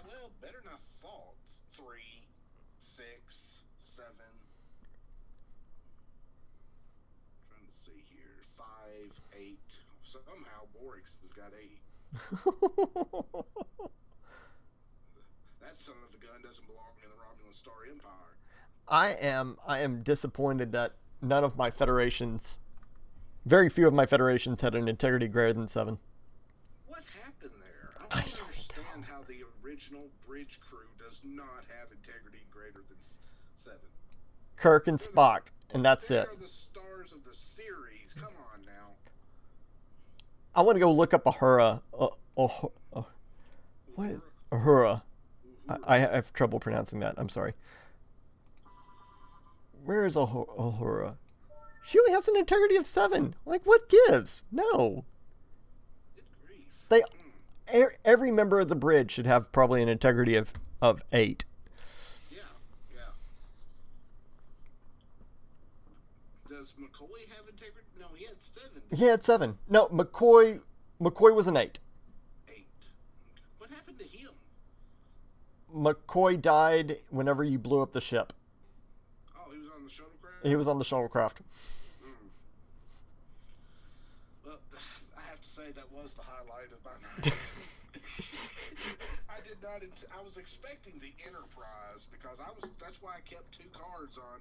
Well, better not thought. 3, 6, 7. Trying to see here. 5, 8. Somehow Borix has got 8. That son of a gun doesn't belong in the Romulan Star Empire. I am disappointed that none of my federations, very few of my federations had an integrity greater than 7. What happened there? I I don't don't understand how the original bridge crew does not have integrity greater than 7. Kirk and Spock, and that's They it. are the stars of the series. Come on now. I want to go look up Ahura. What is Ahura? I have trouble pronouncing that. I'm sorry. Where is Ahura? She only has an integrity of 7. Like, what gives? No. Good grief. They every member of the bridge should have probably an integrity of 8. Yeah, yeah. Does McCoy have integrity? No, he had 7. Yeah, it's 7. No, McCoy was an 8. 8. What happened to him? McCoy died whenever you blew up the ship. Oh, he was on the shuttlecraft? He was on the shuttlecraft. Well, I have to say that was the highlight of my night. I did not. I was expecting the Enterprise because that's why I kept 2 cards on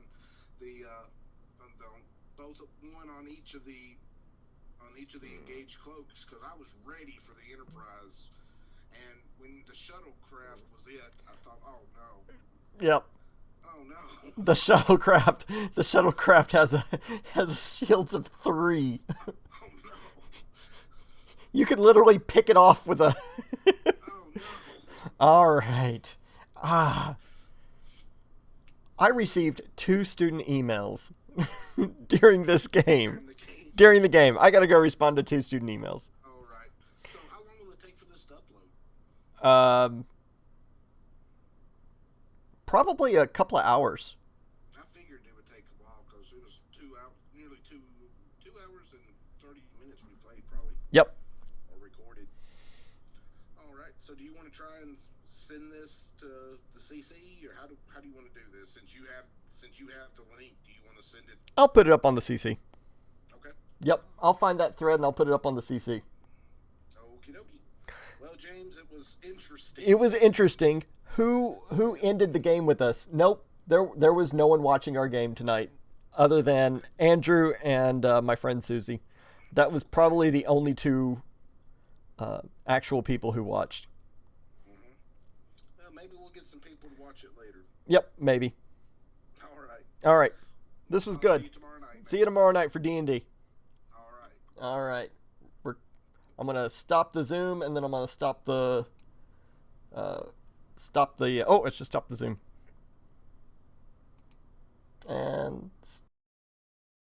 both one on each of the engaged cloaks because I was ready for the Enterprise. And when the shuttlecraft was it, I thought, oh no, Yep. oh no. The shuttlecraft has shields of 3. Oh no. You could literally pick it off with a. Oh no. All right. I received 2 student emails during this game. In the game. During the game, I gotta go respond to 2 student emails. All right. So how long will it take for this to upload? Probably a couple of hours. I figured it would take a while because it was 2 hours, nearly 2 hours and 30 minutes we played probably. Yep. Or recorded. All right. So do you want to try and send this to the CC, or how do you want to do this? Since you have the link, do you want to send it? I'll put it up on the CC. Okay. Yep. I'll find that thread and I'll put it up on the CC. Okie dokie. Well, James, it was interesting. It was interesting. Who ended the game with us? Nope. There was no one watching our game tonight other than Andrew and my friend Susie. That was probably the only 2 actual people who watched. Well, maybe we'll get some people to watch it later. Yep, maybe. All right. All right. This was good. See you tomorrow night. See you tomorrow night for D&D. All right. All right. I'm going to stop the Zoom, and then I'm going to stop the... oh, it's just stopped the Zoom. And...